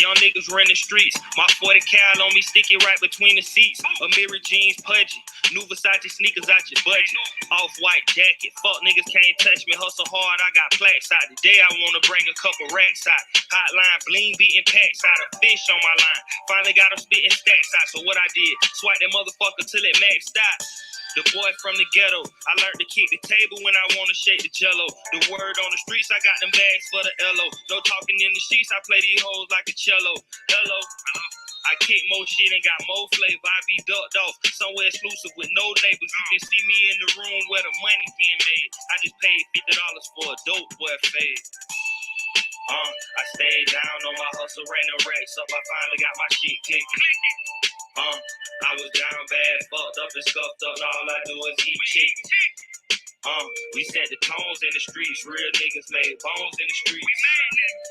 Young niggas running streets. My 40 cal on me, stick it right between the seats. A mirror jeans pudgy. New Versace sneakers out your budget. Off-white jacket. Fuck niggas can't touch me. Hustle hard, I got plaques out. Today I wanna bring a couple racks out. Hotline bling beating packs out. A fish on my line. Finally got them spitting stacks out. So what I did, swipe that motherfucker till it maxed out. The boy from the ghetto, I learned to kick the table when I wanna shake the jello. The word on the streets, I got them bags for the LO. No talking in the sheets, I play these hoes like a cello. Hello, I kick more shit and got more flavor. I be ducked off, somewhere exclusive with no labels. You can see me in the room where the money being made. I just paid $50 for a dope boy fade. I stayed down on my hustle, ran the racks up. I finally got my shit clicking. I was down bad, fucked up and scuffed up, and all I do is eat chicken. We set the tones in the streets, real niggas made bones in the streets.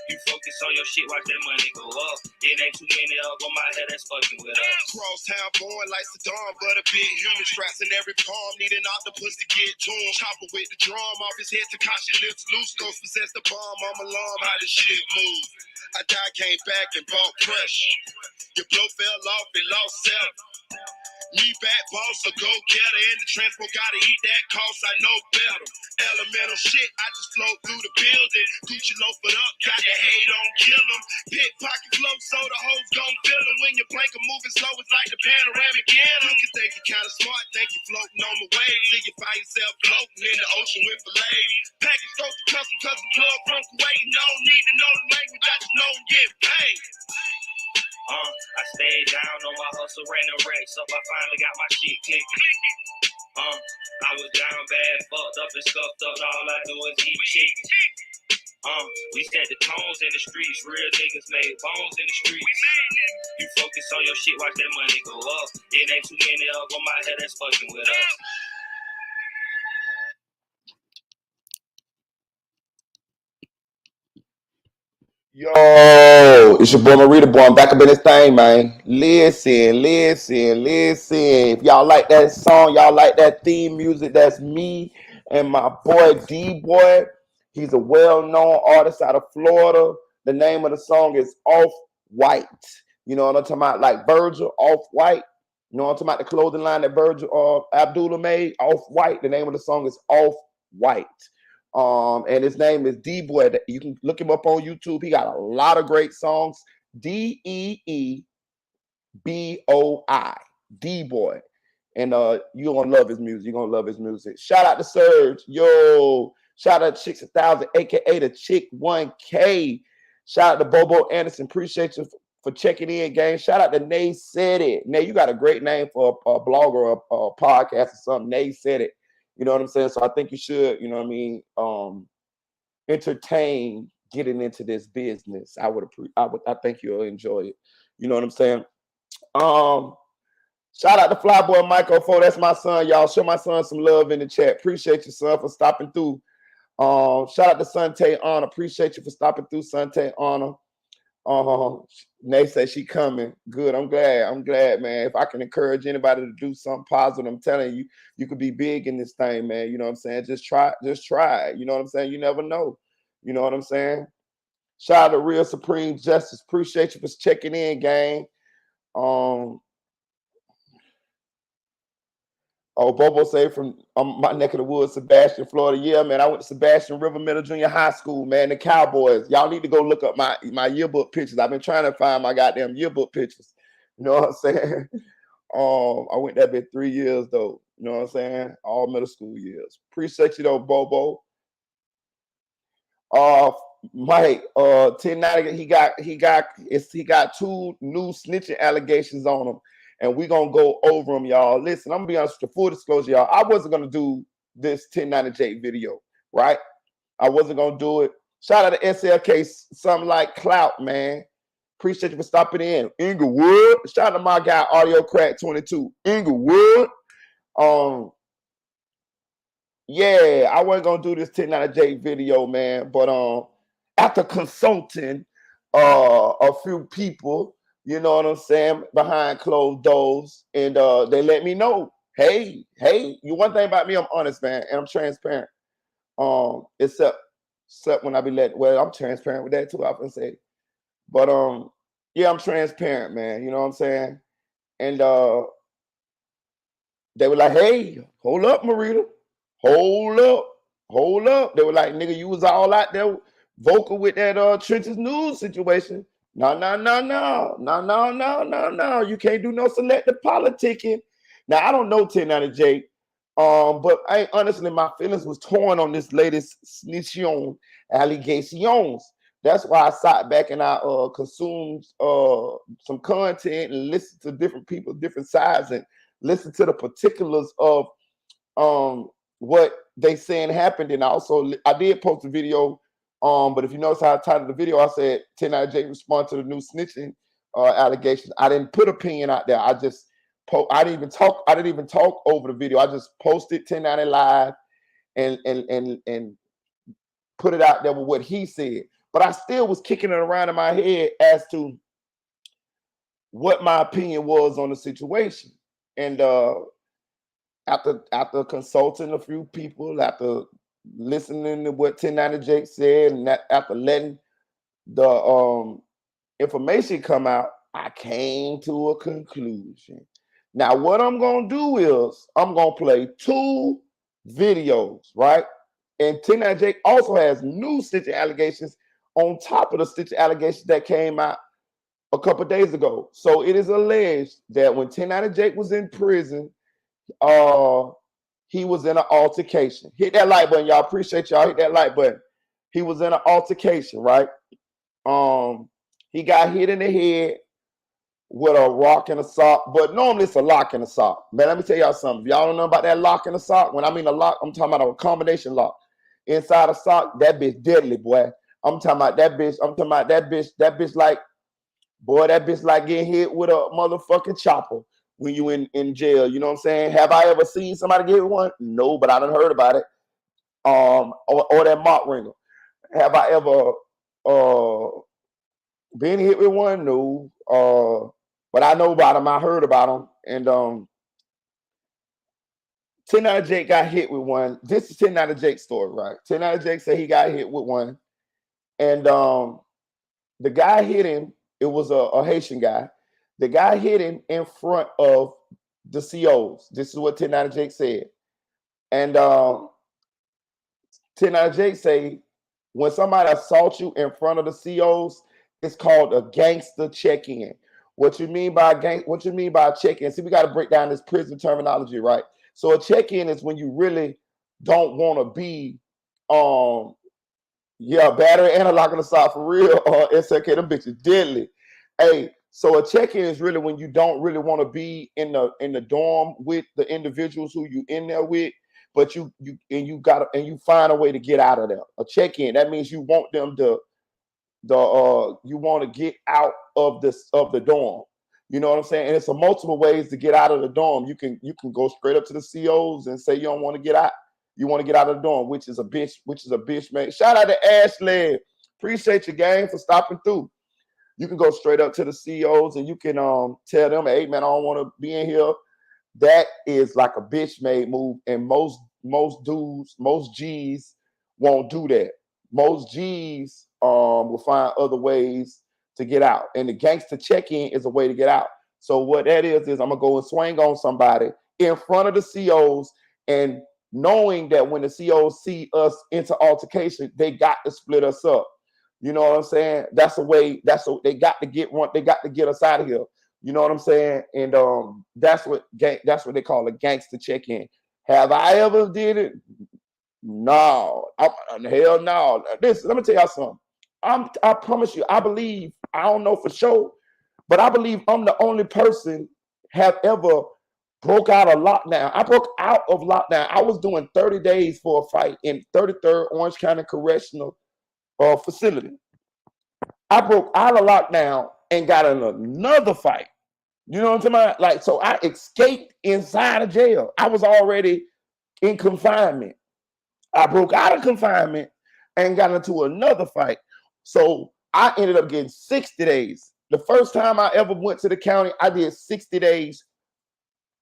You focus on your shit, watch that money go up. It ain't too many up on my head that's fucking with us. Crosstown born like Saddam, but a big human straps in every palm, need an octopus to get to him. Chopper with the drum, off his head, Takashi lips loose, ghost possess the bomb, I'm alarm, how the shit move. I died, came back and bought pressure. Your blow fell off and lost self. Me back boss, a go-getter in the transport, gotta eat that cost, I know better. Elemental shit, I just float through the building. Gucci loaf it up, got the hate on kill them. Pickpocket flow, so the hoes gon' feel them. When your blanket moving slow, it's like the panoramic cannon. You can think you kinda smart, think you floating on the waves. Till you find yourself floating in the ocean with fillets. Package goes to custom plug from Kuwait. No need to know the language, I just know and get paid. I stayed down on my hustle, ran the racks up. I finally got my shit clicking. I was down bad, fucked up and scuffed up. All I do is eat chicken. We set the tones in the streets. Real niggas made bones in the streets. You focus on your shit, watch that money go up. It ain't too many up on my head that's fucking with us. Yo, it's your boy Marita Boy. I'm back up in this thing, man. Listen. If y'all like that song, y'all like that theme music, that's me and my boy D-Boy. He's a well-known artist out of Florida. The name of the song is Off-White. You know what I'm talking about? Like Virgil, Off-White. You know what I'm talking about? The clothing line that Virgil Abdullah made, Off-White. The name of the song is Off-White. And his name is D-Boy. You can look him up on YouTube. He got a lot of great songs. D-E-E-B-O-I. D-Boy. And you're gonna love his music. You're gonna love his music. Shout out to Surge. Yo, shout out to Chicks 1000, aka the Chick 1K. Shout out to Bobo Anderson. Appreciate you for checking in, gang. Shout out to Nay Said It. Nay, you got a great name for a blog or a podcast or something. Nay Said It. You know what I'm saying? So I think you should, you know what I mean, entertain getting into this business. I think you'll enjoy it. You know what I'm saying? Shout out to Flyboy Michael 4. That's my son, y'all. Show my son some love in the chat. Appreciate you, son, for stopping through. Shout out to Sante Honor. Appreciate you for stopping through, Sante Honor. Nay said she coming. Good. I'm glad, man. If I can encourage anybody to do something positive, I'm telling you, you could be big in this thing, man. You know what I'm saying? Just try it. You know what I'm saying? You never know. You know what I'm saying? Shout out to Real Supreme Justice. Appreciate you for checking in, gang. Bobo say from my neck of the woods, Sebastian, Florida. Yeah, man, I went to Sebastian River Middle Junior High School, man. The Cowboys. Y'all need to go look up my yearbook pictures. I've been trying to find my goddamn yearbook pictures. You know what I'm saying? I went there been 3 years though. You know what I'm saying? All middle school years. Appreciate you though, Bobo. Mike, 1090. He got 2 new snitching allegations on him. And we're going to go over them, y'all. Listen, I'm going to be honest with you. Full disclosure, y'all. I wasn't going to do this 1090J video, right? I wasn't going to do it. Shout out to SLK, something like Clout, man. Appreciate you for stopping in. Inglewood. Shout out to my guy, Audio Crack 22. Inglewood. Yeah, I wasn't going to do this 1090J video, man. But after consulting a few people, you know what I'm saying, behind closed doors, and they let me know, hey, you one thing about me, I'm honest, man, and I'm transparent. Except when I be I'm transparent with that too, I can say. But yeah, I'm transparent, man. You know what I'm saying? And they were like, hey, hold up, Marita. Hold up. They were like, nigga, you was all out there vocal with that Trenches News situation. No. You can't do no selective politicking. Now, I don't know 1090J, but honestly, my feelings was torn on this latest Snitching allegations. That's why I sat back and I consumed some content and listened to different people, different sides, and listen to the particulars of what they saying happened. And I did post a video, but if you notice how I titled the video, I said 1090J respond to the new snitching allegations. I didn't put opinion out there. I didn't even talk over the video. I just posted 1090 live and put it out there with what he said. But I still was kicking it around in my head as to what my opinion was on the situation. And after consulting a few people, after listening to what 1090J said, and after letting the information come out, I came to a conclusion. Now, what I'm gonna do is I'm gonna play 2 videos, right? And 1090J also has new stitching allegations on top of the stitching allegations that came out a couple of days ago. So it is alleged that when 1090J was in prison, he was in an altercation. Hit that like button, y'all. Appreciate y'all. Hit that like button. He was in an altercation, right? He got hit in the head with a rock and a sock, but normally it's a lock and a sock. Man, let me tell y'all something. If y'all don't know about that lock and a sock, when I mean a lock, I'm talking about a combination lock. Inside a sock, that bitch deadly, boy. I'm talking about that bitch. That bitch like, boy, that bitch like getting hit with a motherfucking chopper when you in jail. You know what I'm saying? Have I ever seen somebody get one? No, but I done heard about it. Or that mock ringer. Have I ever been hit with one? No. But I know about them. I heard about them. And 1090J got hit with one. This is 1090Jake's story, right? 1090Jake said he got hit with one. And the guy hit him. It was a Haitian guy. The guy hit him in front of the COs. This is what 1090Jake said. And 1090Jake say, when somebody assaults you in front of the COs, it's called a gangster check-in. What you mean by a check-in? See, we got to break down this prison terminology, right? So a check-in is when you really don't want to be, battery and a lock on the side for real. It's okay, them bitches deadly. Hey, so a check-in is really when you don't really want to be in the dorm with the individuals who you in there with, but you find a way to get out of there. A check-in, that means you want them to you want to get out of the dorm. You know what I'm saying? And it's a multiple ways to get out of the dorm. You can go straight up to the COs and say you don't want to get out. You want to get out of the dorm, which is a bitch, man. Shout out to Ashley. Appreciate your gang for stopping through. You can go straight up to the CEOs and you can tell them, hey man, I don't want to be in here. That is like a bitch made move. And most dudes, most G's won't do that. Most G's will find other ways to get out. And the gangster check-in is a way to get out. So what that is I'm gonna go and swing on somebody in front of the COs, and knowing that when the COs see us into altercation, they got to split us up. You know what I'm saying? That's a way. They got to get one. They got to get us out of here. You know what I'm saying? And that's what they call a gangster check-in. Have I ever did it? No. Hell no. Listen, let me tell y'all something. I promise you. I believe. I don't know for sure, but I believe I'm the only person have ever broke out of lockdown. I broke out of lockdown. I was doing 30 days for a fight in 33rd Orange County Correctional Facility. I broke out of lockdown and got in another fight. You know what I'm talking about? Like, so I escaped inside of jail. I was already in confinement. I broke out of confinement and got into another fight. So I ended up getting 60 days. The first time I ever went to the county, I did 60 days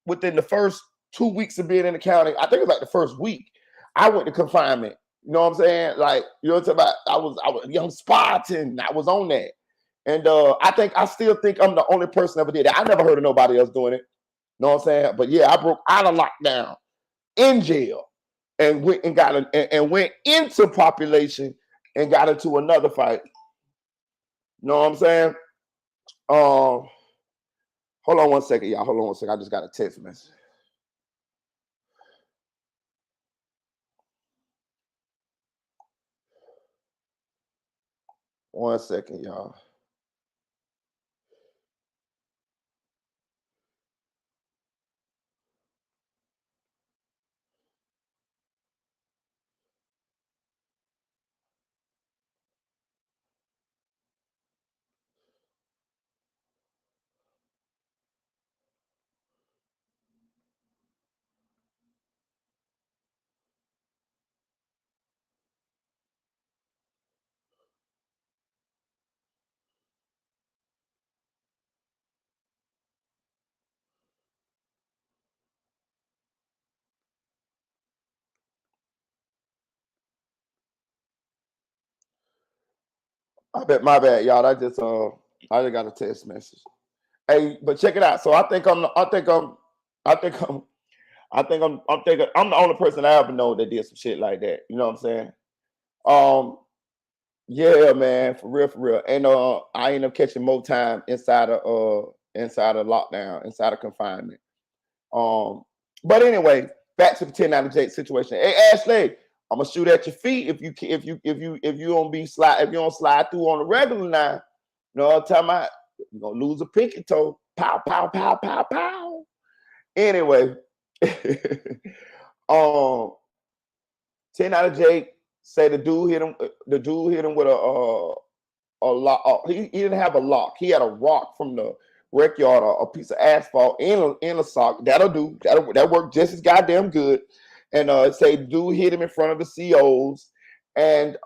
within the first 2 weeks of being in the county, I think it was like the first week, I went to confinement. You know what I'm saying? Like, you know what I'm talking about? I was a young Spartan. I was on that. And I still think I'm the only person ever did that. I never heard of nobody else doing it. You know what I'm saying? But yeah, I broke out of lockdown in jail and went and and went into population and got into another fight. You know what I'm saying? Hold on one second, y'all. Hold on one second. I just got a text message. One second, y'all. I bet my bad, y'all. I just got a text message. Hey, but check it out. So I'm the only person I ever know that did some shit like that. You know what I'm saying? Yeah, man, for real, for real. And I ended up catching more time inside of lockdown, inside of confinement. But anyway, back to the 10 out of Jake situation. Hey, Ashley, I'm gonna shoot at your feet if you don't slide through on the regular now. You know what I'm talking about? You're gonna lose a pinky toe. Pow, pow, pow, pow, pow. Anyway, 10 out of Jake say the dude hit him with a lock. He didn't have a lock. He had a rock from the rec yard, a piece of asphalt in a sock. That'll do. That worked just as goddamn good. And say the dude hit him in front of the COs. And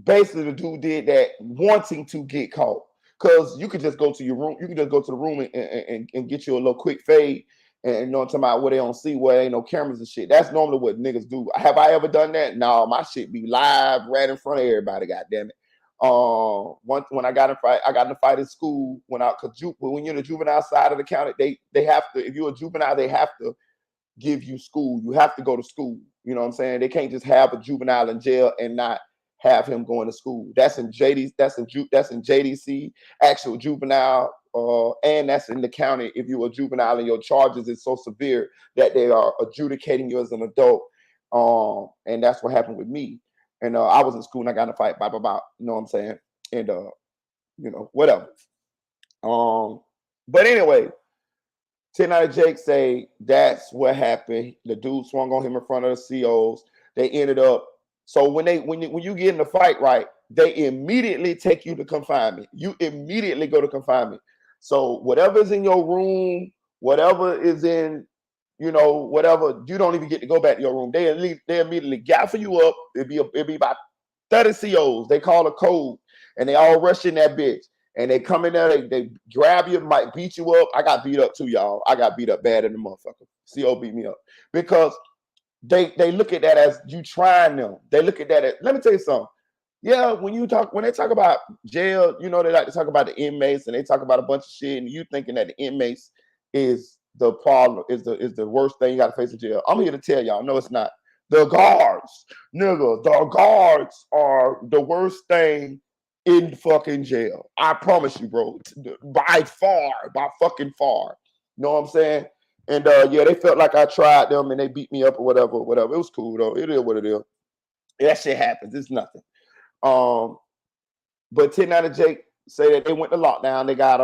basically the dude did that wanting to get caught. Because you could just go to your room, you could just go to the room and get you a little quick fade. And you know what I'm talking about, where they don't see, where ain't no cameras and shit. That's normally what niggas do. Have I ever done that? No, my shit be live right in front of everybody, goddamn it. When I got in a fight in school when you're in the juvenile side of the county, they have to, if you're a juvenile, they have to give you school. You have to go to school. You know what I'm saying? They can't just have a juvenile in jail and not have him going to school. That's in JDC, actual juvenile, and that's in the county. If you're a juvenile and your charges is so severe that they are adjudicating you as an adult, and that's what happened with me. And I was in school and I got in a fight, blah blah blah. You know what I'm saying? And whatever. But anyway, 10 out of Jake say that's what happened. The dude swung on him in front of the COs. They ended up. So when you get in the fight, right, they immediately take you to confinement. You immediately go to confinement. So whatever is in your room, whatever is in, whatever, you don't even get to go back to your room. They immediately gather you up. It'd be about 30 COs. They call a code, and they all rush in that bitch. And they come in there, they grab you, might beat you up. I got beat up too, y'all. I got beat up bad in the motherfucker. CO beat me up because they look at that as you trying them. They look at that as, let me tell you something. Yeah, when they talk about jail, they like to talk about the inmates and they talk about a bunch of shit, and you thinking that the inmates is the problem, is the worst thing you got to face in jail. I'm here to tell y'all, no, it's not. The guards, nigga, the guards are the worst thing in fucking jail. I promise you, bro. By fucking far. You know what I'm saying? And yeah, they felt like I tried them and they beat me up or whatever. It was cool though. It is what it is. That shit happens. It's nothing. But 10 out of Jake say that they went to lockdown. They got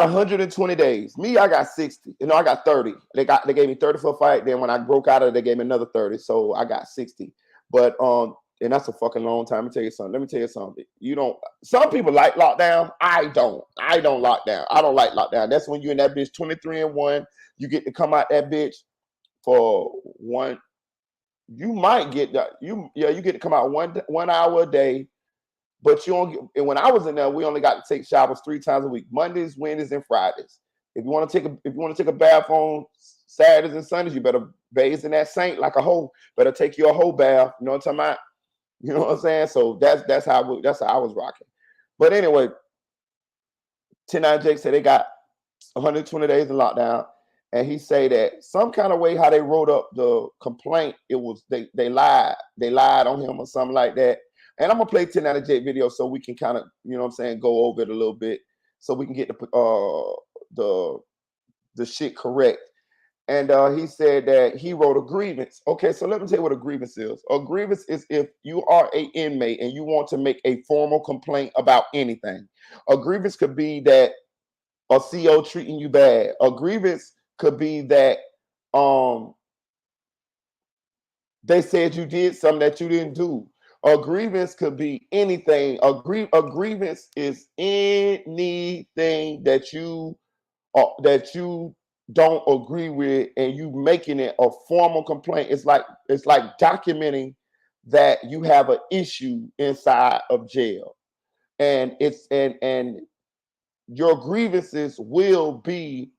120 days. Me, I got 60. I got 30. They gave me 30 for a fight. Then when I broke out of it, they gave me another 30. So I got 60. But and that's a fucking long time. Let me tell you something. Some people like lockdown. I don't lock down. I don't like lockdown. That's when you in that bitch 23-1. You get to come out that bitch for one. You might get that. You get to come out 1 hour a day. But you don't. And when I was in there, we only got to take showers 3 times a week: Mondays, Wednesdays, and Fridays. If you want to take a bath on Saturdays and Sundays, you better bathe in that Saint like a hoe. Better take your whole bath. You know what I'm talking about? You know what I'm saying? So that's how I was rocking. But anyway, 10 Jake said they got 120 days in lockdown, and he say that some kind of way how they wrote up the complaint, it was they lied on him or something like that. And I'm gonna play 10 Jake video so we can kind of, you know what I'm saying, go over it a little bit so we can get the shit correct. And he said that he wrote a grievance. Okay, so let me tell you what a grievance is. A grievance is if you are an inmate and you want to make a formal complaint about anything. A grievance could be that a CO treating you bad. A grievance could be that they said you did something that you didn't do. A grievance could be anything. A grievance is anything that you don't agree with, and you making it a formal complaint. It's like documenting that you have an issue inside of jail, and and your grievances will be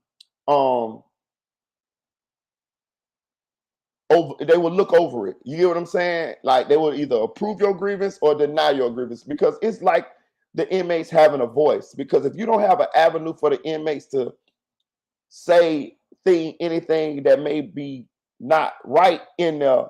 they will look over it. You get what I'm saying? Like they will either approve your grievance or deny your grievance, because it's like the inmates having a voice. Because if you don't have an avenue for the inmates to say anything that may be not right in there,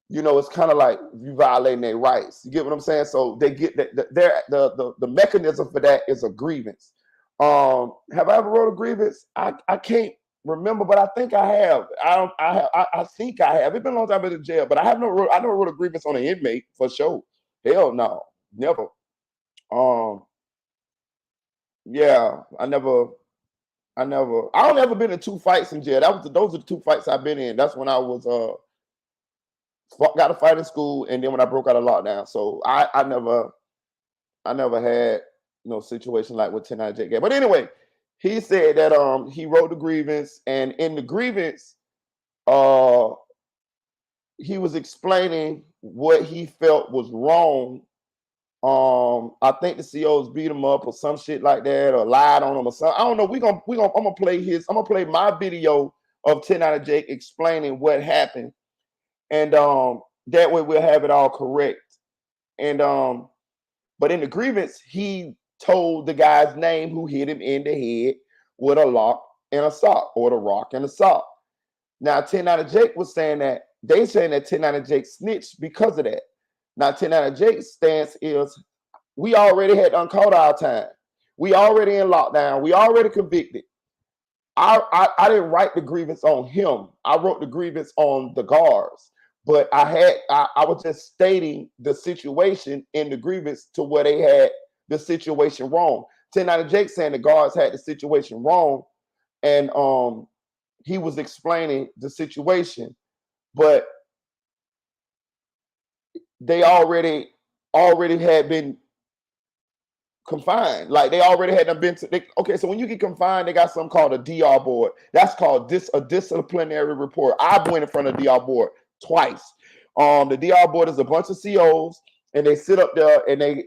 you know, it's kind of like you violating their rights. You get what I'm saying? So they get that the mechanism for that is a grievance. Have I ever wrote a grievance? I can't remember, but I think I have. I think I have. It's been a long time I've been in jail, but I never wrote a grievance on an inmate for sure. Hell no, never. Yeah, I don't ever been in 2 fights in jail. Those are the 2 fights I've been in. That's when I was got a fight in school, and then when I broke out of lockdown. So I never had no situation like what 10 Jake. But anyway, he said that he wrote the grievance, and in the grievance, he was explaining what he felt was wrong. I think the COs beat him up or some shit like that, or lied on him or something. I don't know. I'm gonna play my video of 10 Jake explaining what happened, and that way we'll have it all correct. And but in the grievance, he told the guy's name who hit him in the head with a lock and a sock, or the rock and a sock. Now 10 Jake was saying that they saying that 10 Jake snitched because of that. Now 10 Jake's stance is, we already had uncaught our time. We already in lockdown. We already convicted. I didn't write the grievance on him. I wrote the grievance on the guards. But I was just stating the situation in the grievance to where they had the situation wrong. 10 Jake saying the guards had the situation wrong, and he was explaining the situation, but they already had been confined. Like they already had been to. Okay, so when you get confined, they got something called a DR board. That's called a disciplinary report. I went in front of the DR board twice. The DR board is a bunch of COs, and they sit up there, and they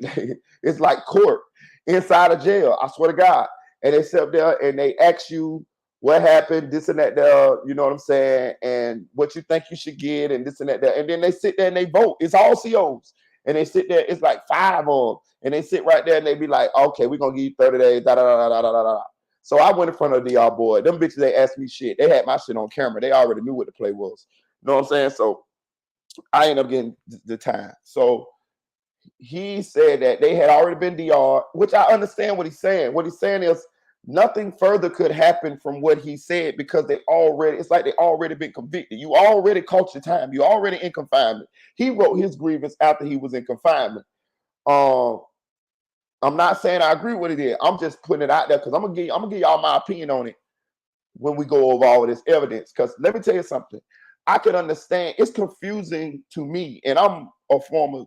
it's like court inside of jail. I swear to God. And they sit up there and they ask you what happened, this and that there, you know what I'm saying, and what you think you should get, and this and that there. And then they sit there and they vote. It's all COs. And they sit there, it's like 5 of them. And they sit right there and they be like, okay, we're gonna give you 30 days, da da da da da da da. So I went in front of the DR board. Them bitches, they asked me shit. They had my shit on camera. They already knew what the play was. You know what I'm saying? So I ended up getting the time. So he said that they had already been DR, which I understand what he's saying. What he's saying is nothing further could happen from what he said, because it's like they already been convicted. You already caught your time. You already in confinement. He wrote his grievance after he was in confinement. I'm not saying I agree with it. I'm just putting it out there because I'm gonna give y'all my opinion on it when we go over all of this evidence. Because let me tell you something. I can understand. It's confusing to me, and I'm a former,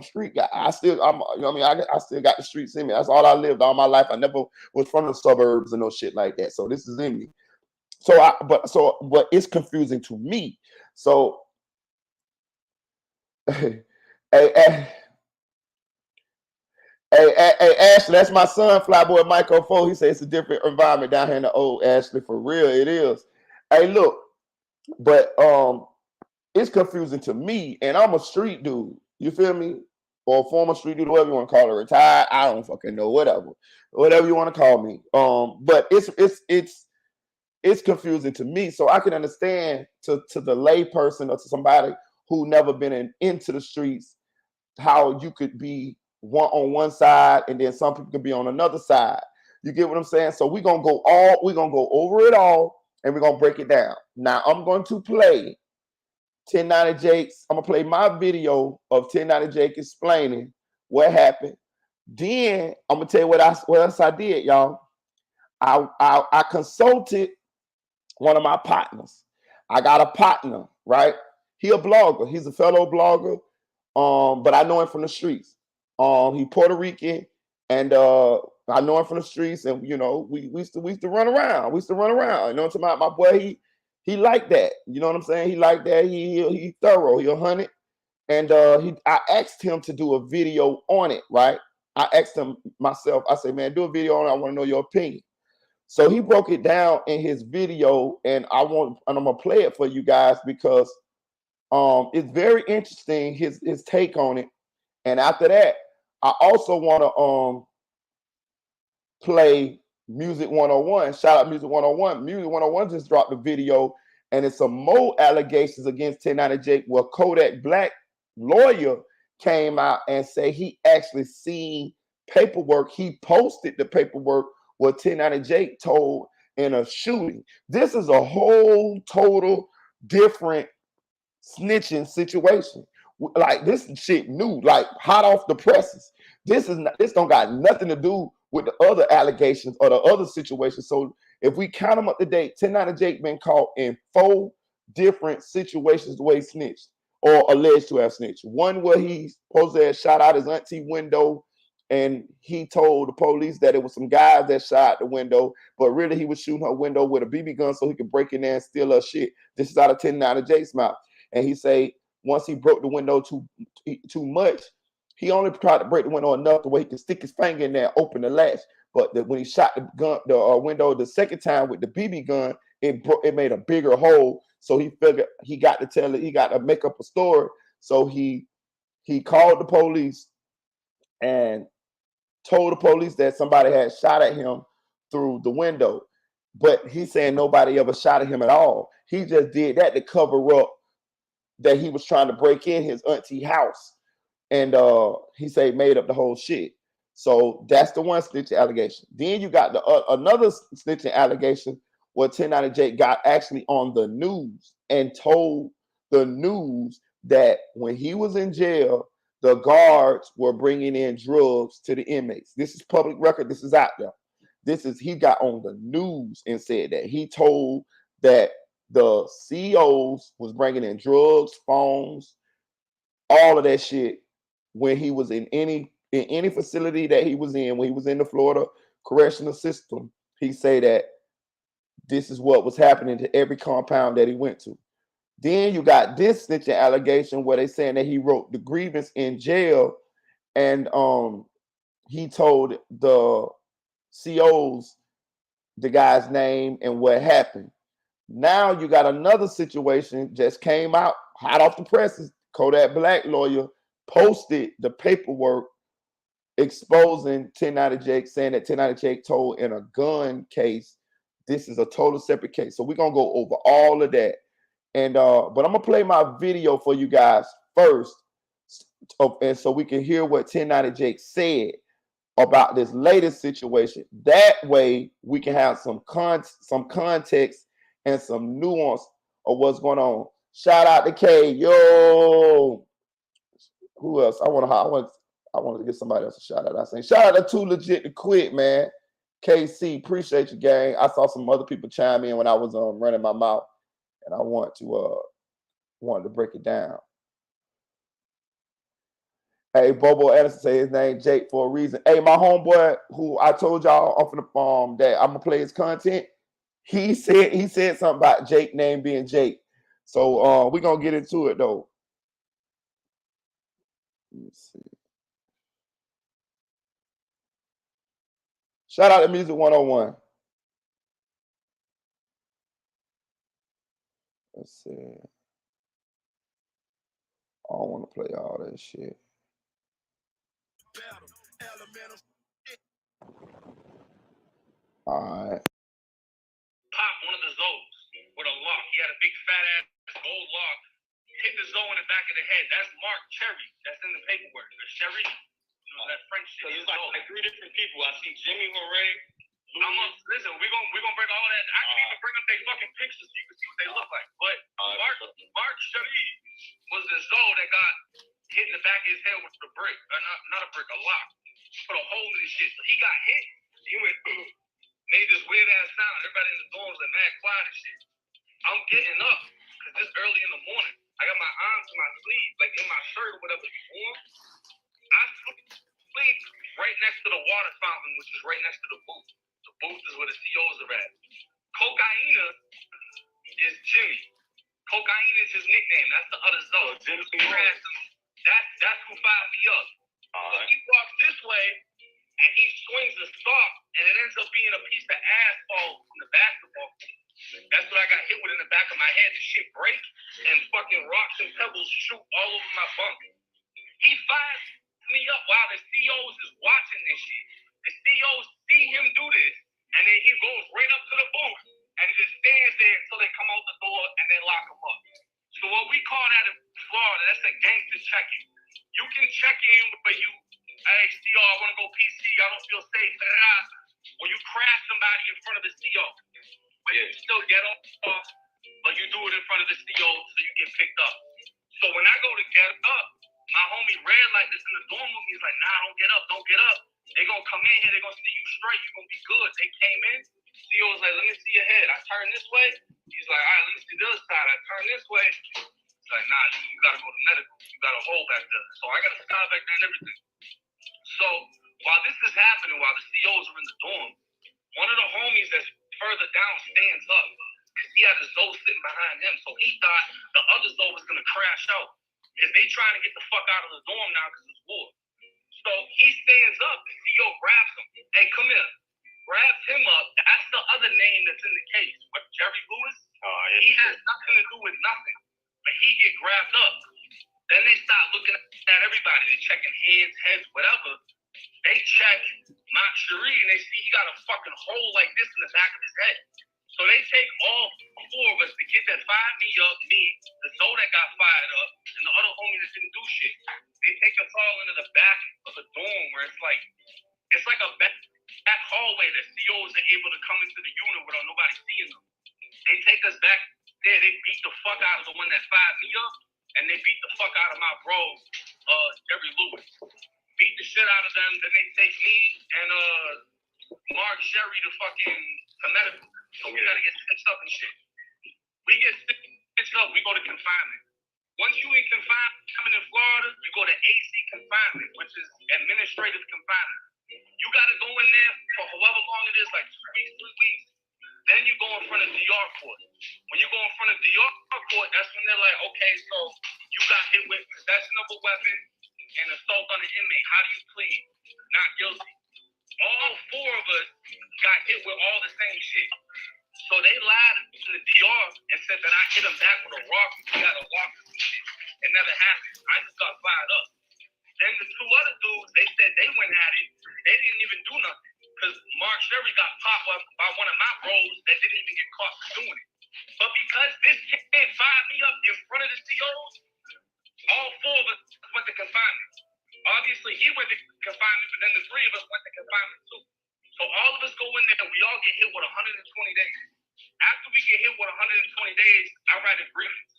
street guy. I still got the streets in me. That's all I lived all my life. I never was from the suburbs and no shit like that. So this is in me. But it's confusing to me. So, Hey, Ashley, that's my son, Flyboy Michael 4. He said it's a different environment down here in the old Ashley. For real, it is. Hey, look, but it's confusing to me, and I'm a street dude. You feel me? Or a former street dude, whatever you want to call it, retired. I don't fucking know, whatever you want to call me. But it's confusing to me, so I can understand to the lay person or to somebody who never been into the streets how you could be on one side and then some people could be on another side. You get what I'm saying? So we're gonna go over it all and we're gonna break it down. Now I'm going to play 1090 Jake's. I'm gonna play my video of 1090 Jake explaining what happened. Then I'm gonna tell you what else I did, y'all. I consulted one of my partners. I got a partner, right? He a blogger. He's a fellow blogger. But I know him from the streets. He Puerto Rican, and I know him from the streets, and you know, we used to run around. We used to run around. You know what I'm talking about? My boy, he like that. You know what I'm saying? He like that. He thorough. He 100. And I asked him to do a video on it, right? I asked him myself, I said, man, do a video on it. I want to know your opinion. So he broke it down in his video, and I'm gonna play it for you guys because it's very interesting, his take on it. And after that, I also want to play Music 101. Shout out Music 101. Music 101 just dropped a video, and it's some more allegations against 1090 Jake where Kodak Black lawyer came out and say he actually seen paperwork. He posted the paperwork what 1090 Jake told in a shooting. This is a whole total different snitching situation. Like this shit new, like hot off the presses. This don't got nothing to do with the other allegations or the other situations. So if we count them up to date, 1090 Jake been caught in 4 different situations the way he snitched or alleged to have snitched. One where he supposed to have shot out his auntie window, and he told the police that it was some guys that shot the window, but really he was shooting her window with a BB gun so he could break in there and steal her shit. This is out of 1090 Jake's mouth. And he say once he broke the window too much, he only tried to break the window enough to where he could stick his finger in there, open the latch. But when he shot the window the second time with the BB gun, it made a bigger hole. So he figured he got to make up a story. So he called the police and told the police that somebody had shot at him through the window. But he's saying nobody ever shot at him at all. He just did that to cover up that he was trying to break in his auntie house. And he said made up the whole shit. So that's the one snitching allegation. Then you got another snitching allegation where 1090 Jake got actually on the news and told the news that when he was in jail, the guards were bringing in drugs to the inmates. This is public record. This is out there. He got on the news and said that. He told that the CEOs was bringing in drugs, phones, all of that shit when he was in any facility that he was in, when he was in the Florida correctional system. He said that this is what was happening to every compound that he went to. Then you got this snitching allegation where they saying that he wrote the grievance in jail, and he told the COs the guy's name and what happened. Now you got another situation just came out hot off the presses. Kodak Black lawyer posted the paperwork exposing 1090 Jake, saying that 1090 Jake told in a gun case. This is a total separate case. So we're gonna go over all of that. And but I'm gonna play my video for you guys first, and so we can hear what 1090 Jake said about this latest situation. That way we can have some context and some nuance of what's going on. Shout out to K. Yo. Who else? I want to give somebody else a shout out. I say shout out to Too Legit to Quit, man. KC, appreciate you, gang. I saw some other people chime in when I was running my mouth, and I wanted to break it down. Hey, Bobo Anderson say his name Jake for a reason. Hey, my homeboy, who I told y'all off of the that I'm gonna play his content. He said something about Jake name being Jake. So we're gonna get into it though. Let me see. Shout out to Music 101. Let's see. I don't want to play all that shit. All right. Pop one of the Zoes with a lock. He had a big fat ass gold lock. Hit the Zoe in the back of the head. That's Mark Cherry. That's in the paperwork. The Cherry, you know, that French shit. So it's like 3 different people. I see Jimmy Hooray. Listen, we're gonna bring all that. I can even bring up their fucking pictures so you can see what they look like. But Mark Cherry was the Zoe that got hit in the back of his head with a brick. Not a brick, a lock. Put a hole in his shit. So he got hit. He went made this weird ass sound. Everybody in the dorms like mad quiet and shit. I'm getting up because this early in the morning. I got my arms in my sleeve, like in my shirt or whatever. I sleep right next to the water fountain, which is right next to the booth. The booth is where the COs are at. Cocaina is Jimmy. Cocaina is his nickname. That's the other Zoe. That's who fired me up. So he walks this way and he swings the sock, and it ends up being a piece of asphalt from the basketball. That's what I got hit with in the back of my head. The shit break and fucking rocks and pebbles shoot all over my bunk. He fires me up while the COs is watching this shit. The COs see him do this, and then he goes right up to the booth and he just stands there until they come out the door and they lock him up. So what we call that in Florida, that's a gangster check-in. You can check in where you, hey, CO, I want to go PC, I don't feel safe, or you crash somebody in front of the CO. But you still get off, but you do it in front of the CO so you get picked up. So when I go to get up, my homie red light that's in the dorm with me is like, nah, don't get up, don't get up. They gonna come in here, they gonna see you straight, you gonna be good. They came in, CO was like, let me see your head. I turn this way. He's like, all right, let me see the other side. I turn this way. He's like, nah, you gotta go to medical. You got a hole back there. So I got a scar back there and everything. So while this is happening, while the COs are in the dorm, one of the homies that's further down stands up because he had a Zoe sitting behind him. So he thought the other Zoe was going to crash out because they trying to get the fuck out of the dorm now because it's war. So he stands up, the CO grabs him. Hey, come here. Grabs him up. That's the other name that's in the case. What, Jerry Lewis? He has nothing to do with nothing. But he get grabbed up. Then they start looking at everybody. They're checking hands, heads, whatever. They check Mark Cherie and they see he got a fucking hole like this in the back of his head. So they take all 4 of us, the kid that fired me up, me, the Zoe that got fired up, and the other homie that didn't do shit. They take us all into the back of the dorm where it's like a back hallway that COs are able to come into the unit without nobody seeing them. They take us back there. They beat the fuck out of the one that fired me up, and they beat the fuck out of my bro, Jerry Lewis. Beat the shit out of them. Then they take me and Mark Sherry to medical. So we gotta get stitched up and shit. We get stitched up, we go to confinement. Once you in confinement, coming in Florida, you go to AC confinement, which is administrative confinement. You gotta go in there for however long it is, like 2 weeks, 3 weeks. Then you go in front of DR court. When you go in front of DR court, that's when they're like, okay, so you got hit with possession of a weapon and assault on an inmate. How do you plead? Not guilty. All 4 of us got hit with all the same shit. So they lied to the DR and said that I hit him back with a rock. We got a rock and shit. It never happened. I just got fired up. Then the 2 other dudes, they said they went at it. They didn't even do nothing. Because Mark Sherry got popped up by one of my bros that didn't even get caught for doing it. But because this kid fired me up in front of the COs, all 4 of us went to confinement. Obviously, he went to confinement, but then the 3 of us went to confinement too. So all of us go in there and we all get hit with 120 days. After we get hit with 120 days, I write a grievance.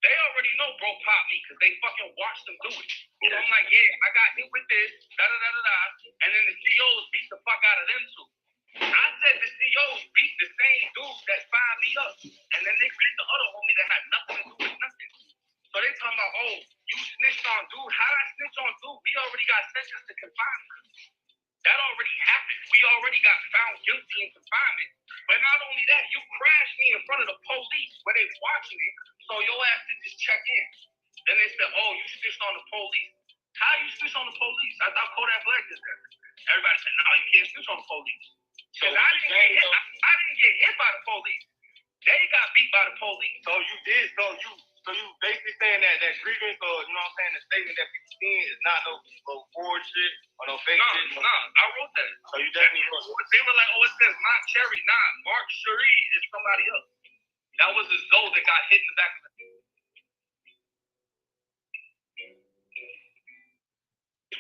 They already know bro popped me because they fucking watched them do it. So I'm like, yeah, I got hit with this, da-da-da-da-da. And then the COs beat the fuck out of them too. I said the COs beat the same dude that fired me up. And then they beat the other homie that had nothing to do with nothing. So they talking about, oh, you snitched on dude. How did I snitch on dude? We already got sentenced to confinement. That already happened. We already got found guilty in confinement. But not only that, you crashed me in front of the police where they watching it, so your ass did just check in. Then they said, oh, you snitched on the police. How you snitch on the police? I thought Kodak Black did that. Everybody said, no, you can't snitch on the police. Because I didn't get hit by the police. They got beat by the police. So you did. So you basically saying that grievance, or you know what I'm saying, the statement that people seeing is not no forward shit or no fake shit. No, I wrote that. So you definitely wrote it. They were like, oh, it says not Cherry, not Mark Cherie is somebody else. That was the Zoe that got hit in the back of the head.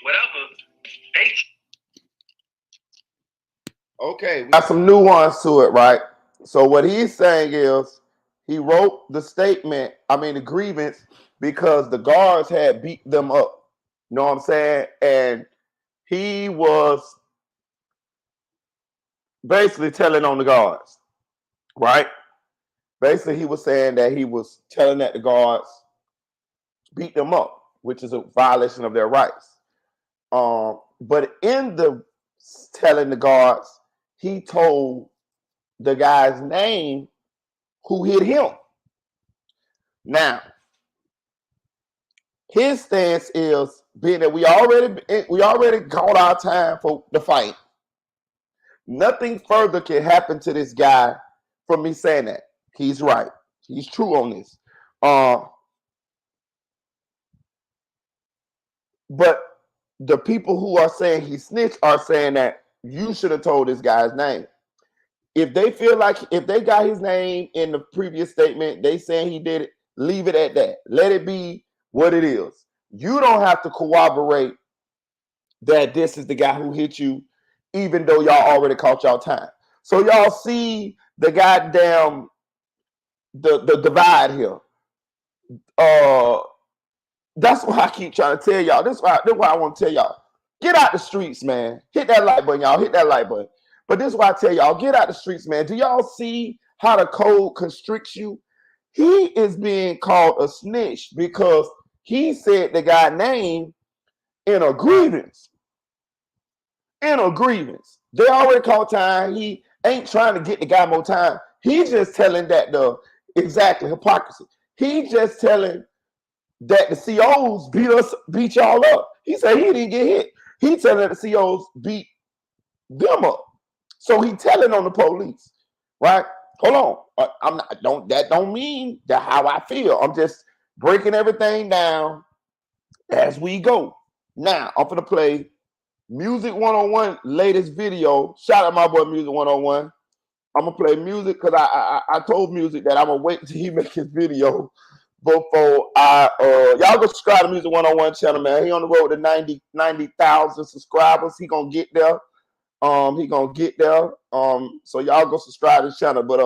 Whatever. Okay, we got some nuance to it, right? So what he's saying is he wrote the statement, the grievance, because the guards had beat them up. You know what I'm saying? And he was basically telling on the guards, right? Basically, he was saying that he was telling that the guards beat them up, which is a violation of their rights. But in the telling the guards, he told the guy's name who hit him. Now, his stance is being that we already called our time for the fight. Nothing further can happen to this guy from me saying that. He's right. He's true on this. But the people who are saying he snitched are saying that you should have told this guy's name. If they feel like if they got his name in the previous statement, they saying he did it, leave it at that. Let it be what it is. You don't have to corroborate that this is the guy who hit you, even though y'all already caught y'all time. So y'all see the goddamn the divide here. That's why I keep trying to tell y'all. This is why I want to tell y'all. Get out the streets, man. Hit that like button, y'all. Hit that like button. But this is why I tell y'all, get out the streets, man. Do y'all see how the code constricts you? He is being called a snitch because he said the guy's name in a grievance. In a grievance. They already called time. He ain't trying to get the guy more time. He's just telling that exactly hypocrisy. He just telling that the COs beat y'all up. He said he didn't get hit. He telling that the COs beat them up. So he telling on the police, right? Hold on. That don't mean that how I feel. I'm just breaking everything down as we go. Now, I'm gonna play Music 101 latest video. Shout out my boy Music 101. I'm gonna play music because I told Music that I'm gonna wait until he make his video before y'all go subscribe to Music 101 channel, man. He on the road to 90,000 subscribers. He gonna get there. So y'all go subscribe to the channel. But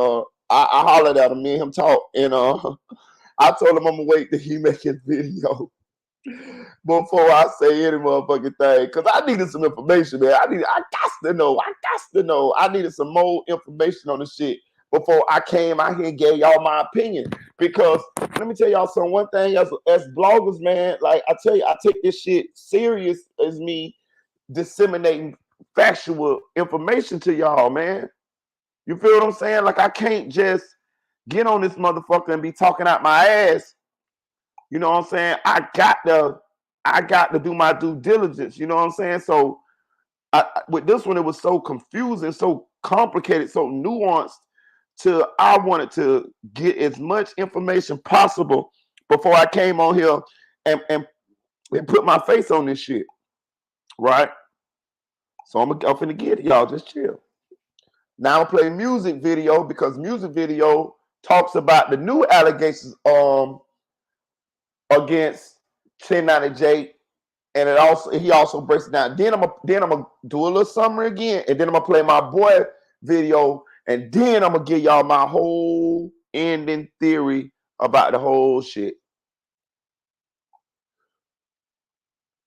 I hollered at him, me and him talk, and I told him I'm gonna wait till he make his video before I say any motherfucking thing. Because I needed some information, man. I got to know. I needed some more information on the shit before I came out here and gave y'all my opinion. Because let me tell y'all something. One thing as bloggers, man, like I tell you, I take this shit serious as me disseminating factual information to y'all, man. You feel what I'm saying? Like I can't just get on this motherfucker and be talking out my ass. You know what I'm saying? I got to do my due diligence. You know what I'm saying? So with this one, it was so confusing, so complicated, so nuanced. I wanted to get as much information possible before I came on here and put my face on this shit, right? So I'm finna get it, y'all. Just chill. Now I'm playing music video because music video talks about the new allegations against 1090J, and he also breaks it down. Then I'm gonna do a little summary again, and then I'm gonna play my boy video, and then I'm gonna give y'all my whole ending theory about the whole shit.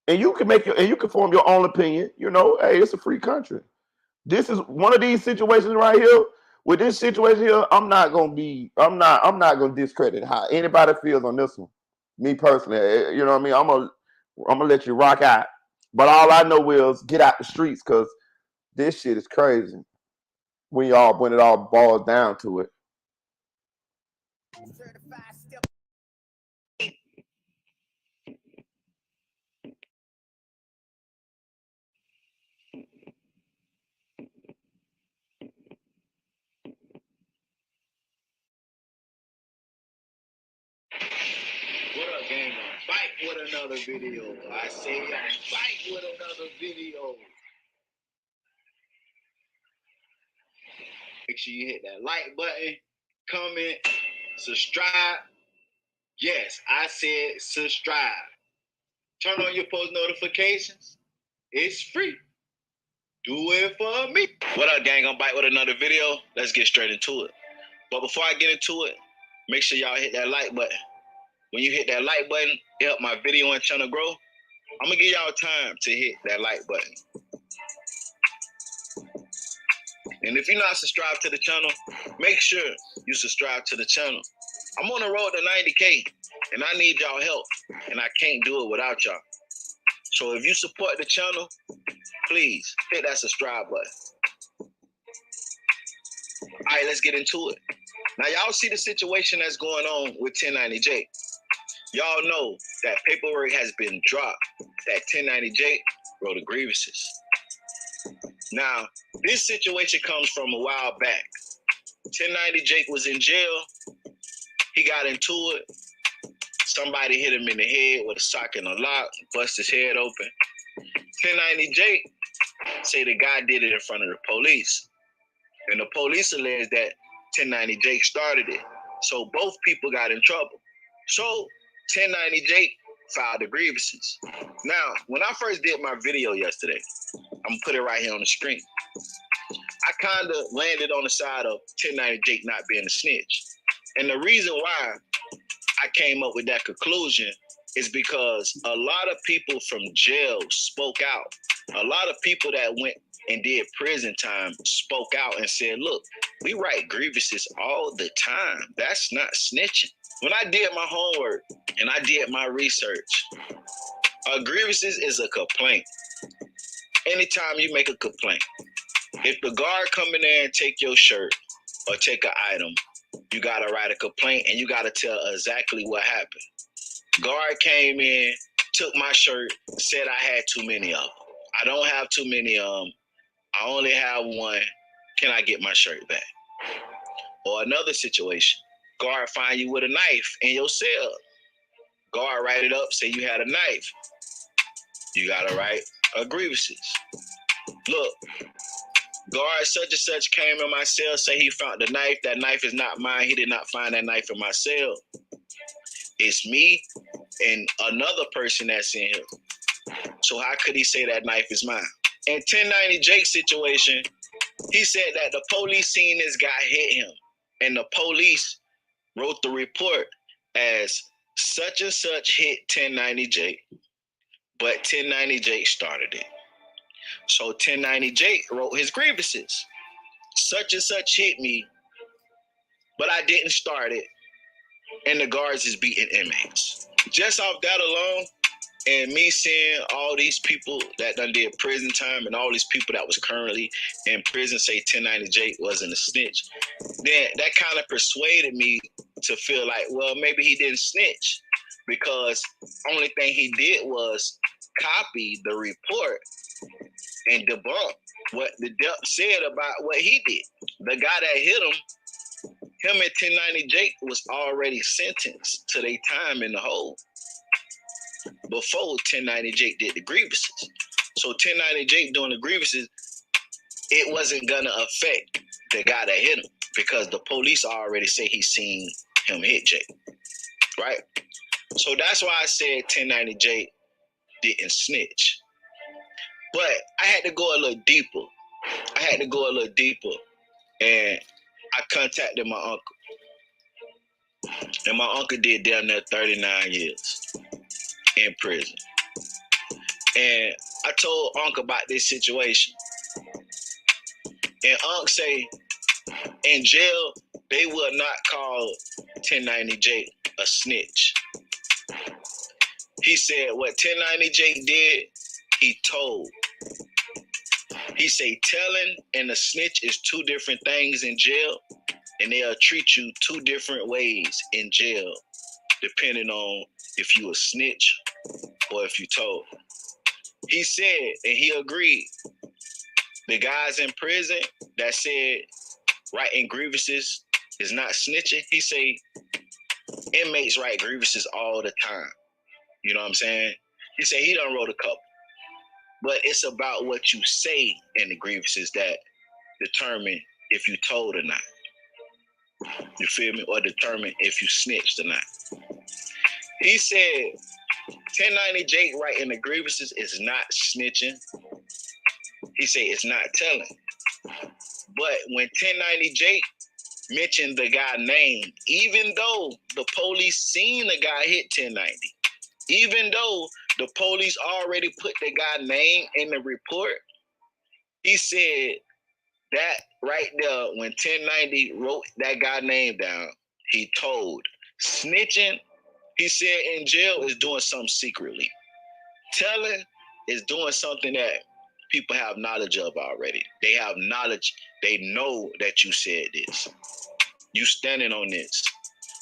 And you can form your own opinion. You know, hey, it's a free country. This is one of these situations right here. With this situation here, I'm not gonna discredit how anybody feels on this one. Me personally, you know what I mean? I'm gonna let you rock out. But all I know is get out the streets because this shit is crazy when it all boils down to it. with another video. I say I'm back with another video. Make sure you hit that like button, comment, subscribe. Yes, I said subscribe. Turn on your post notifications. It's free. Do it for me. What up, gang? I'm back with another video. Let's get straight into it. But before I get into it, make sure y'all hit that like button. When you hit that like button, it help my video and channel grow. I'm gonna give y'all time to hit that like button. And if you're not subscribed to the channel, make sure you subscribe to the channel. I'm on the road to 90K, and I need y'all help, and I can't do it without y'all. So if you support the channel, please hit that subscribe button. All right, let's get into it. Now, y'all see the situation that's going on with 1090J. Y'all know that paperwork has been dropped that 1090J wrote the grievances. Now, this situation comes from a while back. 1090J was in jail. He got into it. Somebody hit him in the head with a sock and a lock, bust his head open. 1090J say the guy did it in front of the police. And the police alleged that 1090J started it. So both people got in trouble. So 1090J filed the grievances. Now, when I first did my video yesterday, I'm gonna put it right here on the screen. I kind of landed on the side of 1090J not being a snitch. And the reason why I came up with that conclusion is because a lot of people from jail spoke out. A lot of people that went and did prison time spoke out and said, look, we write grievances all the time. That's not snitching. When I did my homework and I did my research, grievances is a complaint. Anytime you make a complaint, if the guard come in there and take your shirt or take an item, you gotta write a complaint and you gotta tell exactly what happened. Guard came in, took my shirt, said I had too many of them. I don't have too many of them. I only have one. Can I get my shirt back? Or another situation, guard find you with a knife in your cell. Guard write it up, say you had a knife. You gotta write a grievances. Look, guard such and such came in my cell, say he found the knife. That knife is not mine. He did not find that knife in my cell. It's me and another person that's in here. So how could he say that knife is mine? In 1090J situation, he said that the police seen this guy hit him. And the police wrote the report as such and such hit 1090J, but 1090J started it. So 1090J wrote his grievances. Such and such hit me, but I didn't start it. And the guards is beating inmates. Just off that alone, and me seeing all these people that done did prison time and all these people that was currently in prison say 1090J wasn't a snitch, then that kind of persuaded me to feel like, well, maybe he didn't snitch because only thing he did was copy the report and debunk what the dep said about what he did. The guy that hit him and 1090J was already sentenced to their time in the hole before 1090J did the grievances. So 1090J doing the grievances, it wasn't gonna affect the guy that hit him because the police already say he seen him hit Jay, right? So that's why I said 1090J didn't snitch. But I had to go a little deeper. And I contacted my uncle. And my uncle did down there 39 years in prison. And I told Uncle about this situation. And Uncle say, in jail, they will not call 1090J a snitch. He said what 1090J did, he told. He say telling and a snitch is two different things in jail, and they'll treat you two different ways in jail, depending on if you a snitch or if you told. He said, and he agreed, the guys in prison that said writing grievances is not snitching, he say inmates write grievances all the time. You know what I'm saying? He said he done wrote a couple. But it's about what you say in the grievances that determine if you told or not. You feel me? Or determine if you snitched or not. He said 1090 Jake writing the grievances is not snitching. He said it's not telling. But when 1090 Jake mentioned the guy name, even though the police seen the guy hit 1090, even though the police already put the guy name in the report, he said that right there, when 1090 wrote that guy name down, he told. Snitching, he said in jail, is doing something secretly. Telling is doing something that people have knowledge of already. They have knowledge. They know that you said this. You standing on this.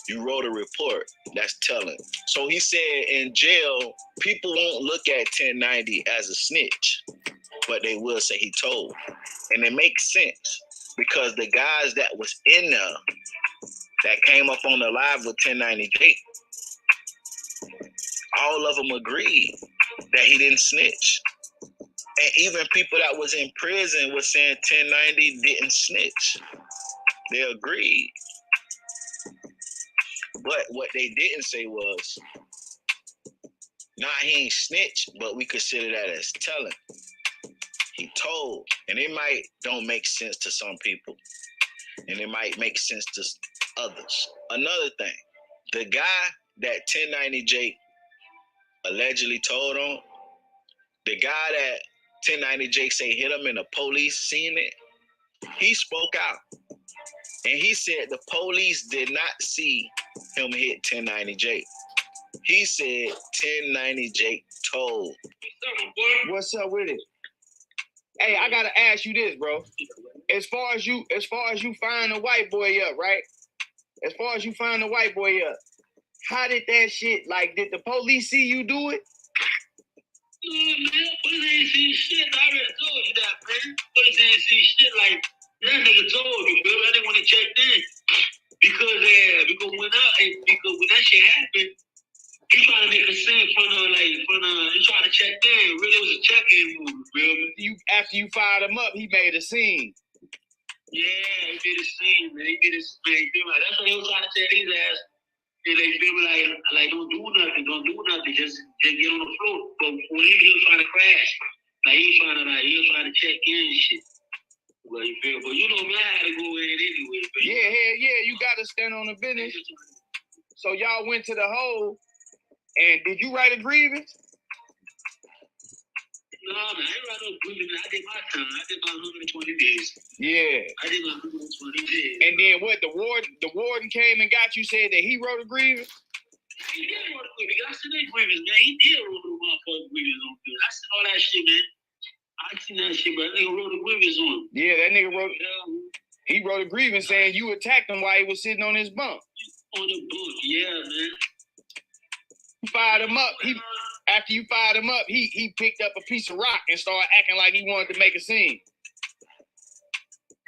You wrote a report. That's telling. So he said in jail, people won't look at 1090 as a snitch, but they will say he told. And it makes sense because the guys that was in there that came up on the live with 1090 Jake, all of them agreed that he didn't snitch. And even people that was in prison was saying 1090 didn't snitch. They agreed. But what they didn't say was, nah, he ain't snitch, but we consider that as telling. He told. And it might don't make sense to some people. And it might make sense to others. Another thing, the guy that 1090 Jake allegedly told on, the guy that 1090 Jake say hit him and the police seen it, he spoke out. And he said the police did not see him hit 1090 Jake. He said 1090 Jake told. What's up with it? Hey, I gotta ask you this, bro. As far as you find the white boy up, right? As far as you find the white boy up, how did that shit, like, did the police see you do it? Man, police ain't see shit. I already told you that, man. Police ain't see shit. Like, that nigga told you, bro. I didn't want to check in. Because when that shit happened, he trying to make a scene he trying to check in. Really, it was a check-in move, bro. After you fired him up, he made a scene. Yeah, he did a scene, man. He did a scene. That's what he was trying to tell his ass. And they feel like don't do nothing, just get on the floor. But when he was trying to crash, he was trying to check in and shit. But you know me, I had to go in anyway. Yeah, you gotta stand on the business. So y'all went to the hole, and did you write a grievance? No, man, I didn't write no grievance. I did my time. I did my 120 days. Yeah. I did my 120 days. And then what? The warden came and got you, said that he wrote a grievance? He did wrote a grievance. I seen that grievance, man. He did wrote a motherfucking grievance on me. I seen all that shit, man. I seen that shit, but that nigga wrote a grievance on him. Yeah, that nigga wrote a grievance saying you attacked him while he was sitting on his bunk. On the bunk, yeah, man. You fired him up. After you fired him up, he picked up a piece of rock and started acting like he wanted to make a scene.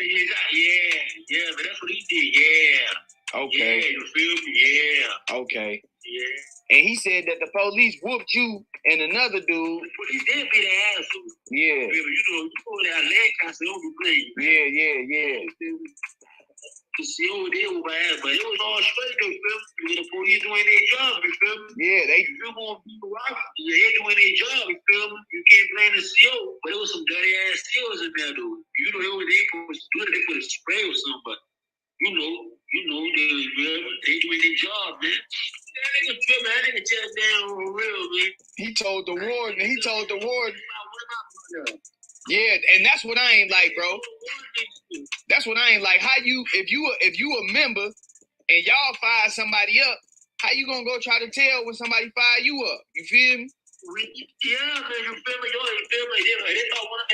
Yeah, but that's what he did, yeah. Okay. Yeah, you feel me? Yeah. Okay. Yeah. And he said that the police whooped you and another dude. The police did beat the ass. Yeah. You know that leg cancer don't be playing. Yeah. You see over there with my ass, but it was all straight, you feel me? The police doing their job, you feel me? Yeah, they gonna be rock. They're doing their job, you feel me? You can't blame the CO, but it was some dirty ass COs in there, though. You know, they put a spray or something, but you know, they doing their job, man. That nigga feel me, that nigga tell down for real, man. He told the warden. Yeah, and that's what I ain't like, bro. That's what I ain't like. How you, if you a member and y'all fire somebody up, how you gonna go try to tell when somebody fire you up? You feel me? Yeah, man, you feel me? You feel me? They thought one of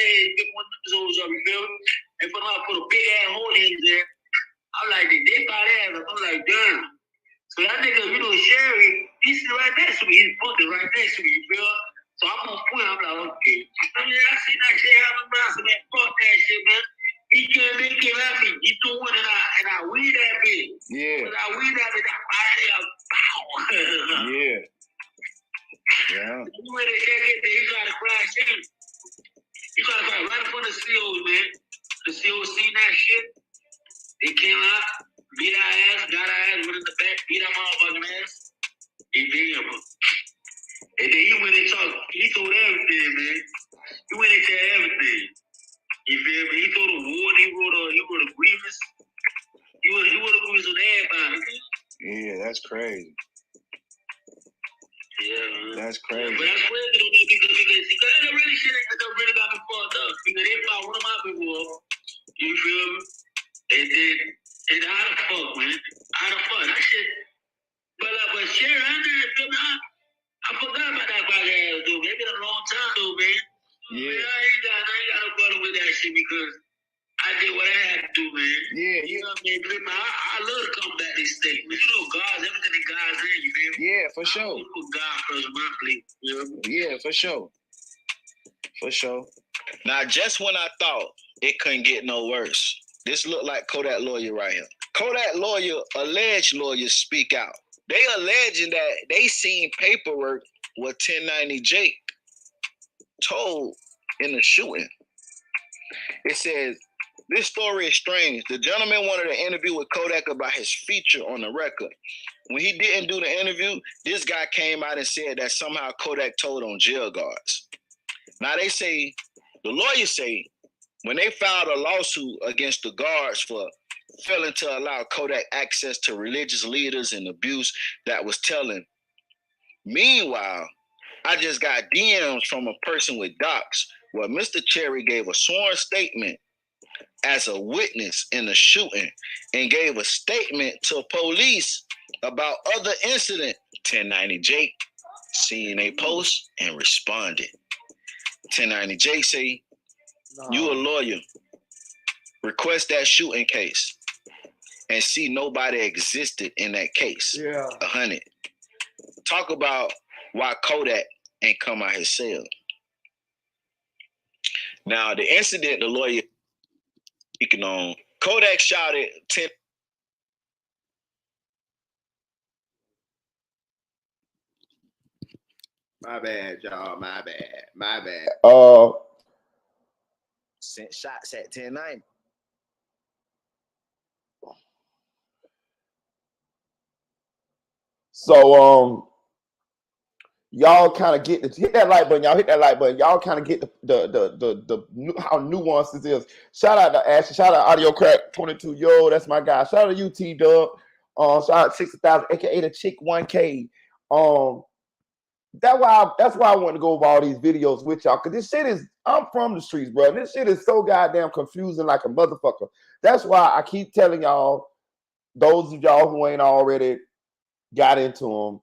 those up, you feel me? And put a big ass hole in there. I'm like, they fire ass up. I'm like, damn. So that nigga, Sherry, he's sitting right next to me. He's fucking right next to me, you feel me? So I'm on point. I'm like, okay. I see that shit happen, man. So man, fuck that shit, man. He can't make it at me. He doing it, and I weed that bitch. Yeah. When I weed that bitch, I fire it up. Yeah. You went and check it, he tried to crash in. He tried to crash right in front of the COs, man. The COs seen that shit. They came out, beat our ass, got our ass, went in the back, beat our motherfucking ass. He beat him. And then he went and talked. He told everything, man. He went and said everything. You feel me? He told the ward. He wrote a grievance. He wrote a grievance on everybody, man. Yeah, that's crazy. Yeah, man. That's crazy. But that's crazy though, because that really shit that really got me fucked up. Because they fought one of my people up. You feel me? And how the fuck, man? How the fuck? That shit. But Sherry, I forgot about that black ass dude. It's been a long time though, man. Yeah. Man, I ain't got no problem with that shit because I did what I had to do, man. Yeah, You know what I mean? I love to come back this state. But you know, God's everything in God's hand, you feel me? Yeah, for I sure. always put God first in my place. You know what I mean? Yeah, for sure. For sure. Now, just when I thought it couldn't get no worse, this looked like Kodak lawyer right here. Kodak lawyer, alleged lawyers speak out. They alleging that they seen paperwork what 1090 Jake told in the shooting. It says, this story is strange. The gentleman wanted an interview with Kodak about his feature on the record. When he didn't do the interview, this guy came out and said that somehow Kodak told on jail guards. Now they say, the lawyers say, when they filed a lawsuit against the guards for failing to allow Kodak access to religious leaders and abuse that was telling. Meanwhile, I just got DMs from a person with docs where Mr. Cherry gave a sworn statement as a witness in the shooting and gave a statement to police about other incident. 1090 Jake seen a post and responded. 1090 Jake say, you a lawyer, request that shooting case and see nobody existed in that case. Yeah. 100. Talk about why Kodak ain't come out his cell. Now, the incident the lawyer speaking on, Kodak shouted 10. My bad, y'all. My bad. Sent shots at 1090. So y'all kind of get hit that like button. Y'all hit that like button. Y'all kind of get the how nuanced this is. Shout out to Ashley. Shout out Audio Crack 22. Yo, that's my guy. Shout out to UT Dub. Shout out 60,000, aka the Chick 1K. That's why I want to go over all these videos with y'all, because this shit is, I'm from the streets, bro. This shit is so goddamn confusing like a motherfucker. That's why I keep telling y'all, those of y'all who ain't already got into them,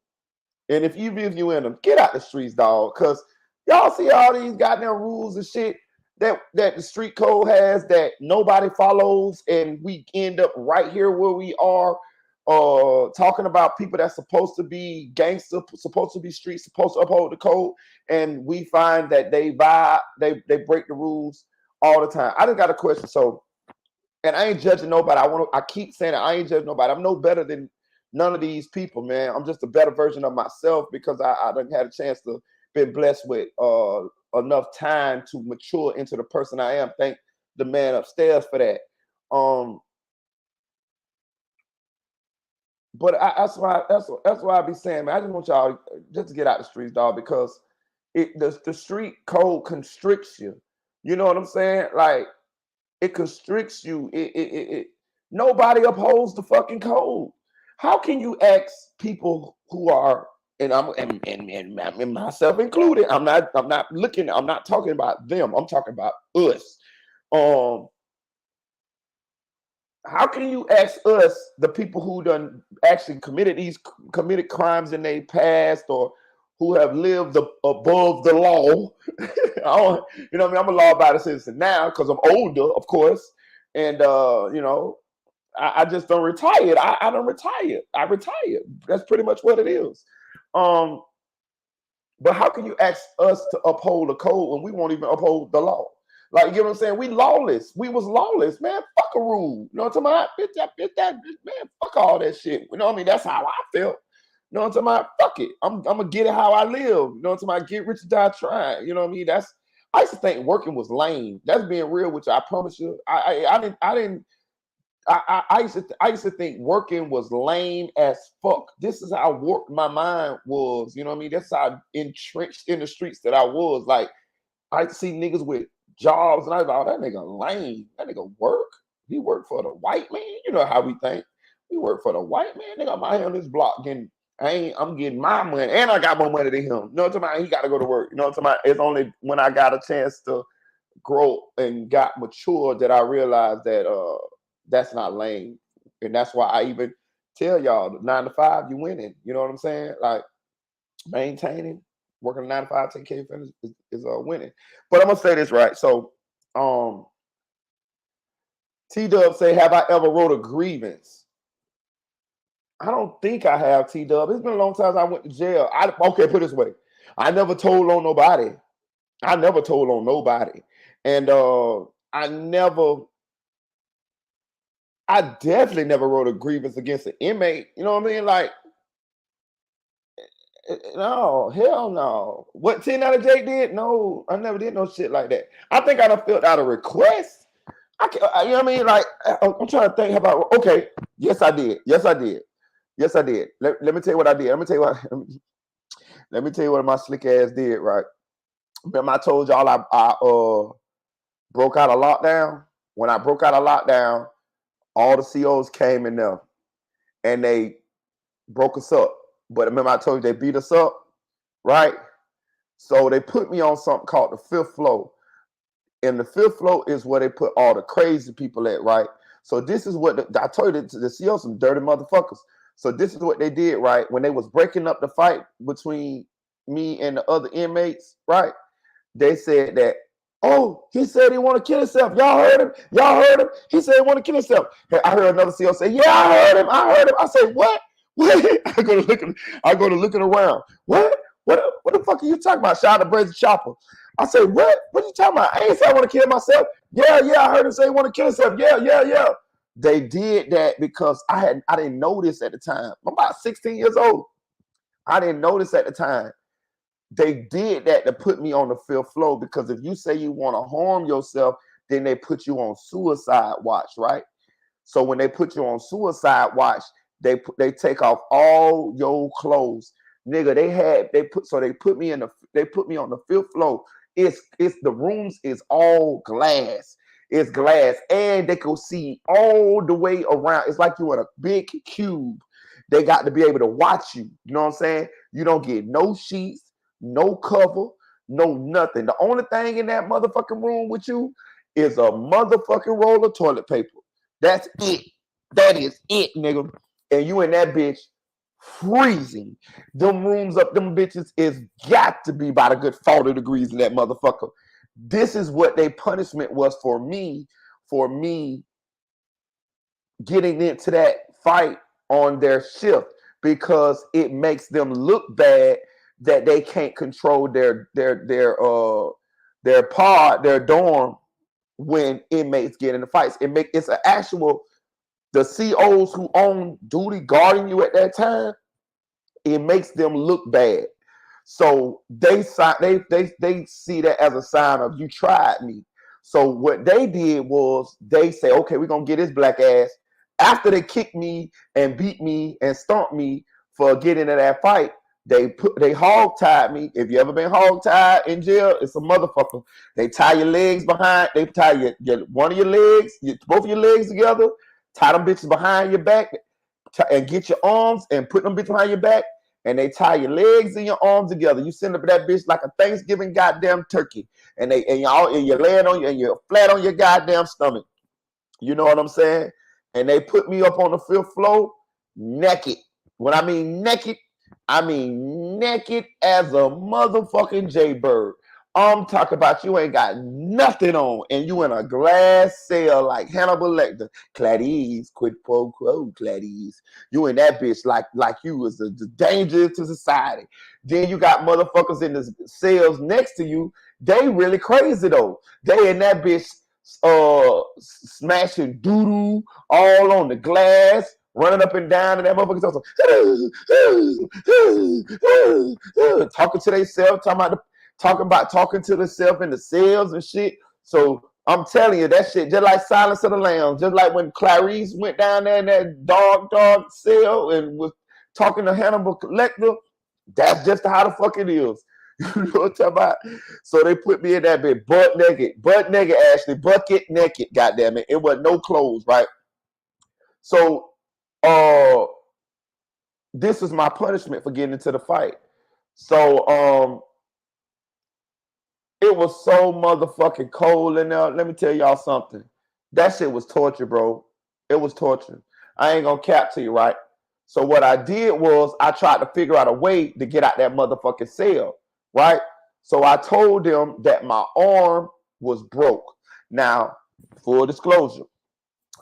and if you in them, get out the streets, dog, because y'all see all these goddamn rules and shit that the street code has that nobody follows, and we end up right here where we are, talking about people that's supposed to be gangster, supposed to be street, supposed to uphold the code, and we find that they break the rules all the time. I just got a question. So, and I ain't judging nobody. I keep saying that I ain't judging nobody. I'm no better than none of these people, man. I'm just a better version of myself because I done had a chance to been blessed with enough time to mature into the person I am. Thank the man upstairs for that. But that's why I be saying, man, I just want y'all just to get out the streets, dog, because the street code constricts you. You know what I'm saying? Like, it constricts you. Nobody upholds the fucking code. How can you ask people who are, and myself included, I'm not talking about them. I'm talking about us. How can you ask us, the people who done actually committed crimes in their past, or who have lived above the law? You know what I mean? I'm a law-abiding citizen now because I'm older, of course, and you know, I just don't retire. I don't retire. I retired. That's pretty much what it is. But how can you ask us to uphold the code when we won't even uphold the law? Like, you know what I'm saying? We lawless. We was lawless, man. Fuck a rule. You know what I'm talking about? Bitch, man, fuck all that shit. You know what I mean? That's how I felt. You know what I'm talking about? Fuck fuck it. I'm gonna get it how I live. You know what I'm saying? Get rich or die trying. You know what I mean? I used to think working was lame. That's being real with you. I promise you. I used to think working was lame as fuck. This is how warped my mind was. You know what I mean? That's how entrenched in the streets that I was. Like, I see niggas with jobs, and I was like, oh, that nigga lame. That nigga work. He work for the white man. You know how we think. We work for the white man. Nigga, I'm out here on this block getting. I'm getting my money, and I got more money than him. You know what I'm talking about? He got to go to work. You know what I'm talking about? It's only when I got a chance to grow and got mature that I realized that that's not lame, and that's why I even tell y'all 9 to 5, you winning. You know what I'm saying? Like maintaining, working 9 to 5, taking care of your family is winning. But I'm gonna say this right. So, T-Dub say, have I ever wrote a grievance? I don't think I have, T-Dub. It's been a long time since I went to jail. Okay, put it this way. I never told on nobody. And I definitely never wrote a grievance against an inmate. You know what I mean? Like, no, hell no. What 10 out of Jake did? No, I never did no shit like that. I think I done filled out a request. You know what I mean? Like, I'm trying to think about, okay, yes, I did. Let me tell you what I did. Let me tell you what my slick ass did, right? Remember I told y'all I broke out of lockdown? When I broke out of lockdown, all the COs came in there and they broke us up. But remember I told you they beat us up, right? So they put me on something called the 5th floor. And the 5th floor is where they put all the crazy people at, right? So this is what I told you, the COs, some dirty motherfuckers. So this is what they did, right? When they was breaking up the fight between me and the other inmates, right? They said that, oh, he said he want to kill himself. Y'all heard him? He said he want to kill himself. I heard another CO say, yeah, I heard him. I said, what? I go to looking around. What the fuck are you talking about? Shout out to Brazy Chopper. I said, what are you talking about? I ain't say I want to kill myself. Yeah, I heard him say he want to kill himself. Yeah. They did that because I didn't know this at the time. I'm about 16 years old. I didn't know this at the time. They did that to put me on the 5th floor because if you say you want to harm yourself, then they put you on suicide watch, right? So when they put you on suicide watch, they take off all your clothes, nigga. They put me on the 5th floor. It's the rooms is all glass. It's glass, and they can see all the way around. It's like you in a big cube. They got to be able to watch you. You know what I'm saying? You don't get no sheets, no cover, no nothing. The only thing in that motherfucking room with you is a motherfucking roll of toilet paper. That's it. That is it, nigga. And you in that bitch freezing. Them rooms up, them bitches is got to be about a good 40 degrees in that motherfucker. This is what their punishment was for me getting into that fight on their shift because it makes them look bad that they can't control their dorm when inmates get into fights. It's an actual, the COs who own duty guarding you at that time, it makes them look bad. So they see that as a sign of you tried me. So what they did was they say, okay, we're gonna get his black ass. After they kicked me and beat me and stomped me for getting into that fight, they hog tied me. If you ever been hog tied in jail, it's a motherfucker. They tie your legs behind. They tie one of your legs, both of your legs together. Tie them bitches behind your back, and get your arms and put them bitches behind your back. And they tie your legs and your arms together. You send up that bitch like a Thanksgiving goddamn turkey, and you're laying on and you're flat on your goddamn stomach. You know what I'm saying? And they put me up on the 5th floor naked. When I mean naked as a motherfucking jaybird. I'm talking about you ain't got nothing on, and you in a glass cell like Hannibal Lecter. Clarice, quid pro quo, Clarice. You in that bitch like you was the danger to society. Then you got motherfuckers in the cells next to you. They really crazy though. They in that bitch smashing doo-doo all on the glass, running up and down, and that motherfucker talking to themselves, talking to themselves in the cells and shit. So I'm telling you, that shit just like Silence of the Lambs, just like when Clarice went down there in that dog cell and was talking to Hannibal Lecter. That's just how the fuck it is. You know what I'm talking about? So they put me in that bit butt naked, actually, bucket naked, goddamn it. It was no clothes, right? So this was my punishment for getting into the fight. So it was so motherfucking cold in there. Let me tell y'all something. That shit was torture, bro. It was torture. I ain't gonna cap to you, right? So what I did was I tried to figure out a way to get out that motherfucking cell, right? So I told them that my arm was broke. Now, full disclosure,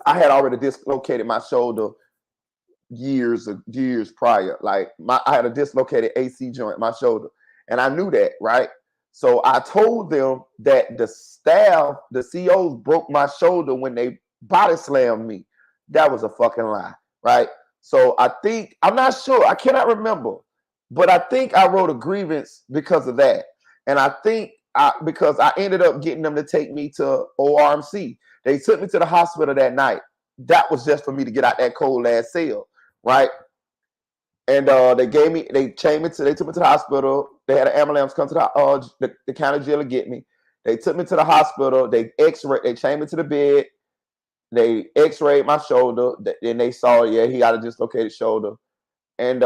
I had already dislocated my shoulder years prior. Like I had a dislocated AC joint in my shoulder, and I knew that, right? So I told them that the staff, the COs, broke my shoulder when they body slammed me. That was a fucking lie, right? So I'm not sure, I cannot remember, but I think I wrote a grievance because of that. And I think because I ended up getting them to take me to ORMC. They took me to the hospital that night. That was just for me to get out that cold ass cell, right? And they took me to the hospital. They had an ambulance come to the county jail to get me. They took me to the hospital. They chained me to the bed. They x-rayed my shoulder. And they saw, yeah, he got a dislocated shoulder. And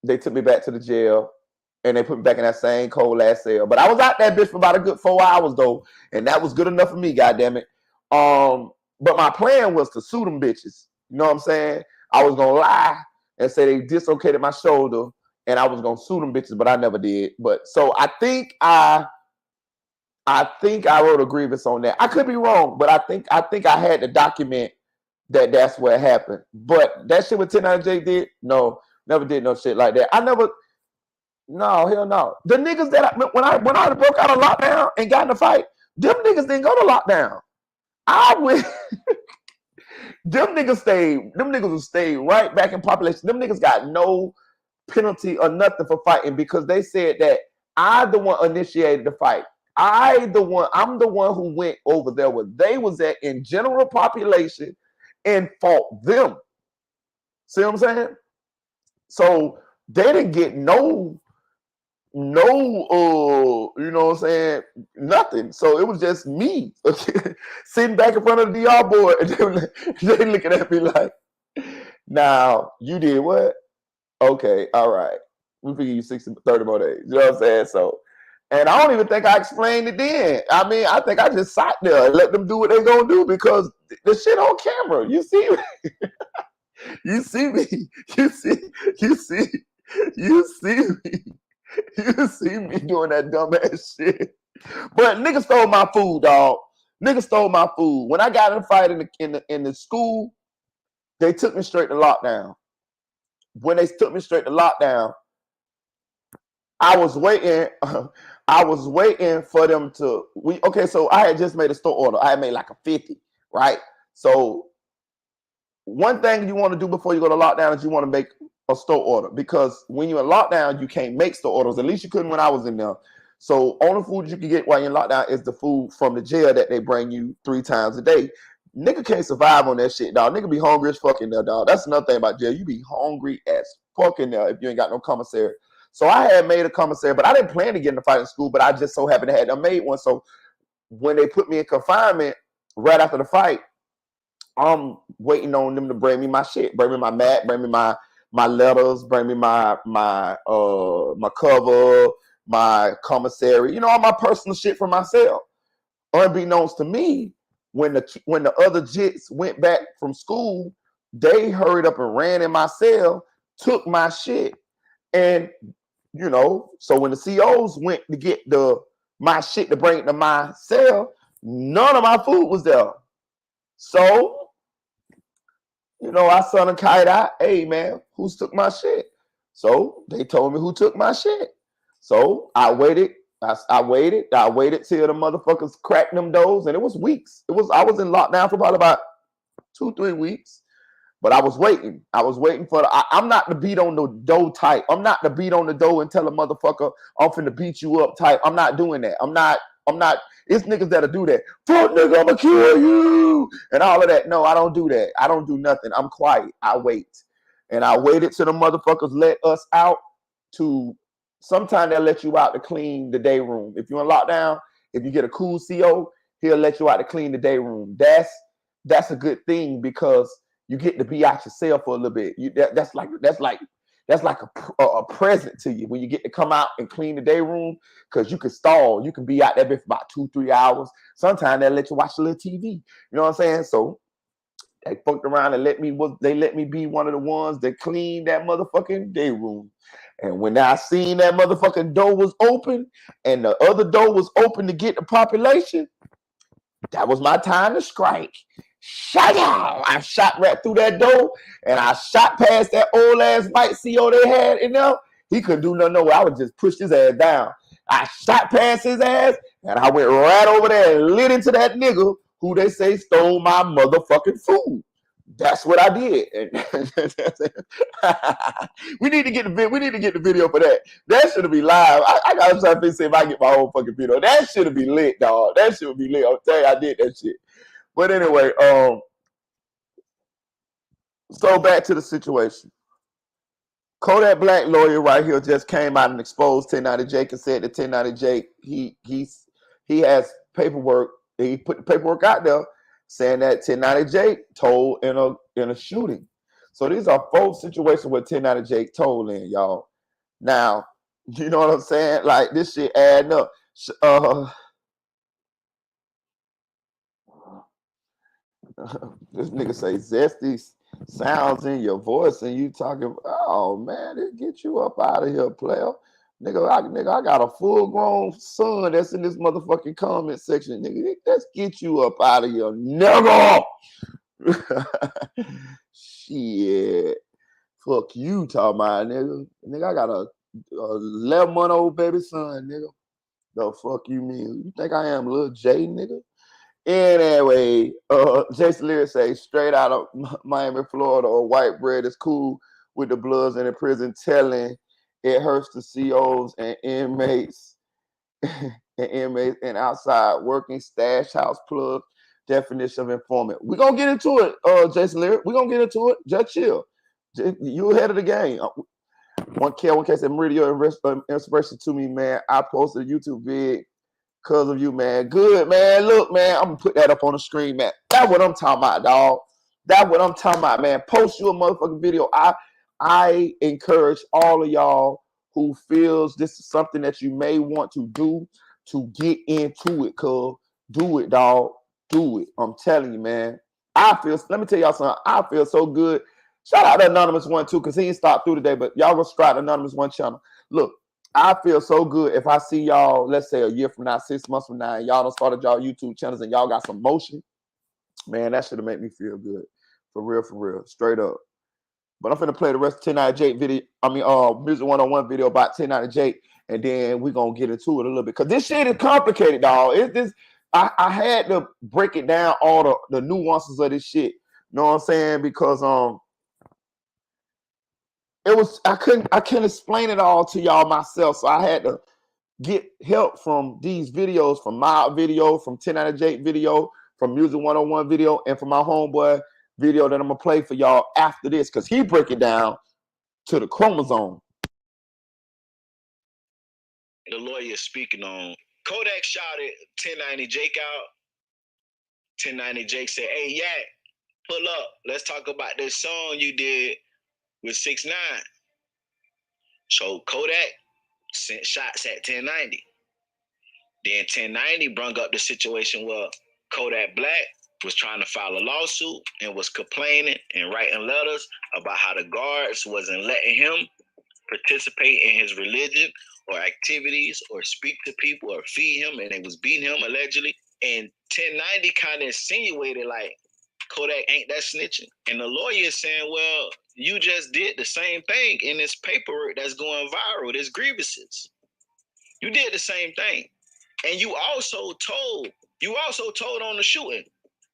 they took me back to the jail. And they put me back in that same cold ass cell. But I was out that bitch for about a good 4 hours though. And that was good enough for me, goddammit. But my plan was to sue them bitches. You know what I'm saying? I was gonna lie and say they dislocated my shoulder, and I was gonna sue them bitches, but I never did. But so I think I wrote a grievance on that. I could be wrong, but I think I had to document that that's what happened. But that shit with 10-9 did, no, never did no shit like that. No, hell no. The niggas that when I broke out of lockdown and got in a fight, them niggas didn't go to lockdown. I went. Them niggas will stay right back in population. Them niggas got no penalty or nothing for fighting because they said that I the one initiated the fight. I'm the one who went over there where they was at in general population and fought them. See what I'm saying? So they didn't get no, you know what I'm saying, nothing. So it was just me sitting back in front of the DR board, and they looking at me like, now you did what? Okay, all right. We figure you 30 more days. You know what I'm saying? So, and I don't even think I explained it then. I mean, I think I just sat there and let them do what they're gonna do because the shit on camera. You see me. You see me. You see me. You see me doing that dumbass shit. But niggas stole my food, dog. Niggas stole my food. When I got in a fight in the school, they took me straight to lockdown. When they took me straight to lockdown, I was waiting for them to so I had just made a store order. I had made like a 50, right? So one thing you want to do before you go to lockdown is you want to make a store order, because when you're in lockdown, you can't make store orders. At least you couldn't when I was in there. So only food you can get while you're in lockdown is the food from the jail that they bring you 3 times a day. Nigga can't survive on that shit, dog. Nigga be hungry as fuck in there, dog. That's another thing about jail. You be hungry as fuck in there if you ain't got no commissary. So I had made a commissary, but I didn't plan to get in the fight in school, but I just so happened to have made one. So when they put me in confinement right after the fight, I'm waiting on them to bring me my shit, bring me my mat, bring me my letters, bring me my cover, my commissary, all my personal shit for myself. Unbeknownst to me, when the other jits went back from school, they hurried up and ran in my cell, took my shit, and so when the COs went to get my shit to bring to my cell, none of my food was there. So I sent a kite out, hey man, who's took my shit? So they told me who took my shit. So I waited. I waited till the motherfuckers cracked them doors, and it was weeks. I was in lockdown for about 2-3 weeks. But I was waiting. I was waiting for I'm not the beat on the door type. I'm not the beat on the door and tell a motherfucker I'm finna beat you up type. I'm not doing that. I'm not. It's niggas that'll do that. Fuck nigga, I'ma kill you and all of that. No, I don't do that. I don't do nothing. I'm quiet. I wait. And I waited till the motherfuckers let us out to sometimes they'll let you out to clean the day room. If you're in lockdown, if you get a cool CO, he'll let you out to clean the day room. That's a good thing because you get to be out yourself for a little bit. That's like a present to you when you get to come out and clean the day room because you can stall. You can be out there for about 2-3 hours. Sometimes they'll let you watch a little TV. You know what I'm saying? So they fucked around and let me be one of the ones that cleaned that motherfucking day room. And when I seen that motherfucking door was open and the other door was open to get the population, that was my time to strike. Shut out! I shot right through that door and I shot past that old ass white CO they had in there. He couldn't do nothing. No, I would just push his ass down. I shot past his ass and I went right over there and lit into that nigga who they say stole my motherfucking food. That's what I did. We need to get the video for that. That should be live. I gotta try to see if I get my own fucking video. That should be lit, dog. That should be lit. I'll tell you, I did that shit. But anyway, so back to the situation. Kodak Black lawyer right here just came out and exposed 1090 Jake and said that 1090 Jake he has paperwork. He put the paperwork out there saying that 1090 Jake told in a shooting. So these are 4 situations where 1090 Jake told in, y'all. Now, you know what I'm saying? Like this shit adding up. This nigga say zesty sounds in your voice and you talking, oh man, it get you up out of here, player. Nigga, I got a full-grown son that's in this motherfucking comment section. Nigga, let's get you up out of here, nigga. Shit. Fuck you, talking about, nigga. Nigga, I got a 11-month-old baby son, nigga. The fuck you mean? You think I am little J, nigga? Anyway, Jason Lyric say straight out of Miami, Florida, or white bread is cool with the Bloods in the prison telling it hurts the COs and inmates and outside working stash house plug definition of informant. We're gonna get into it, Jason Lyric. We're gonna get into it. Just chill. You ahead of the game. 1K said Meridio inspiration to me, man. I posted a YouTube vid because of you, man. Good, man. Look, man, I'm gonna put that up on the screen, man. That's what I'm talking about, dog. That's what I'm talking about, man. Post you a motherfucking video. I encourage all of y'all who feels this is something that you may want to do to get into it, cuz. Do it, dog. Do it. I'm telling you, man. Let me tell y'all something. I feel so good. Shout out to Anonymous One too, because he ain't stopped through today, but y'all go subscribe to Anonymous One channel. Look, I feel so good if I see y'all, let's say a year from now, 6 months from now, and y'all done started y'all YouTube channels and y'all got some motion. Man, that should have made me feel good. For real, straight up. But I'm finna play the rest of 1090 Jake video. Music 101 video about 1090 Jake, and then we're gonna get into it a little bit. Cause this shit is complicated, dog. I had to break it down, all the nuances of this shit. You know what I'm saying? Because I couldn't explain it all to y'all myself. So I had to get help from these videos, from my video, from 1090 Jake video, from Music 101 video, and from my homeboy video that I'm gonna play for y'all after this, because he break it down to the chromosome. The lawyer speaking on Kodak shouted 1090 Jake out. 1090 Jake said, "Hey, Yak, pull up. Let's talk about this song you did with 6ix9ine." So Kodak sent shots at 1090. Then 1090 brung up the situation where Kodak Black was trying to file a lawsuit and was complaining and writing letters about how the guards wasn't letting him participate in his religion or activities or speak to people or feed him, and they was beating him allegedly. And 1090 kind of insinuated like Kodak ain't that snitching. And the lawyer is saying, well, you just did the same thing in this paperwork that's going viral, this Grievances. You did the same thing. And you also told on the shooting.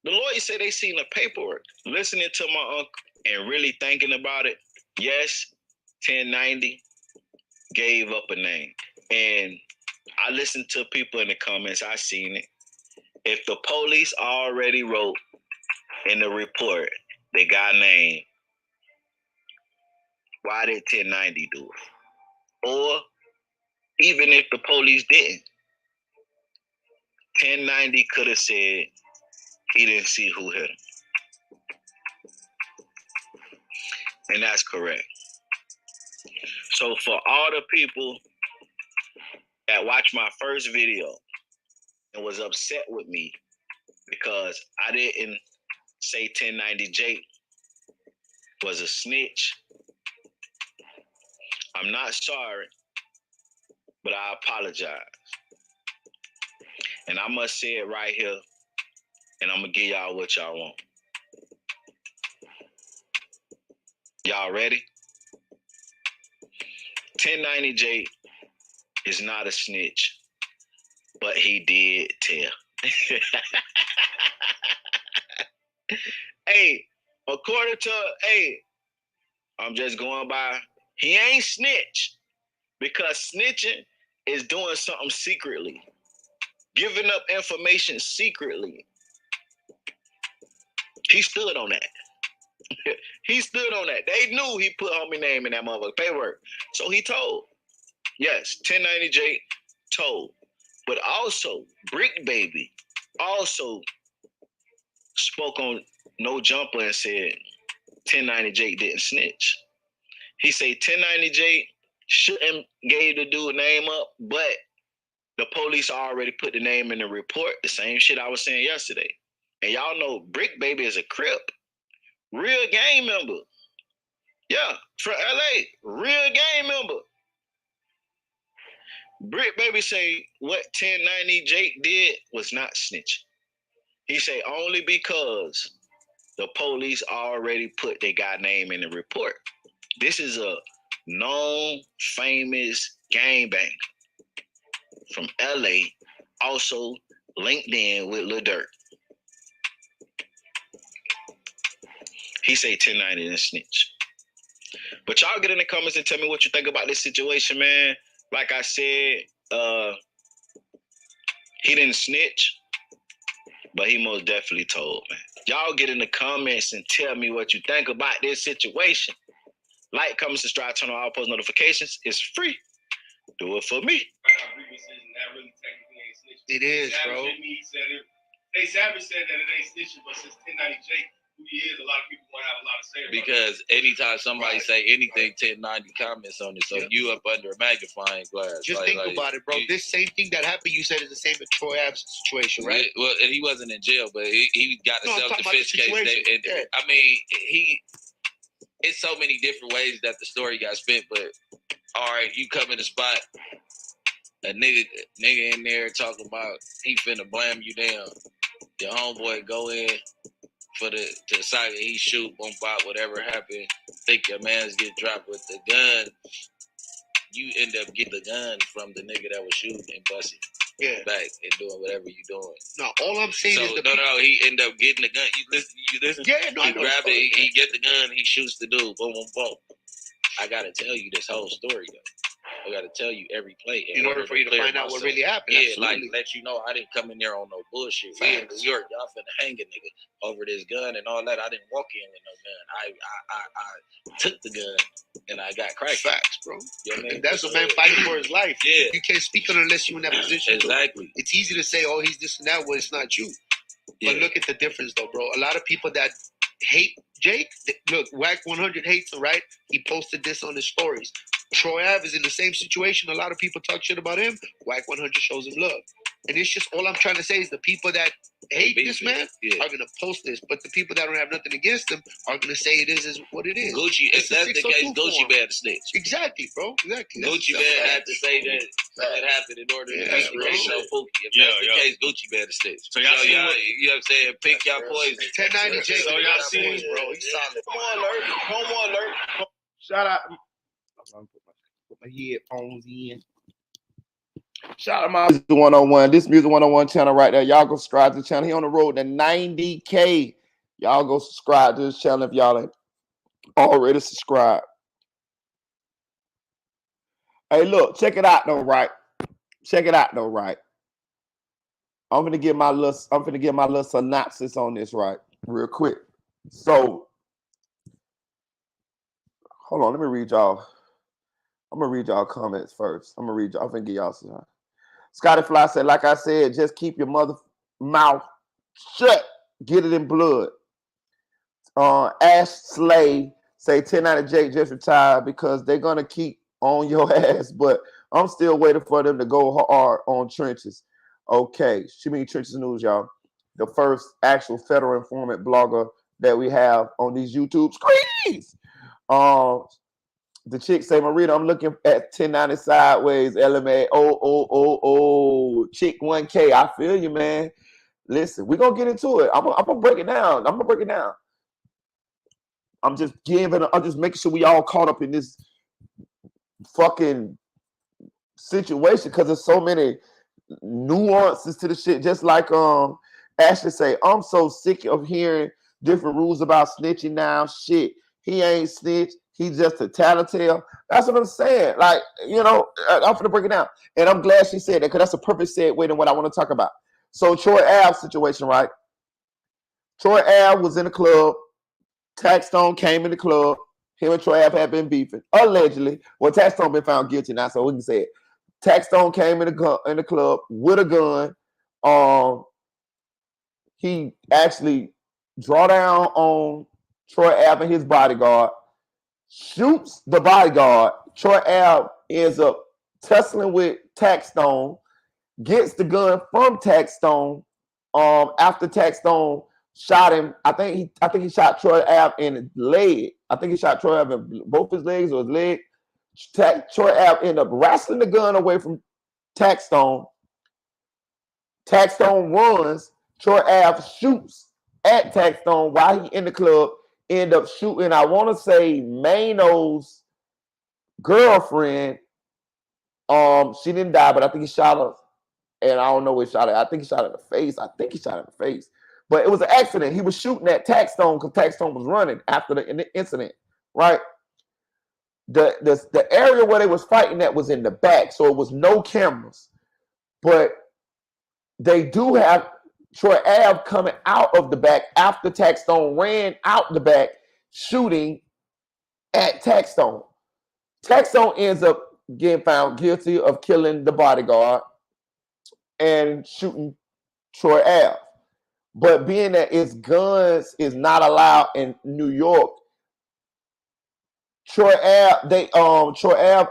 The lawyer said they seen the paperwork. Listening to my uncle and really thinking about it, yes, 1090 gave up a name. And I listened to people in the comments, I seen it. If the police already wrote in the report the guy name, why did 1090 do it? Or even if the police didn't, 1090 could have said he didn't see who hit him. And that's correct. So for all the people that watched my first video and was upset with me because I didn't say 1090 Jake was a snitch, I'm not sorry, but I apologize. And I must say it right here, and I'm going to give y'all what y'all want. Y'all ready? 1090 Jake is not a snitch, but he did tell. Hey, according to, I'm just going by, he ain't snitch because snitching is doing something secretly, giving up information secretly. He stood on that. He stood on that. They knew he put homie name in that motherfucker paperwork. So he told. Yes, 1090 Jake told. But also, Brick Baby also spoke on No Jumper and said 1090 Jake didn't snitch. He said 1090 Jake shouldn't gave the dude name up, but the police already put the name in the report. The same shit I was saying yesterday. And y'all know Brick Baby is a Crip. Real gang member. Yeah, from LA. Real gang member. Brick Baby say what 1090 Jake did was not snitching. He say only because the police already put their guy name in the report. This is a known, famous gangbanger from LA, also linked in with Lil Durk. He say 1090 didn't snitch. But y'all get in the comments and tell me what you think about this situation, man. Like I said, he didn't snitch, but he most definitely told, man. Y'all get in the comments and tell me what you think about this situation. Like, comment, subscribe, turn on all post notifications. It's free. Do it for me. It is, bro. Savage said that it ain't snitching, but since 1090 Jake, who he is, a lot of people want to have a lot to say about because anytime somebody say anything, 1090 comments on it, so you up under a magnifying glass. Just think about it, bro. This same thing that happened, you said, is the same with Troy Ab's situation, right? Well, and he wasn't in jail, but he got a self-defense case. I mean, it's so many different ways that the story got spent, but all right, you come in the spot, a nigga in there talking about he finna blam you down. Your homeboy go in for the side that he shoot, boom, bop, whatever happened. Think your man's get dropped with the gun. You end up getting the gun from the nigga that was shooting and busting back and doing whatever you doing. No, all I'm saying is he end up getting the gun. You listen. Yeah, no, he grabbed it. He get the gun. He shoots the dude. Boom, boom, boom. I gotta tell you this whole story though. I gotta tell you every play in order for you to find out what really happened. Yeah, absolutely. like let you know I didn't come in there on no bullshit. We in New York, y'all finna hang a nigga over this gun and all that. I didn't walk in with no gun. I took the gun and I got cracked. Facts, bro. You know what I mean? And that's a man fighting for his life. Yeah. You can't speak on it unless you're in that position. Exactly. It's easy to say, oh, he's this and that, well, it's not you. Yeah. But look at the difference, though, bro. A lot of people that hate Jake, look, Wack 100 hates him, right? He posted this on his stories. Troy Ave is in the same situation. A lot of people talk shit about him. Wack 100 shows him love. And it's just, all I'm trying to say is the people that hate this man are going to post this. But the people that don't have nothing against him are going to say it is what it is. Gucci, if that's the case, Gucci better snitch. Exactly, bro. Exactly. Gucci better have to say that happened in order to be no Pookie. If that's the case, Gucci better snitch. So y'all see what, you know what I'm saying? Pick y'all poison. 1090 Jake. So y'all see, bro. He's solid. Home alert. Shout out. I'm gonna put my headphones in. Shout out my Music 101. This Music 101 channel right there. Y'all go subscribe to the channel. He on the road to 90K. Y'all go subscribe to this channel if y'all ain't already subscribed. Hey, look, check it out though, right? Check it out though, right? I'm gonna give my little synopsis on this, right? Real quick. So hold on, let me read y'all. I'm gonna read y'all comments first. I'm gonna give y'all some. Scotty Fly said, like I said, just keep your mother mouth shut. Get it in blood. Ash Slay say 1090 Jake just retired because they're gonna keep on your ass, but I'm still waiting for them to go hard on Trenches. Okay, she mean Trenches News, y'all. The first actual federal informant blogger that we have on these YouTube screens. The chick say, Marita, I'm looking at 1090 sideways, LMA. Oh, chick 1K. I feel you, man. Listen, we're gonna get into it. I'm gonna break it down. I'm just making sure we all caught up in this fucking situation because there's so many nuances to the shit. Just like Ashley say, I'm so sick of hearing different rules about snitching now. Shit, he ain't snitch. He's just a tattletale. That's what I'm saying. Like, you know, I'm gonna break it down. And I'm glad she said that because that's a perfect segue to what I want to talk about. So Troy Ave situation, right? Troy Ave was in the club. Taxstone came in the club. Him and Troy Ave had been beefing, allegedly. Well, Taxstone been found guilty now, so we can say it. Taxstone came in the club with a gun. He actually draw down on Troy Ave and his bodyguard, shoots the bodyguard. Troy Ave ends up tussling with Taxstone, gets the gun from Taxstone. After Taxstone shot him, I think he shot Troy Ave in the leg. I think he shot Troy Ave in both his legs or his leg. Troy Ave ended up wrestling the gun away from Taxstone. Taxstone runs. Troy Ave shoots at Taxstone while he in the club. End up shooting, I want to say, Mano's girlfriend. She didn't die, but I think he shot her. And I don't know what he shot her. I think he shot her in the face. But it was an accident. He was shooting at Taxstone because Taxstone was running after the incident, right? The area where they was fighting at was in the back, so it was no cameras. But they do have Troy Ave coming out of the back after Taxstone ran out the back, shooting at Taxstone. Taxstone ends up getting found guilty of killing the bodyguard and shooting Troy Ave. But being that its guns is not allowed in New York, Troy Ave,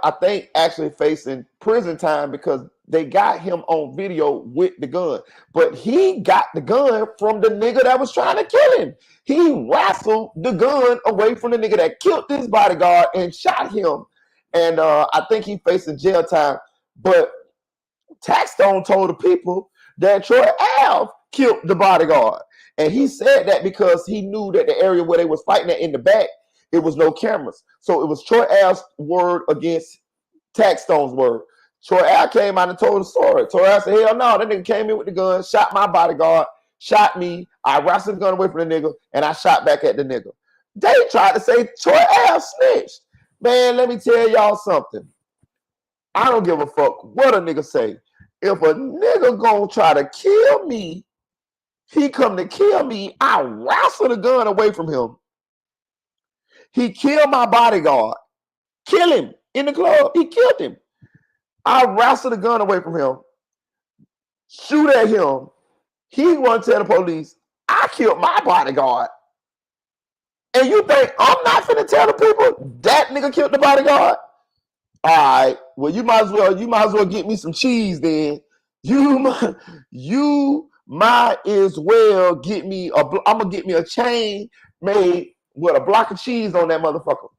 I think, actually facing prison time because they got him on video with the gun. But he got the gun from the nigga that was trying to kill him. He wrestled the gun away from the nigga that killed this bodyguard and shot him. And I think he facing jail time. But Taxstone told the people that Troy Ave killed the bodyguard. And he said that because he knew that the area where they was fighting at in the back, it was no cameras. So it was Troy Ave's word against Taxstone's word. Troy Ave came out and told the story. Troy Ave said, hell no, that nigga came in with the gun, shot my bodyguard, shot me. I wrestled the gun away from the nigga, and I shot back at the nigga. They tried to say Troy Ave snitched. Man, let me tell y'all something. I don't give a fuck what a nigga say. If a nigga gonna try to kill me, he come to kill me, I wrestle the gun away from him. He killed my bodyguard. Kill him in the club. He killed him. I wrestle the gun away from him. Shoot at him. He want to tell the police, I killed my bodyguard. And you think I'm not finna tell the people that nigga killed the bodyguard? All right. Well, you might as well get me some cheese then. You might as well get me I'm gonna get me a chain made with a block of cheese on that motherfucker.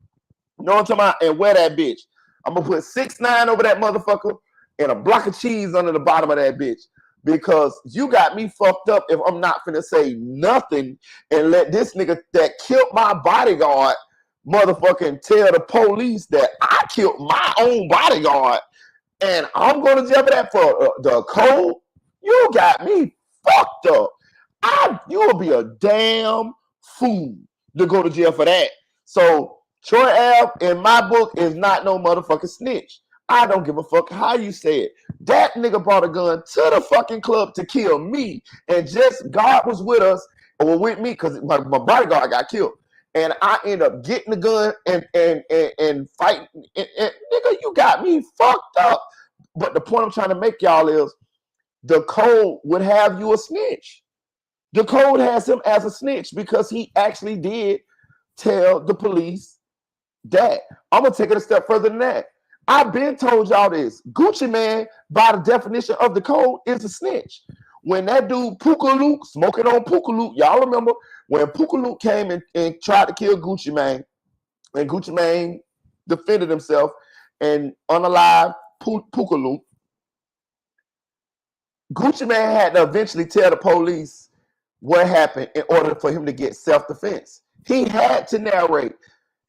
You know what I'm talking about? And wear that bitch. I'm gonna put 6ix9ine over that motherfucker and a block of cheese under the bottom of that bitch. Because you got me fucked up if I'm not finna say nothing and let this nigga that killed my bodyguard motherfucking tell the police that I killed my own bodyguard. and I'm going to jail for that for the code. You got me fucked up. You will be a damn fool to go to jail for that. So Troy Ave, in my book, is not no motherfucking snitch. I don't give a fuck how you say it. That nigga brought a gun to the fucking club to kill me, and just God was with us, or with me, because my bodyguard got killed. And I end up getting the gun and fighting. And nigga, you got me fucked up. But the point I'm trying to make y'all is the code would have you a snitch. The code has him as a snitch because he actually did tell the police that. I'm going to take it a step further than that. I've been told y'all this. Gucci Man, by the definition of the code, is a snitch. When that dude Puka Luke, smoking on Puka Luke, y'all remember when Puka Luke came and tried to kill Gucci Man, and Gucci Man defended himself and unalived Puka Luke. Gucci Man had to eventually tell the police what happened in order for him to get self-defense. He had to narrate.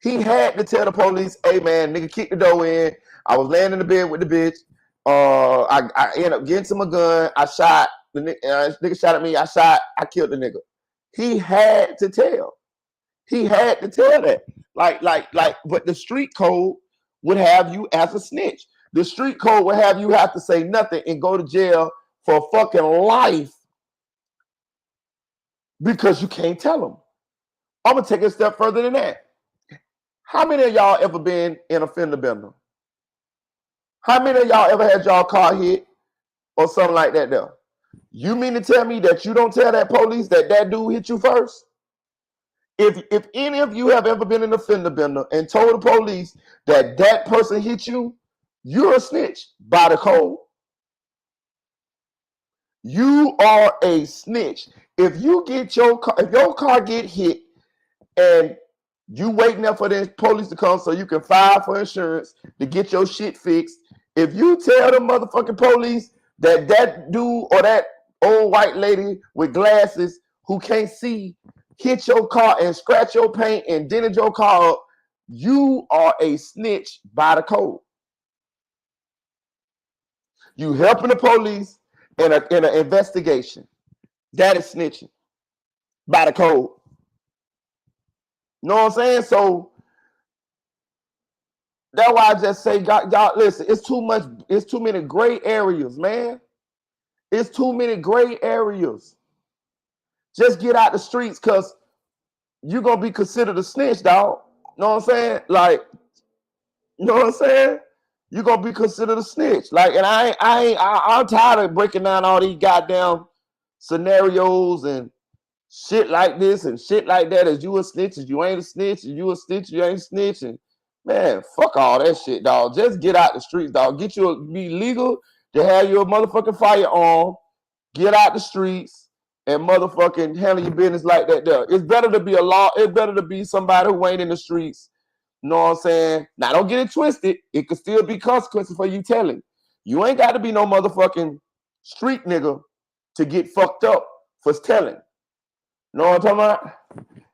He had to tell the police, hey man, nigga kicked the door in. I was laying in the bed with the bitch. I ended up getting to my gun. I shot. The nigga shot at me. I killed the nigga. He had to tell. He had to tell that. But the street code would have you as a snitch. The street code would have you have to say nothing and go to jail for fucking life because you can't tell them. I'm gonna take it a step further than that. How many of y'all ever been in a fender bender? How many of y'all ever had y'all car hit or something like that there? You mean to tell me that you don't tell that police that dude hit you first? If any of you have ever been in a fender bender and told the police that person hit you, you're a snitch by the code. You are a snitch. If you get your car get hit and you waiting there for the police to come so you can file for insurance to get your shit fixed, if you tell the motherfucking police that dude or that old white lady with glasses who can't see hit your car and scratch your paint and dented your car up, you are a snitch by the code. You helping the police in an investigation. That is snitching by the code. You know what I'm saying? So that's why I just say, y'all, listen, it's too many gray areas, man. It's too many gray areas. Just get out the streets because you're going to be considered a snitch, dog. You know what I'm saying? Like, you know what I'm saying? You're going to be considered a snitch. Like, and I'm tired of breaking down all these goddamn scenarios and shit like this and shit like that. As you a snitch, as you ain't a snitch, as you a snitch, you ain't snitching. Man, fuck all that shit, dog. Just get out the streets, dog. Be legal to have your motherfucking firearm. Get out the streets and motherfucking handle your business like that there. It's better to be a law. It's better to be somebody who ain't in the streets. You know what I'm saying? Now, don't get it twisted. It could still be consequences for you telling. You ain't got to be no motherfucking street nigga to get fucked up for telling. You know what I'm talking about?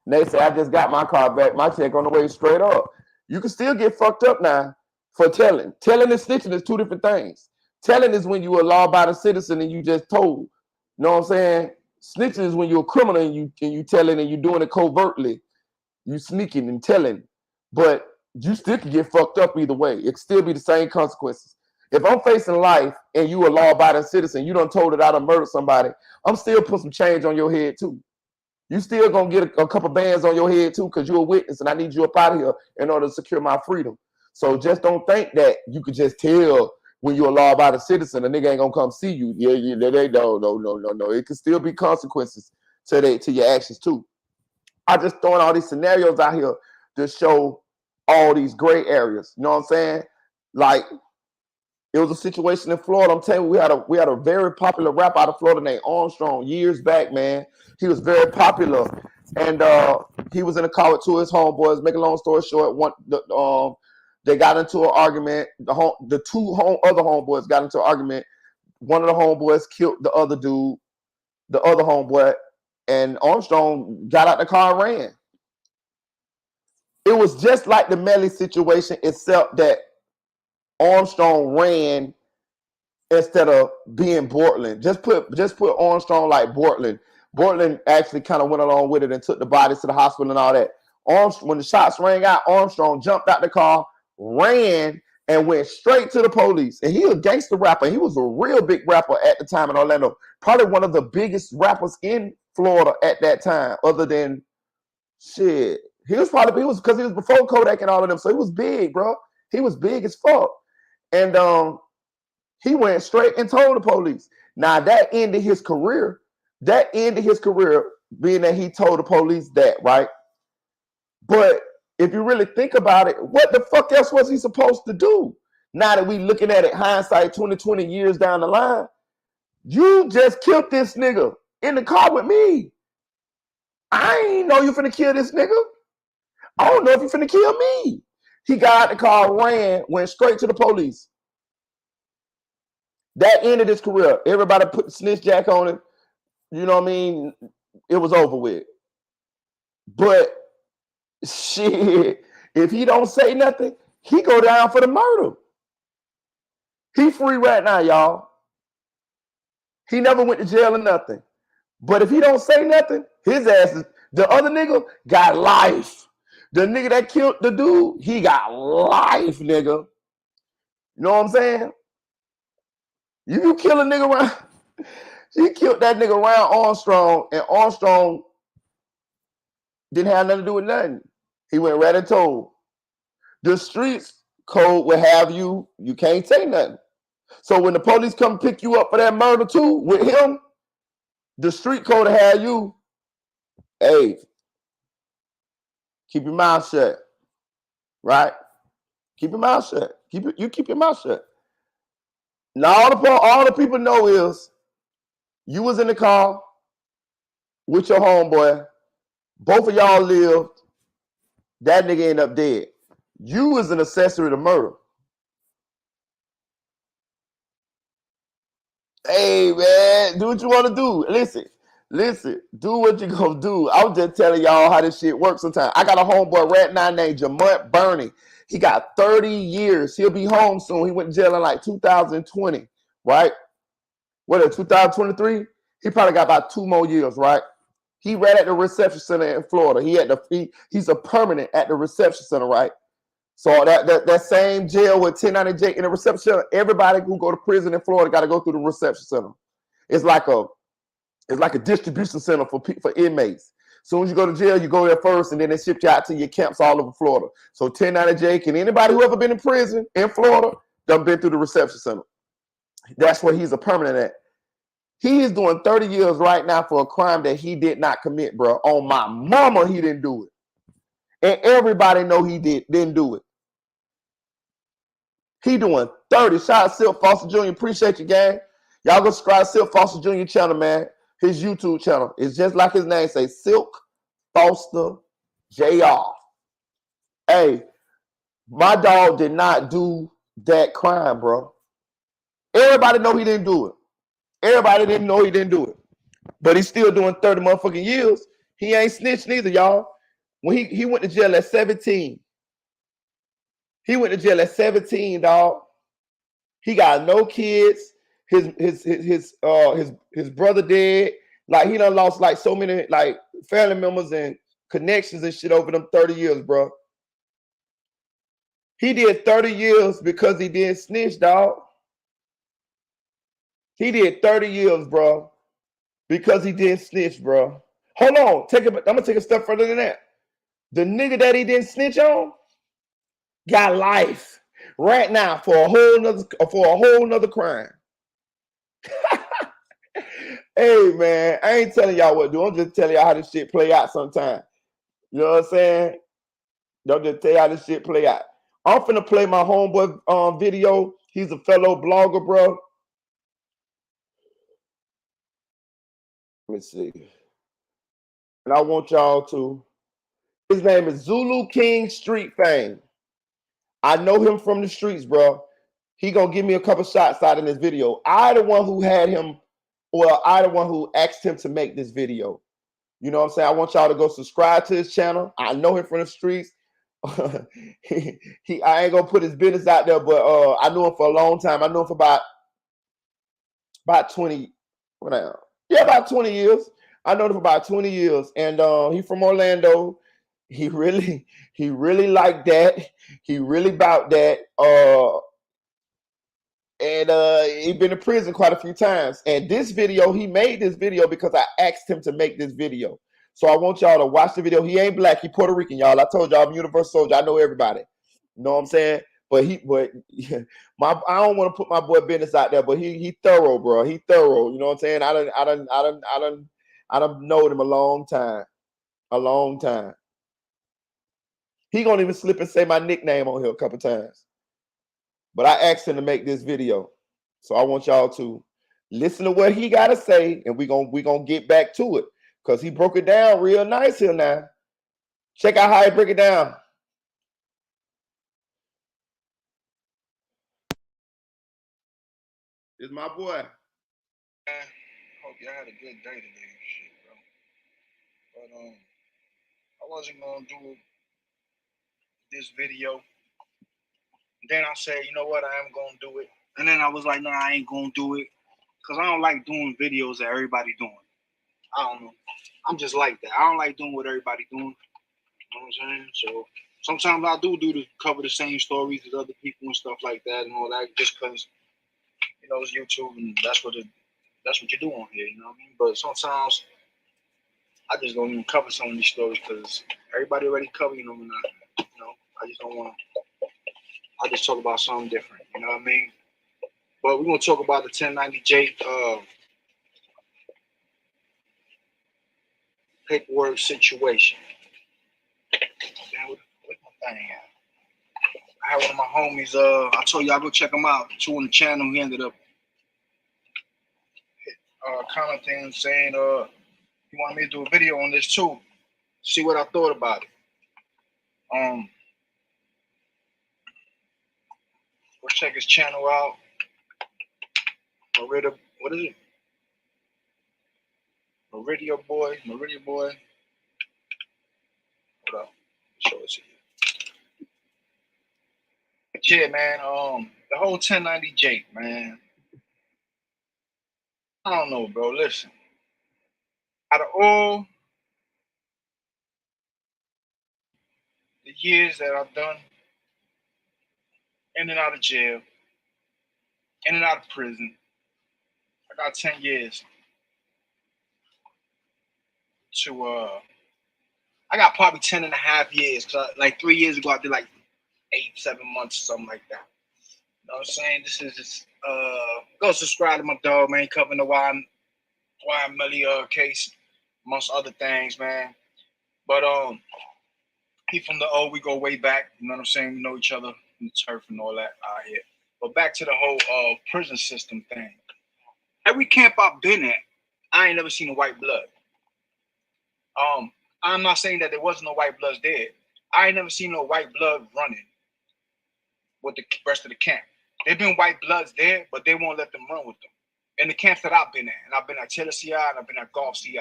And they say, I just got my car back. My check on the way straight up. You can still get fucked up now for telling. Telling and snitching is two different things. Telling is when you're a law-abiding citizen and you just told. You know what I'm saying? Snitching is when you're a criminal and you telling and you're doing it covertly. You sneaking and telling. But you still can get fucked up either way. It still be the same consequences. If I'm facing life and you a law-abiding citizen, you done told that I done murdered somebody, I'm still put some change on your head too. You still gonna get a couple bands on your head too because you're a witness and I need you up out of here in order to secure my freedom. So just don't think that you could just tell when you're a law-abiding citizen, a nigga ain't gonna come see you. Yeah, they no. It could still be consequences to your actions too. I just throwing all these scenarios out here to show all these gray areas. You know what I'm saying? Like, it was a situation in Florida. I'm telling you, we had a very popular rapper out of Florida named Armstrong years back, man. He was very popular, and he was in a car with two of his homeboys. Make a long story short, they got into an argument. The two other homeboys got into an argument. One of the homeboys killed the other dude, the other homeboy, and Armstrong got out the car and ran. It was just like the Melly situation, except that Armstrong ran instead of being Bortland. Just put Armstrong like Bortland. Bortland actually kind of went along with it and took the bodies to the hospital and all that. When the shots rang out, Armstrong jumped out the car, ran, and went straight to the police. And he was a gangster rapper. He was a real big rapper at the time in Orlando. Probably one of the biggest rappers in Florida at that time, other than shit. He was because he was before Kodak and all of them. So he was big, bro. He was big as fuck. And he went straight and told the police. Now that ended his career. Being that he told the police that, right? But if you really think about it, what the fuck else was he supposed to do? Now that we looking at it, hindsight 20 years down the line, you just killed this nigga in the car with me. I ain't know you finna kill this nigga. I don't know if you finna kill me. He got out the car, ran, went straight to the police. That ended his career. Everybody put the snitch jack on him. You know what I mean? It was over with. But shit, if he don't say nothing, he go down for the murder. He free right now, y'all. He never went to jail or nothing. But if he don't say nothing, his ass is, the other nigga got life. The nigga that killed the dude, he got life, nigga. You know what I'm saying? You kill a nigga around, he killed that nigga around Armstrong, and Armstrong didn't have nothing to do with nothing. He went right and told. The streets code will have you can't say nothing. So when the police come pick you up for that murder too, with him, the street code will have you, hey, keep your mouth shut. Right? Keep your mouth shut. Keep your mouth shut. Now all the people know is you was in the car with your homeboy. Both of y'all lived. That nigga ended up dead. You was an accessory to murder. Hey, man, do what you want to do. Listen, do what you gonna do. I'm just telling y'all how this shit works sometimes. I got a homeboy right now named Jamont Burney. He got 30 years. He'll be home soon. He went to jail in like 2020, right? What, 2023? He probably got about 2 more years, right? He right at the reception center in Florida. He's a permanent at the reception center, right? So that same jail with 1090 Jake in the reception center, everybody who go to prison in Florida got to go through the reception center. It's like a distribution center for inmates. As soon as you go to jail, you go there first, and then they ship you out to your camps all over Florida. So 1090 Jake and anybody who ever been in prison in Florida, done been through the reception center. That's where he's a permanent at. He is doing 30 years right now for a crime that he did not commit, bro. On my mama, he didn't do it. And everybody know he didn't do it. He doing 30. Shout out Silk Foster Jr. Appreciate you, gang. Y'all go subscribe to Silk Foster Jr. channel, man. His YouTube channel. It's just like his name say, Silk Foster Jr. Hey, my dog did not do that crime, bro. Everybody know he didn't do it. Everybody didn't know he didn't do it. But he's still doing 30 motherfucking years. He ain't snitched neither, y'all. When he went to jail at 17. He went to jail at 17, dog. He got no kids. His brother dead. Like, he done lost like so many like family members and connections and shit over them 30 years, bro. He did 30 years because he did snitch, dog. He did 30 years, bro, because he did snitch, bro. Hold on. I'm going to take a step further than that. The nigga that he didn't snitch on got life right now for a whole nother crime. Hey, man, I ain't telling y'all what to do. I'm just telling y'all how this shit play out sometimes. You know what I'm saying? Don't just tell you how this shit play out. I'm finna play my homeboy video. He's a fellow blogger, bro. Let me see. And I want y'all to. His name is Zulu King Street Fame. I know him from the streets, bro. He gonna give me a couple shots out in this video. I the one who had him, or I the one who asked him to make this video. You know what I'm saying? I want y'all to go subscribe to his channel. I know him from the streets. I ain't gonna put his business out there, but I knew him for a long time. I knew him for about About 20. About 20 years. I know him for about 20 years, and he from Orlando. He really liked that. He really about that. And he been in prison quite a few times. And this video, he made this video because I asked him to make this video. So I want y'all to watch the video. He ain't black, he Puerto Rican, y'all. I told y'all I'm Universal Soldier. I know everybody. You know what I'm saying? But I don't want to put my boy business out there, but he thorough, bro. He thorough. You know what I'm saying? I done known him a long time. A long time. He gonna even slip and say my nickname on here a couple times. But I asked him to make this video. So I want y'all to listen to what he gotta say, and we gonna get back to it. Because he broke it down real nice here now. Check out how he break it down. It's my boy. Hope y'all had a good day today and shit, bro. But I wasn't gonna do this video. Then I said, you know what, I am gonna do it. And then I was like, nah, I ain't gonna do it. Cause I don't like doing videos that everybody doing. I don't know. I'm just like that. I don't like doing what everybody doing. You know what I'm saying? So sometimes I do to cover the same stories as other people and stuff like that and all that, just cause you know it's YouTube and that's what you do on here, you know what I mean? But sometimes I just don't even cover some of these stories because everybody already covering them and you know, I just don't want to. I just talk about something different, you know what I mean? But we're gonna talk about the 1090J paperwork situation. Damn, where's my thing at? I had one of my homies, I told y'all go check him out. Two on the channel, he ended up commenting saying he wanted me to do a video on this too. See what I thought about it. Go check his channel out. What is it? Meridia Boy. Hold up. Show it to you. But yeah, man, the whole 1090J, man. I don't know, bro. Listen. Out of all the years that I've done in and out of jail, in and out of prison, I got 10 years to I got probably 10 and a half years, cause like 3 years ago I did like 8-7 months or something like that. You know what I'm saying? This is just go subscribe to my dog, man, covering the YM Melly case, amongst other things, man. But he from the O, we go way back, you know what I'm saying? We know each other from the turf and all that out here. But back to the whole prison system thing. Every camp I've been at, I ain't never seen a white blood. I'm not saying that there wasn't no white bloods there. I ain't never seen no white blood running with the rest of the camp. There've been white bloods there, but they won't let them run with them. In the camps that I've been at, and I've been at Taylor CI and I've been at Golf CI. You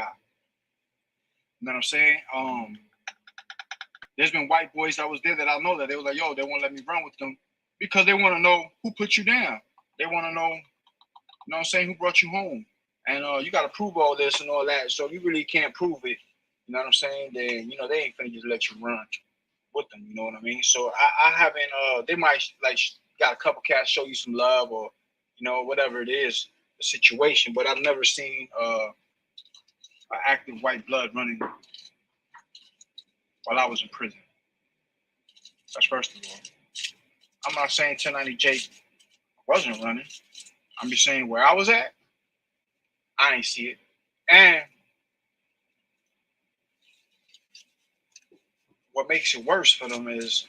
know what I'm saying? There's been white boys that was there that I know that they was like, yo, they won't let me run with them because they want to know who put you down. They want to know, you know what I'm saying, who brought you home. And you got to prove all this and all that. So if you really can't prove it, you know what I'm saying, then, you know, they ain't finna just let you run with them, you know what I mean? So I haven't, they might, like, got a couple cats show you some love or, you know, whatever it is, the situation, but I've never seen an active white blood running while I was in prison. That's first of all. I'm not saying 1090J wasn't running. I'm just saying where I was at, I ain't see it. And what makes it worse for them is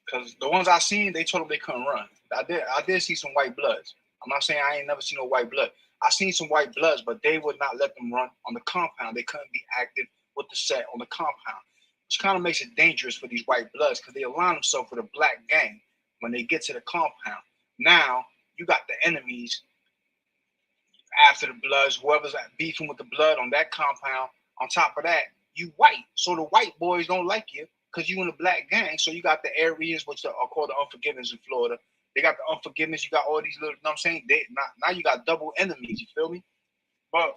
because the ones I seen, they told them they couldn't run. I did see some white bloods. I'm not saying I ain't never seen no white blood. I seen some white bloods, but they would not let them run on the compound. They couldn't be active with the set on the compound, which kind of makes it dangerous for these white bloods because they align themselves with a black gang when they get to the compound. Now you got the enemies after the bloods, whoever's beefing with the blood on that compound. On top of that, you white, so the white boys don't like you because you in the black gang. So you got the areas which are called the Unforgivens in Florida. They got the unforgiveness. You got all these little, you know what I'm saying? Now you got double enemies, you feel me? But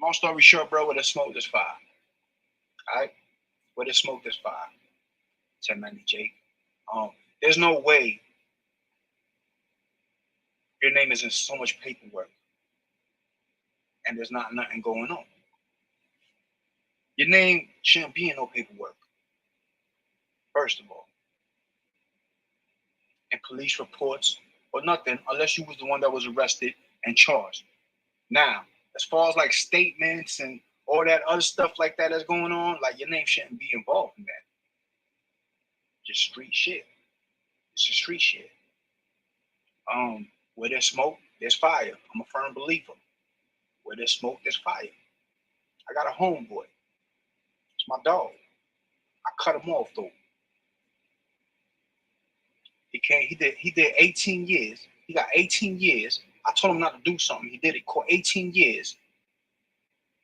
long story short, bro, where the smoke, there's fire. All right? Where the smoke, there's fire. 1090 Jake. There's no way your name is in so much paperwork and there's not nothing going on. Your name shouldn't be in no paperwork, first of all. And police reports or nothing unless you was the one that was arrested and charged. Now, as far as like statements and all that other stuff like that that's going on, like your name shouldn't be involved in that. Just street shit. It's just street shit. Where there's smoke, there's fire. I'm a firm believer. Where there's smoke, there's fire. I got a homeboy. It's my dog. I cut him off though. He did 18 years. He got 18 years. I told him not to do something. He did it. Caught 18 years.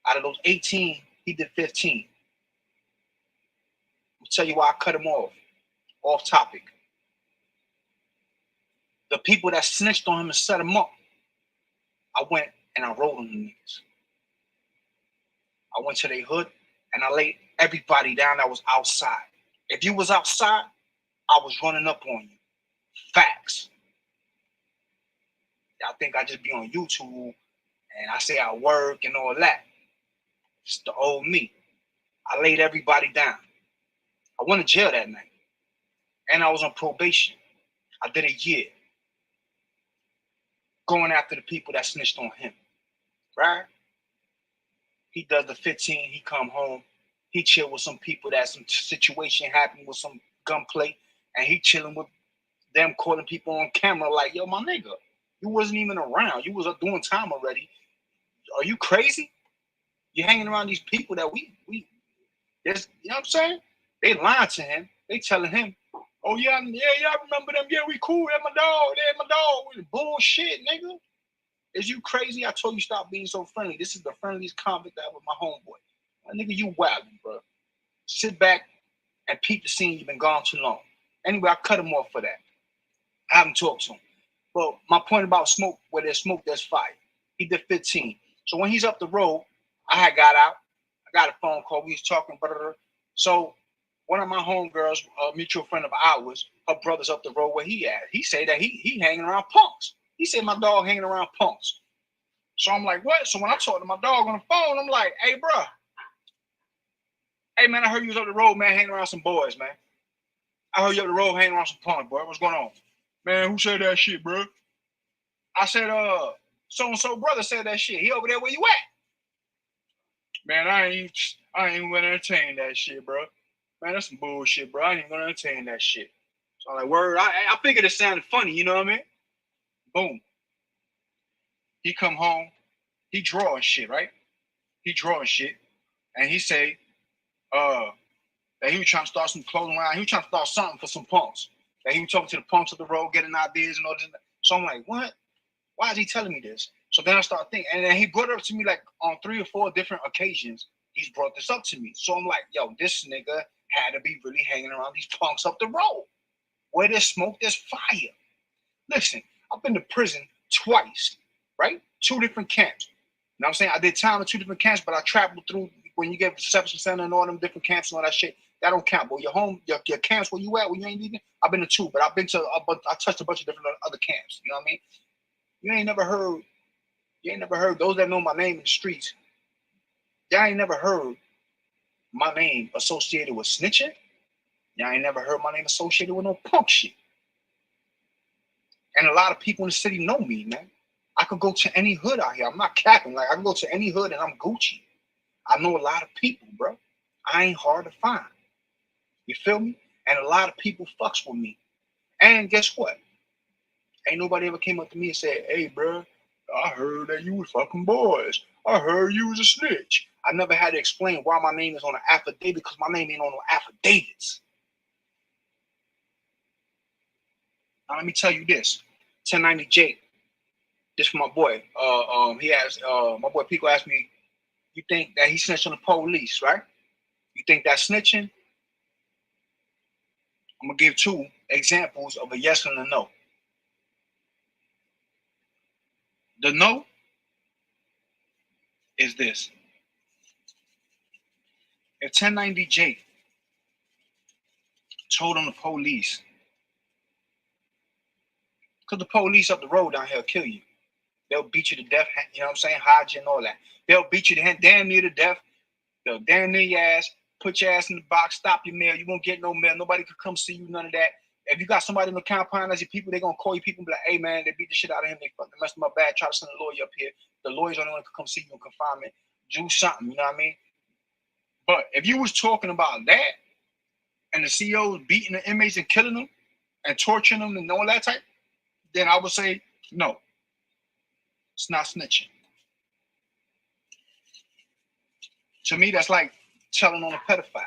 Out of those 18, he did 15. I'll tell you why I cut him off. Off topic. The people that snitched on him and set him up, I went and I rolled on the niggas. I went to their hood and I laid everybody down that was outside. If you was outside, I was running up on you. Facts. Y'all think I just be on YouTube and I say I work and all that. It's the old me. I laid everybody down. I went to jail that night. And I was on probation. I did a year. Going after the people that snitched on him. Right? He does the 15. He come home. He chill with some people that some situation happened with some gunplay. And he chilling with them calling people on camera like, yo, my nigga, you wasn't even around. You was doing time already. Are you crazy? You hanging around these people that we there's, you know what I'm saying? They lying to him. They telling him, oh yeah, I remember them. Yeah, we cool. They're my dog. Bullshit, nigga. Is you crazy? I told you stop being so friendly. This is the friendliest convict I have with my homeboy. My nigga, you wildin', bro. Sit back and peep the scene. You've been gone too long. Anyway, I cut him off for that. I haven't talked to him. But my point about smoke, where there's smoke, there's fire. He did 15. So when he's up the road, I had got out. I got a phone call. We was talking. So one of my homegirls, a mutual friend of ours, her brother's up the road where he at. He said that he hanging around punks. He said my dog hanging around punks. So I'm like, what? So when I talked to my dog on the phone, I'm like, hey, bro. Hey, man, I heard you was up the road, man, hanging around some boys, man. I heard you up the road hanging around some punks, boy. What's going on? Man, who said that shit, bro? I said, so-and-so brother said that shit. He over there where you at? Man, I ain't gonna entertain that shit, bro. Man, that's some bullshit, bro. I ain't gonna entertain that shit. So I'm like, word. I figured it sounded funny, you know what I mean? Boom. He come home. He drawing shit, right? He drawing shit. And he say, that he was trying to start some clothing line. He was trying to start something for some punks. That he was talking to the punks of the road, getting ideas and all this. So I'm like, what? Why is he telling me this? So then I start thinking. And then he brought it up to me like on 3 or 4 different occasions. He's brought this up to me. So I'm like, yo, this nigga had to be really hanging around these punks up the road. Where there's smoke, there's fire. Listen, I've been to prison twice, right? 2 different camps. You know what I'm saying? I did time in 2 different camps, but I traveled through when you get reception center and all them different camps and all that shit. That don't count. But your camps where you at, where you ain't leaving, I've been to 2, but I've been to, I touched a bunch of different other camps. You know what I mean? You ain't never heard, those that know my name in the streets, y'all ain't never heard my name associated with snitching. Y'all ain't never heard my name associated with no punk shit. And a lot of people in the city know me, man. I could go to any hood out here. I'm not capping. Like, I can go to any hood and I'm Gucci. I know a lot of people, bro. I ain't hard to find. You feel me? And a lot of people fucks with me. And guess what? Ain't nobody ever came up to me and said, hey, bro, I heard that you was fucking boys. I heard you was a snitch. I never had to explain why my name is on an affidavit because my name ain't on no affidavits. Now, let me tell you this. 1090 Jake. This for my boy. He asked, my boy Pico asked me, you think that he snitched on the police, right? You think that's snitching? I'm gonna give 2 examples of a yes and a no. The no is this. If 1090 Jake told on the police, because the police up the road down here will kill you. They'll beat you to death, you know what I'm saying? Hide you and all that. They'll beat you to damn near to death. They'll damn near your ass, put your ass in the box, stop your mail. You won't get no mail. Nobody could come see you, none of that. If you got somebody in the compound as your people, they're going to call you people and be like, hey, man, they beat the shit out of him. They fucking messed him up bad. Try to send a lawyer up here. The lawyer's only one to come see you in confinement. Do something, you know what I mean? But if you was talking about that and the CEOs beating the inmates and killing them and torturing them and all that type, then I would say, no, it's not snitching. To me, that's like telling on a pedophile.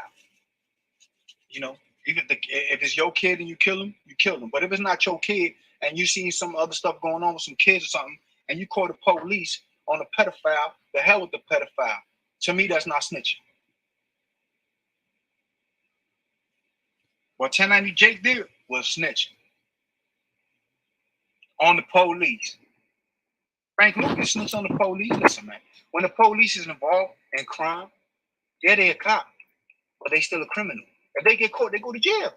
You know, even if it's your kid and you kill him, you kill him. But if it's not your kid and you see some other stuff going on with some kids or something, and you call the police on a pedophile, the hell with the pedophile. To me, that's not snitching. What 1090 Jake did was snitching on the police. Frank Lucas snitched on the police. Listen, man, when the police is involved in crime, yeah, they're a cop, but they still a criminal. If they get caught, they go to jail.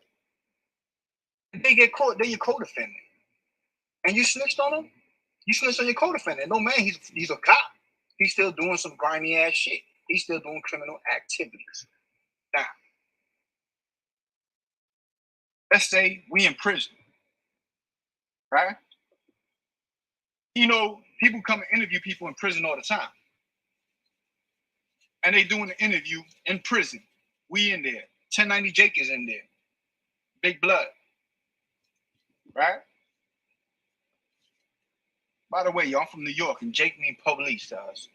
If they get caught, they're your co-defendant. And you snitched on them, you snitched on your co-defendant. No, man, he's a cop. He's still doing some grimy ass shit. He's still doing criminal activities. Now, let's say we in prison, right? You know, people come and interview people in prison all the time. And they doing the interview in prison. We in there. 1090 Jake is in there. Big blood. Right? By the way, y'all, I'm from New York, and Jake mean police to us.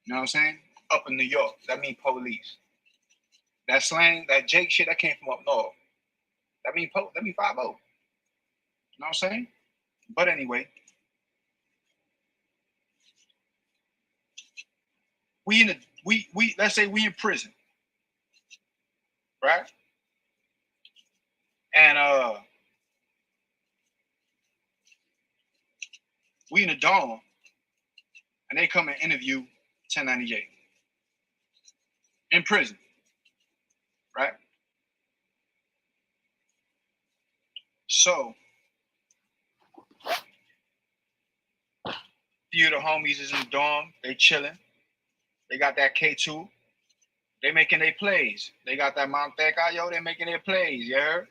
You know what I'm saying? Up in New York, that mean police. That slang, that Jake shit, that came from up north. That mean 5-0. You know what I'm saying? But anyway, we let's say we in prison, right? And we in the dorm, and they come and interview 1090 Jake in prison, right? So, few of the homies is in the dorm, they chilling. They got that K2. They making their plays. They got that Monteca, yo, they making their plays, you heard?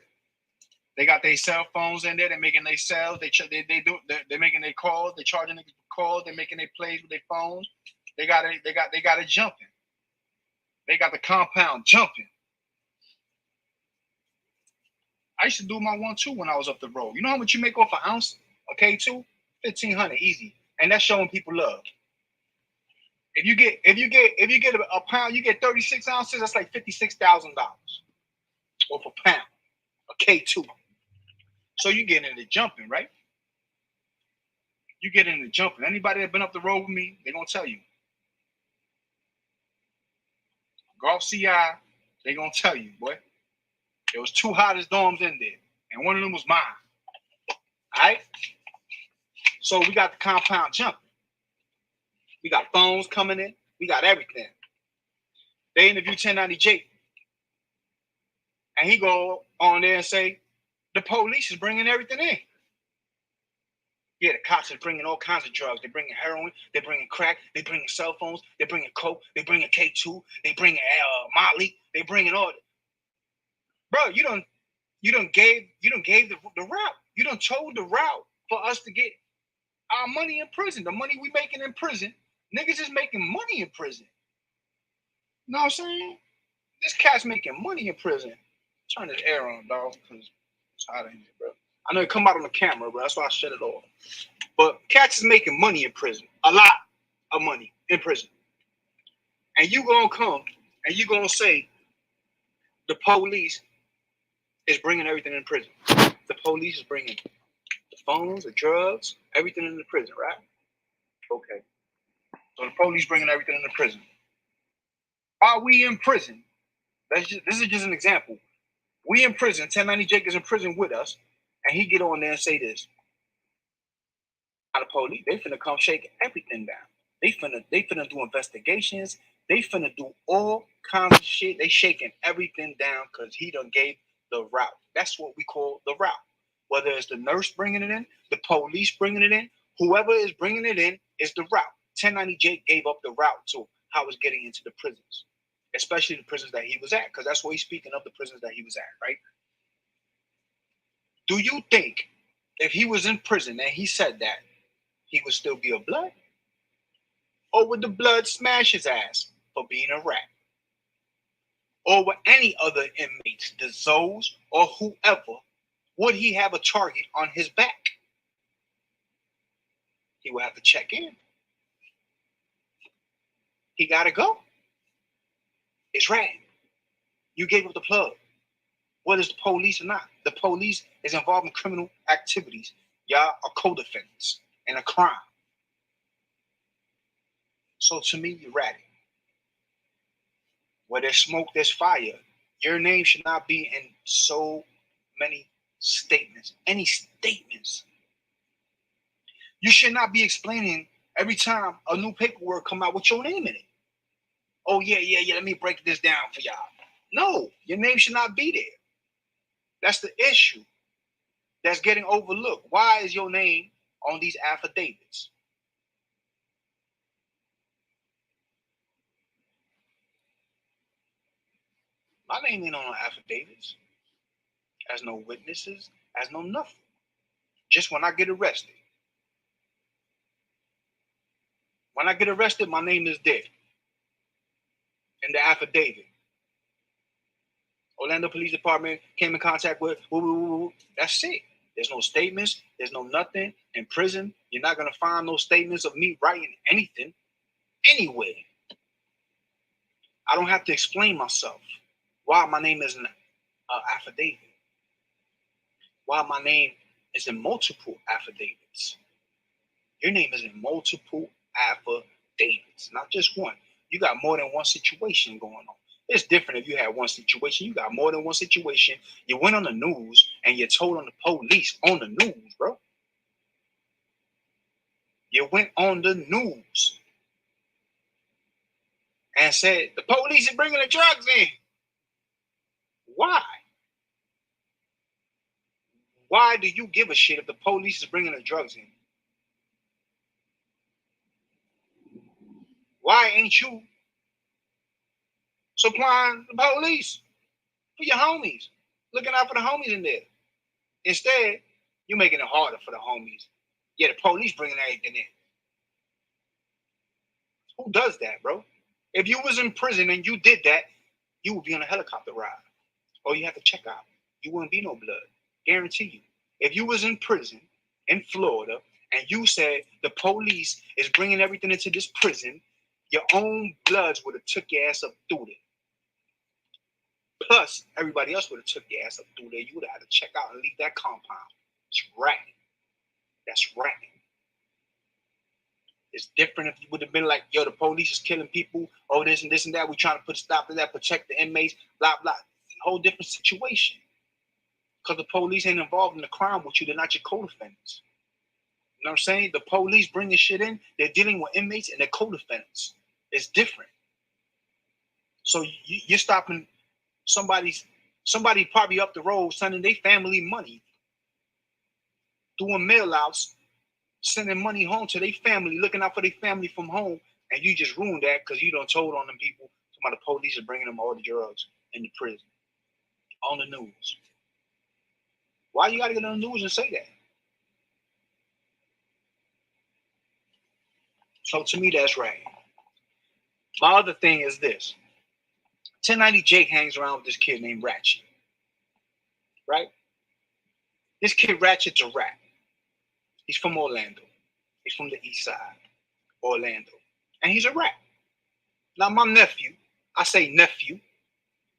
They got their cell phones in there, they making their cells, they're making their calls, they charging niggas calls, they making their plays with their phones. They got it jumping. They got the compound jumping. I used to do my 1-2 when I was up the road. You know how much you make off an ounce? A K2? $1,500, easy. And that's showing people love. If you get a pound, you get 36 ounces, that's like $56,000 off a pound, a K2. So you get into jumping, right? You get into jumping. Anybody that been up the road with me, they're gonna tell you. Golf CI, they're gonna tell you, boy. There was 2 hottest dorms in there, and one of them was mine. All right? So we got the compound jumping. We got phones coming in. We got everything. They interview 1090 Jake. And he go on there and say, the police is bringing everything in. Yeah, the cops are bringing all kinds of drugs. They're bringing heroin. They're bringing crack. They're bringing cell phones. They're bringing coke. They're bringing K2. They're bringing Molly. They're bringing all. Bro, you done gave the route. You done told the route for us to get our money in prison. The money we making in prison. Niggas is making money in prison. You know what I'm saying? This cat's making money in prison. Turn this air on, dog, because it's hot in here, bro. I know it come out on the camera, bro. That's why I shut it off. But cats is making money in prison. A lot of money in prison. And you gonna come and you gonna say the police is bringing everything in prison. The police is bringing the phones, the drugs, everything in the prison, right? Okay. So the police bringing everything in the prison. While we in prison, this is just an example. We in prison. 1090 Jake is in prison with us, and he get on there and say this. The police, they finna come shake everything down. They finna do investigations. They finna do all kinds of shit. They shaking everything down because he done gave the route. That's what we call the route. Whether it's the nurse bringing it in, the police bringing it in, whoever is bringing it in is the route. 1090 Jake gave up the route to how it's getting into the prisons, especially the prisons that he was at, because that's what he's speaking of, the prisons that he was at, right? Do you think if he was in prison and he said that, he would still be a blood? Or would the blood smash his ass for being a rat? Or with any other inmates, the Zoes or whoever, would he have a target on his back? He would have to check in. He got to go. It's rat. You gave up the plug. What is the police or not? The police is involved in criminal activities. Y'all are co-defendants in a crime. So to me, you're ratty. Where there's smoke, there's fire. Your name should not be in so many statements. Any statements. You should not be explaining every time a new paperwork come out with your name in it. Oh, yeah, let me break this down for y'all. No, your name should not be there. That's the issue that's getting overlooked. Why is your name on these affidavits? My name ain't on affidavits. As no witnesses, as no nothing. Just when I get arrested. When I get arrested, my name is there. In the affidavit. Orlando Police Department came in contact with, that's it. There's no statements. There's no nothing. In prison, you're not going to find no statements of me writing anything anywhere. I don't have to explain myself. Why my name is in affidavit. Why my name is in multiple affidavits. Your name is in multiple affidavits, not just one. You got more than one situation going on. It's different if you had one situation. You got more than one situation. You went on the news and you're told on the police on the news, bro. You went on the news and said, the police is bringing the drugs in. Why? Why do you give a shit if the police is bringing the drugs in? Why ain't you supplying the police for your homies? Looking out for the homies in there. Instead, you're making it harder for the homies. Yeah, the police bringing everything in. Who does that, bro? If you was in prison and you did that, you would be on a helicopter ride. Or you have to check out. You wouldn't be no blood. Guarantee you. If you was in prison in Florida and you said the police is bringing everything into this prison, your own bloods would have took your ass up through there. Plus, everybody else would have took your ass up through there. You would have had to check out and leave that compound. It's ratting. That's ratting. It's different if you would have been like, yo, the police is killing people. Oh, this and this and that. We're trying to put a stop to that, protect the inmates, blah, blah. Whole different situation. Because the police ain't involved in the crime with you. They're not your co-defendants. You know what I'm saying? The police bringing shit in. They're dealing with inmates and they're co-defendants. It's different. So you're stopping somebody probably up the road sending their family money, doing mail outs, sending money home to their family, looking out for their family from home, and you just ruined that because you done told on them people about the police are bringing them all the drugs in the prison on the news. Why you got to get on the news and say that? So to me, that's right. My other thing is this. 1090 Jake hangs around with this kid named Ratchet. Right? This kid Ratchet's a rat. He's from Orlando. He's from the east side, Orlando. And he's a rat. Now, my nephew, I say nephew.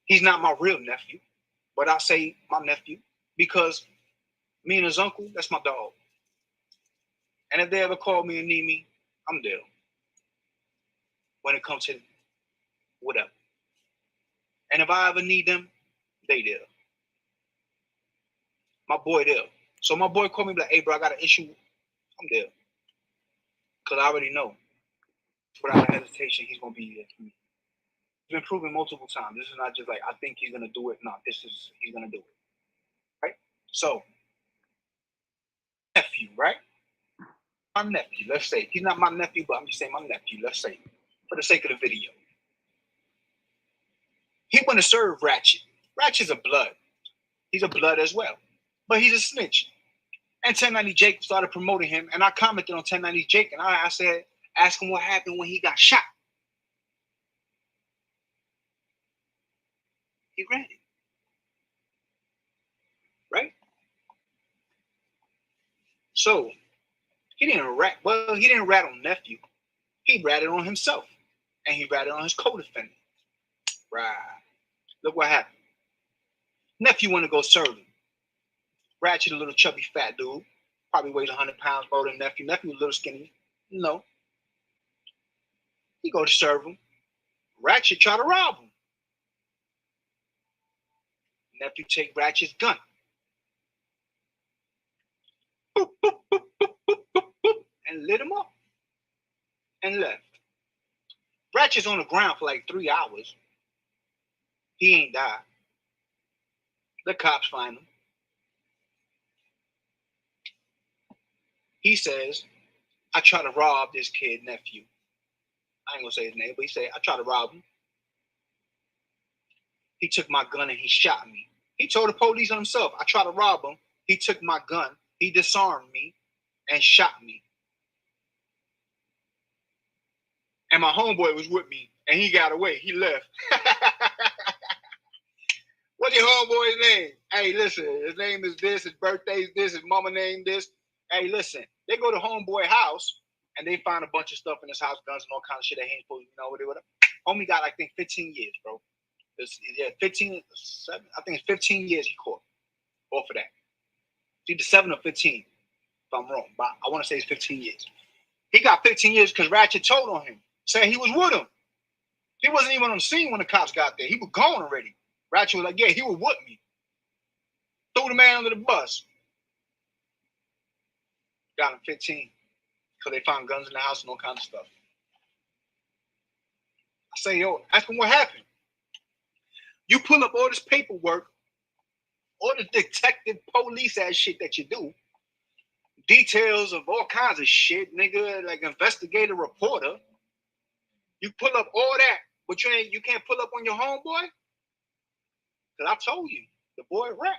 He's not my real nephew, but I say my nephew because me and his uncle, that's my dog. And if they ever call me and need me, I'm there. When it comes to whatever. And if I ever need them, they there. My boy there. So my boy called me like, hey, bro, I got an issue. I'm there. Because I already know. Without a hesitation, he's going to be there for me. He's been proven multiple times. This is not just like, I think he's going to do it. No, he's going to do it. Right? So, nephew, right? My nephew, let's say. He's not my nephew, but I'm just saying my nephew, let's say. For the sake of the video. He went to serve Ratchet. Ratchet's a blood. He's a blood as well. But he's a snitch. And 1090 Jake started promoting him. And I commented on 1090 Jake. And I said, ask him what happened when he got shot. He ran it. Right? So, he didn't rat on nephew. He ratted on himself. And he ratted on his co-defendant. Right. Look what happened. Nephew went to go serve him. Ratchet, a little chubby fat dude. Probably weighs 100 pounds more than nephew. Nephew was a little skinny. No. He go to serve him. Ratchet try to rob him. Nephew take Ratchet's gun. Boop, boop, boop, boop, boop, boop, boop, and lit him up. And left. Ratchet's on the ground for like 3 hours. He ain't died. The cops find him. He says, I try to rob this kid, nephew. I ain't gonna say his name, but he said, I tried to rob him. He took my gun and he shot me. He told the police on himself, I tried to rob him. He took my gun. He disarmed me and shot me. And my homeboy was with me and he got away. He left. What's your homeboy's name? Hey, listen, his name is this, his birthday's this, his mama named this. Hey, listen, they go to homeboy house and they find a bunch of stuff in his house, guns and all kinds of shit they ain't supposed to, whatever. Homie got, I think, 15 years, bro. 15, 7, I think it's 15 years he caught off of that. It's either 7 or 15, if I'm wrong, but I want to say it's 15 years. He got 15 years because Ratchet told on him, saying he was with him. He wasn't even on the scene when the cops got there. He was gone already. Ratchet was like, yeah, he was with me. Threw the man under the bus. Got him 15 because they found guns in the house and all kinds of stuff. I say, yo, ask him what happened. You pull up all this paperwork, all the detective police ass shit that you do, details of all kinds of shit, nigga, like investigator, reporter. You pull up all that, but you can't pull up on your homeboy? Because I told you, the boy rap.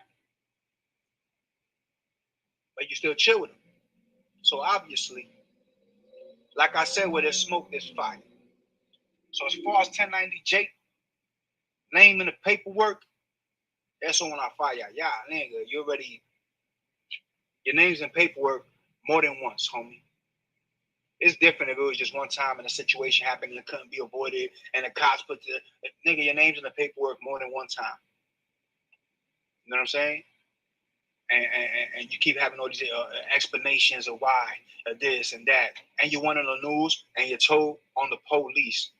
But you still chill with him. So obviously, like I said, where there's smoke, there's fire. So as far as 1090 Jake, name in the paperwork, that's on our fire. Yeah, nigga, you already, your name's in paperwork more than once, homie. It's different if it was just one time and a situation happened and it couldn't be avoided and the cops put nigga, your name's in the paperwork more than one time. You know what I'm saying? And you keep having all these explanations of why, this and that. And you went on the news and you're told on the police.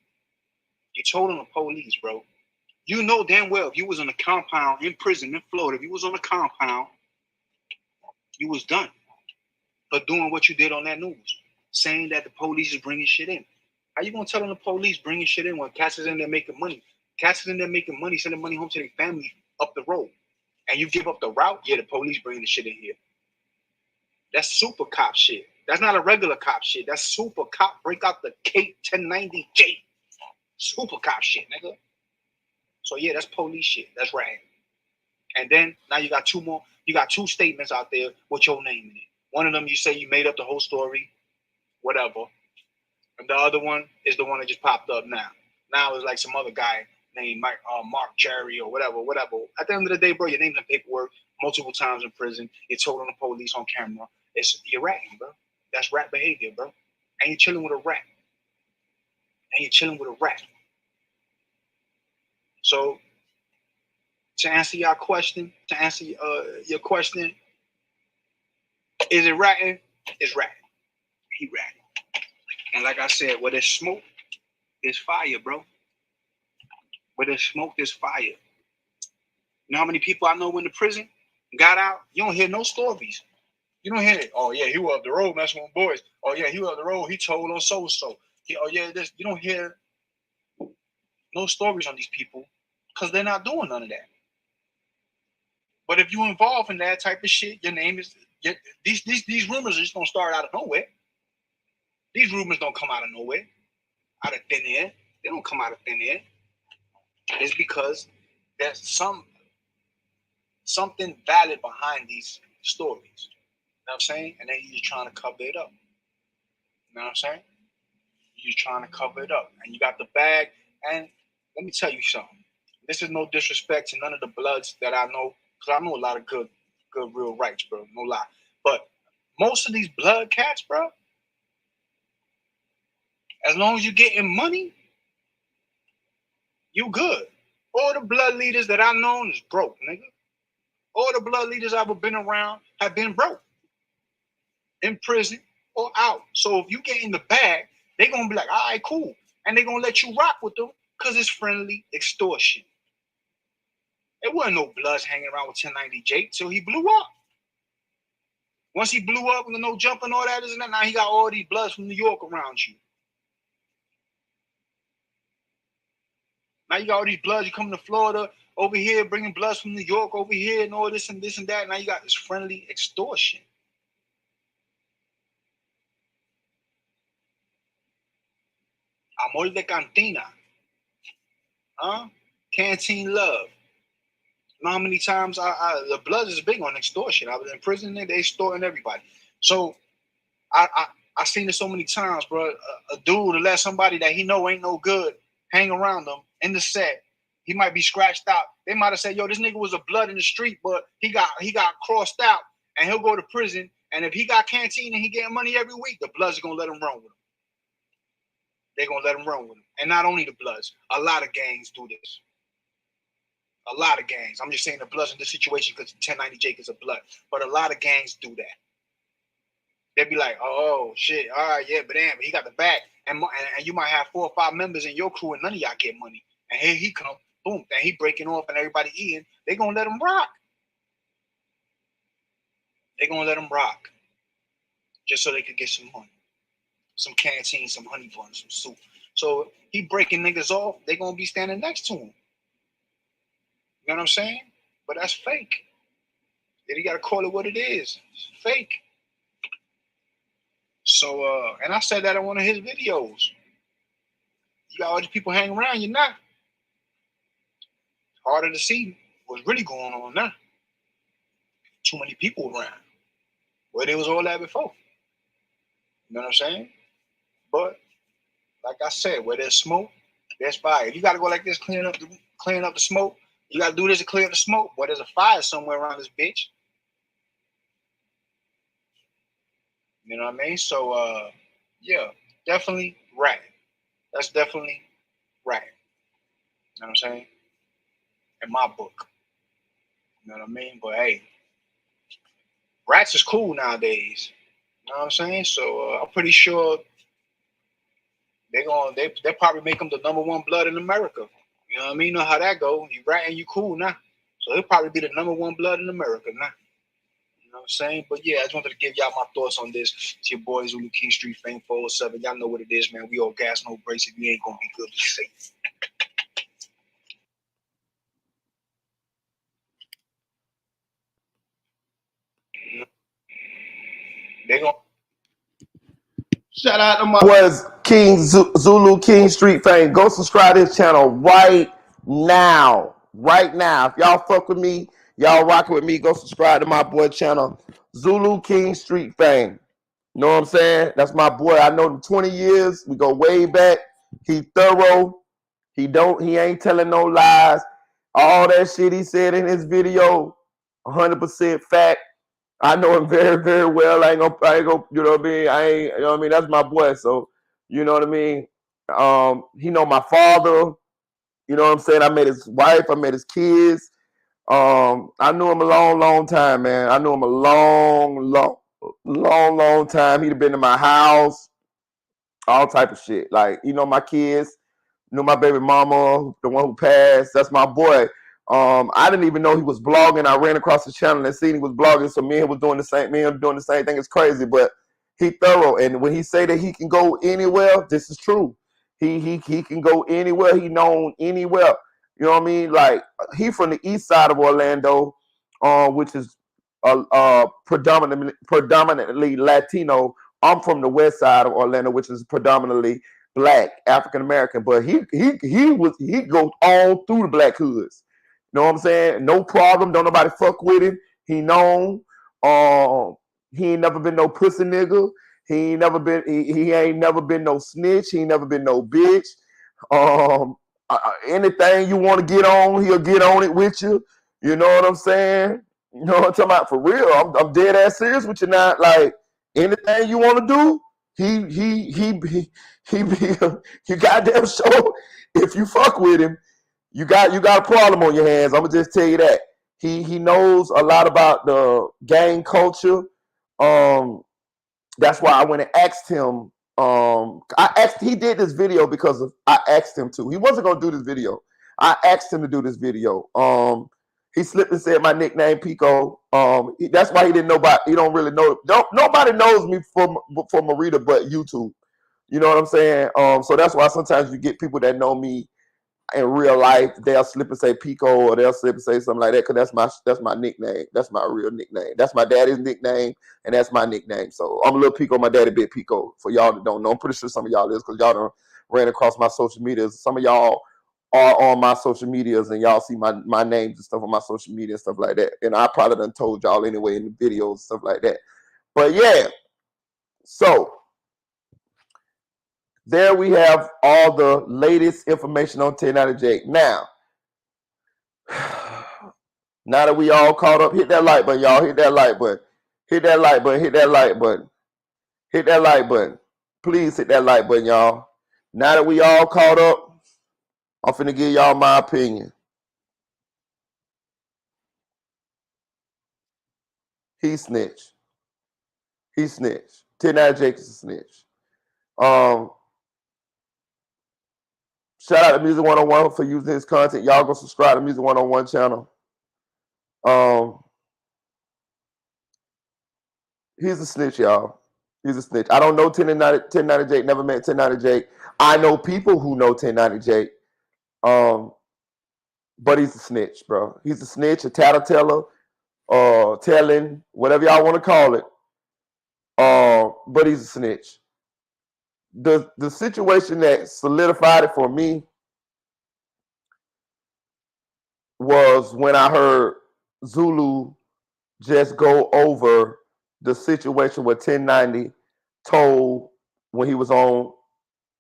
You told on the police, bro. You know damn well if you was on a compound in prison in Florida, if you was on a compound, you was done for doing what you did on that news, saying that the police is bringing shit in. How you gonna tell on the police bringing shit in when cats is in there making money? Cats is in there making money, sending money home to their family up the road. And you give up the route? Yeah, the police bringing the shit in here. That's super cop shit. That's not a regular cop shit. That's super cop. Break out the Cape 1090J. Super cop shit, nigga. So yeah, that's police shit. That's right. And then now you got two more. You got two statements out there with your name in it. One of them you say you made up the whole story, whatever. And the other one is the one that just popped up now. Now it's like some other guy named Mark Cherry or whatever. At the end of the day, bro, your name's in paperwork multiple times in prison. You're told on the police on camera. You're ratting, bro. That's rat behavior, bro. And you're chilling with a rat. So to answer your question, your question, is it ratting? It's ratting. He ratting. And like I said, where there's smoke, there's fire, bro. Where there's smoke, there's fire. You know how many people I know in the prison? got out, you don't hear no stories. You don't hear it. Oh yeah, he was up the road messing with boys. Oh yeah, he was up the road. He told on so and so. Oh yeah, this. You don't hear no stories on these people because they're not doing none of that. But if you involve in that type of shit, your name is these rumors are just gonna start out of nowhere. These rumors don't come out of nowhere, out of thin air. They don't come out of thin air. It's because there's something valid behind these stories. You know what I'm saying? And then you're just trying to cover it up. You know what I'm saying? You're trying to cover it up. And you got the bag. And let me tell you something. This is no disrespect to none of the Bloods that I know, because I know a lot of good real rights, bro. No lie. But most of these Blood cats, bro, as long as you're getting money, you good. All the Blood leaders that I known is broke, nigga. All the Blood leaders I've ever been around have been broke. In prison or out. So if you get in the bag, they're going to be like, all right, cool. And they're going to let you rock with them because it's friendly extortion. There wasn't no Bloods hanging around with 1090 Jake till he blew up. Once he blew up with no jumping, all that, isn't that? Now he got all these Bloods from New York around you. Now you got all these Bloods. You come to Florida over here, bringing Bloods from New York over here and all this and this and that. Now you got this friendly extortion. Amor de cantina. Huh? Canteen love. You know how many times the Bloods is big on extortion. I was in prison, they extorting everybody. So I seen it so many times, bro. A dude to let somebody that he know ain't no good hang around them in the set. He might be scratched out. They might have said, yo, this nigga was a Blood in the street, but he got crossed out and he'll go to prison. And if he got canteen and he getting money every week, the Bloods are gonna let him run with him. They're gonna let him run with him. And not only the Bloods, a lot of gangs do this. A lot of gangs. I'm just saying the Bloods in this situation because 1090 Jake is a Blood. But a lot of gangs do that. They'd be like, oh, shit, all right, yeah, but damn, he got the back. And you might have 4 or 5 members in your crew and none of y'all get money. And here he come, boom, and he breaking off and everybody eating. They're going to let him rock. They're going to let him rock. Just so they could get some money. Some canteen, some honey buns, some soup. So he breaking niggas off, they're going to be standing next to him. You know what I'm saying? But that's fake. Then you got to call it what it is. It's fake. So, and I said that in one of his videos. You got all these people hanging around, you're not. Harder to see what's really going on now. Too many people around. Where they was all at before. You know what I'm saying? But, like I said, where there's smoke, there's fire. If you got to go like this, cleaning up the smoke, you got to do this to clear up the smoke. Boy, there's a fire somewhere around this bitch. You know what I mean? So, yeah, definitely rat. That's definitely rat. You know what I'm saying? In my book. You know what I mean? But hey, rats is cool nowadays. You know what I'm saying? So I'm pretty sure they'll probably make them the #1 Blood in America. You know what I mean? You know how that go. You rat and you cool now. So he'll probably be the #1 Blood in America now. You know what I'm saying? But yeah, I just wanted to give y'all my thoughts on this. It's your boy Zulu King Street Fame 407. Y'all know what it is, man. We all gas, no brakes. If you ain't gonna be good, be safe. They gonna shout out to my boys King Zulu King Street Fame. Go subscribe to his channel right now. Right now. If y'all fuck with me, y'all rocking with me, go subscribe to my boy channel, Zulu King Street Fame. You know what I'm saying? That's my boy. I know him 20 years. We go way back. He thorough. He ain't telling no lies. All that shit he said in his video, 100% fact. I know him very, very well. I ain't gonna, you know what I mean? You know what I mean? That's my boy. So, you know what I mean? He know my father. You know what I'm saying? I met his wife. I met his kids. I knew him a long, long time, man. I knew him a long, long time. He'd have been to my house, all type of shit. Like, you know, my kids, knew my baby mama, the one who passed. That's my boy. I didn't even know he was blogging. I ran across the channel and seen he was blogging. So me and him was doing the same. Me and him doing the same thing. It's crazy, but he thorough. And when he say that he can go anywhere, this is true. He can go anywhere. He known anywhere. You know what I mean? Like he from the east side of Orlando, which is predominantly Latino. I'm from the west side of Orlando, which is predominantly Black, African American. But he goes all through the Black hoods. You know what I'm saying? No problem. Don't nobody fuck with him. He known. He ain't never been no pussy nigga. He ain't never been. He ain't never been no snitch. He ain't never been no bitch. Anything you want to get on, he'll get on it with you. You know what I'm saying? You know what I'm talking about? For real, I'm dead ass serious with you now. Like anything you want to do, he be you goddamn sure if you fuck with him, you got a problem on your hands. I'm gonna just tell you that. He knows a lot about the gang culture. That's why I went and asked him. He did this video because I asked him to. He wasn't gonna do this video. I asked him to do this video. He slipped and said my nickname Pico. That's why he didn't know about. He don't really know. Nobody knows me from Marita but YouTube. You know what I'm saying? So that's why sometimes you get people that know me in real life, they'll slip and say Pico, or they'll slip and say something like that, because that's my nickname. That's my real nickname. That's my daddy's nickname, and that's my nickname. So I'm a little Pico, my daddy big Pico. For y'all that don't know, I'm pretty sure some of y'all is, because y'all done ran across my social medias. Some of y'all are on my social medias, and y'all see my names and stuff on my social media and stuff like that. And I probably done told y'all anyway in the videos and stuff like that. But yeah, so there we have all the latest information on 1090 Jake. Now that we all caught up, hit that like button, y'all. Hit that like button. Hit that like button. Hit that like button. Hit that like button. Please hit that like button, y'all. Now that we all caught up, I'm finna give y'all my opinion. He snitched. He snitched. 1090 Jake is a snitch. Shout out to Music 101 for using his content. Y'all go subscribe to Music 101 channel. He's a snitch, y'all. He's a snitch. I don't know 1090 Jake. Never met 1090 Jake. I know people who know 1090 Jake. But he's a snitch, bro. He's a snitch, a tattletale, telling, whatever y'all want to call it. But he's a snitch. The situation that solidified it for me was when I heard Zulu just go over the situation where 1090 told when he was on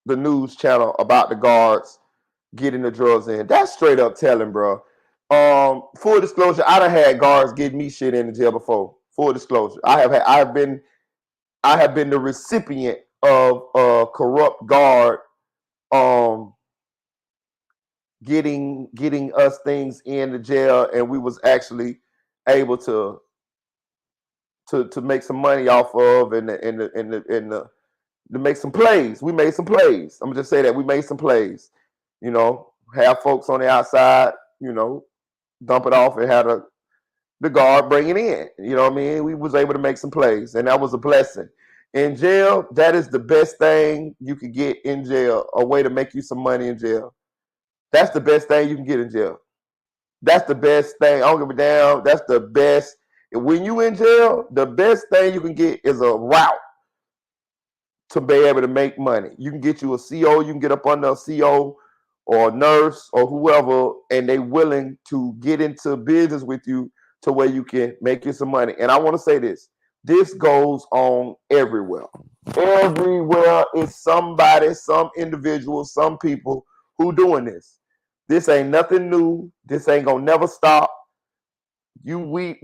the news channel about the guards getting the drugs in. That's straight up telling, bro. Full disclosure, I done had guards get me shit in the jail before. Full disclosure, I have been the recipient of a corrupt guard getting us things in the jail, and we was actually able to make some money off of and to make some plays. We made some plays. I'm gonna just say that we made some plays. You know, have folks on the outside, you know, dump it off and have the guard bring it in. You know what I mean? We was able to make some plays, and that was a blessing. In jail, that is the best thing you could get in jail, a way to make you some money in jail. That's the best thing you can get in jail. That's the best thing. I don't give a damn. That's the best. When you in jail, the best thing you can get is a route to be able to make money. You can get you a CO. You can get up under a CO or a nurse or whoever, and they willing to get into business with you to where you can make you some money. And I want to say this. This goes on everywhere. Everywhere is somebody, some individual, some people who doing this. This ain't nothing new. This ain't gonna never stop. We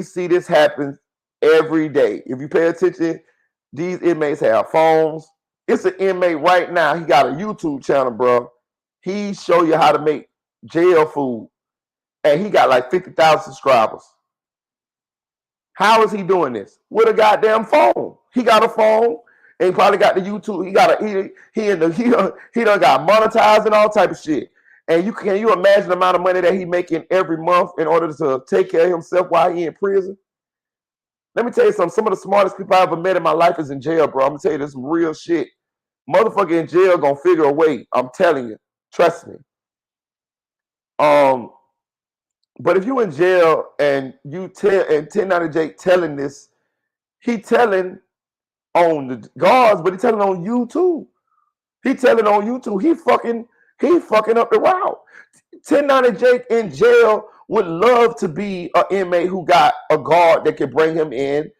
see this happen every day. If you pay attention, these inmates have phones. It's an inmate right now. He got a YouTube channel, bro. He show you how to make jail food, and he got like 50,000 subscribers. How is he doing this? With a goddamn phone. He got a phone, and he probably got the YouTube. He done got monetized and all type of shit. And can you imagine the amount of money that he making every month in order to take care of himself while he in prison? Let me tell you something. Some of the smartest people I ever met in my life is in jail, bro. I'm gonna tell you this some real shit. Motherfucker in jail gonna figure a way. I'm telling you. Trust me. But if you in jail and you tell and 1090 Jake telling this, he telling on the guards, but he telling on you too. He telling on you too. He fucking up the route. 1090 Jake in jail would love to be an inmate who got a guard that could bring him in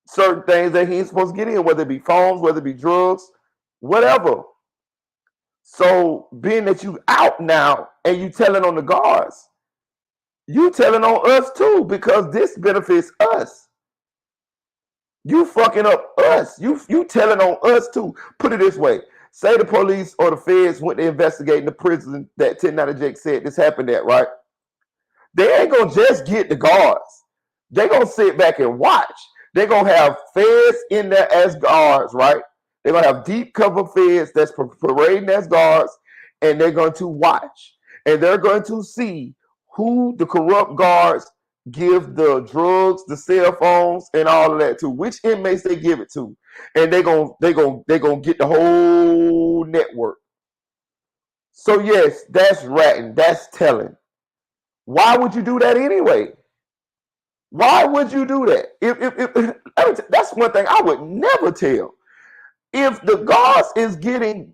certain things that he ain't supposed to get in, whether it be phones, whether it be drugs, whatever. So being that you out now and you telling on the guards, you telling on us too, because this benefits us. You fucking up us. You telling on us too. Put it this way. Say the police or the feds went to investigate the prison that 1090 Jake said this happened at, right? They ain't gonna just get the guards. They gonna sit back and watch. They're gonna have feds in there as guards, right? They're gonna have deep cover feds that's parading as guards, and they're going to watch. And they're going to see who the corrupt guards give the drugs, the cell phones, and all of that to. Which inmates they give it to. And they're gonna get the whole network. So yes, that's ratting, that's telling. Why would you do that anyway? Why would you do that? If that's one thing I would never tell. If the guards is getting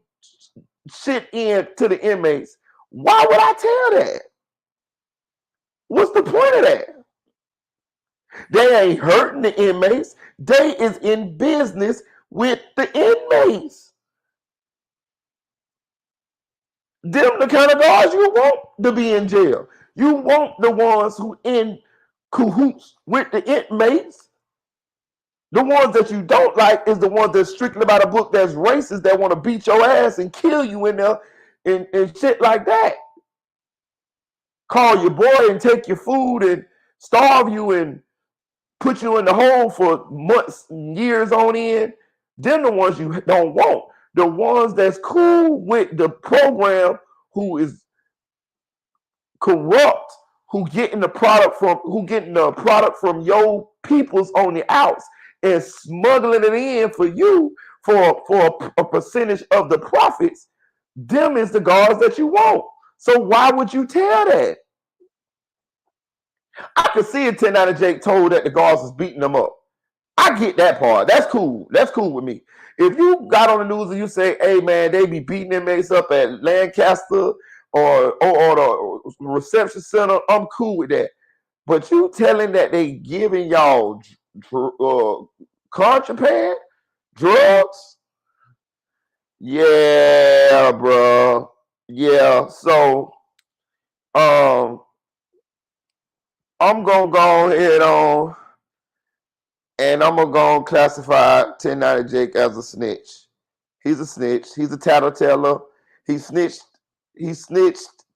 shit in to the inmates, why would I tell that? What's the point of that? They ain't hurting the inmates. They is in business with the inmates. Them the kind of guards you want to be in jail. You want the ones who in cahoots with the inmates. The ones that you don't like is the ones that's strictly about a book that's racist, that want to beat your ass and kill you in there and shit like that. Call your boy and take your food and starve you and put you in the hole for months, years on end. Them the ones you don't want. The ones that's cool with the program, who is corrupt, who getting the product from your peoples on the outs and smuggling it in for you for a percentage of the profits. Them is the guards that you want. So why would you tell that? I could see it 1090 Jake told that the guards was beating them up. I get that part. That's cool. That's cool with me. If you got on the news and you say, hey man, they be beating inmates up at Lancaster or the reception center, I'm cool with that. But you telling that they giving y'all contraband, drugs? Yeah, bro. Yeah. So, I'm gonna go ahead on, and I'm gonna go and classify 1090 Jake as a snitch. He's a snitch. He's a tattleteller. He snitched,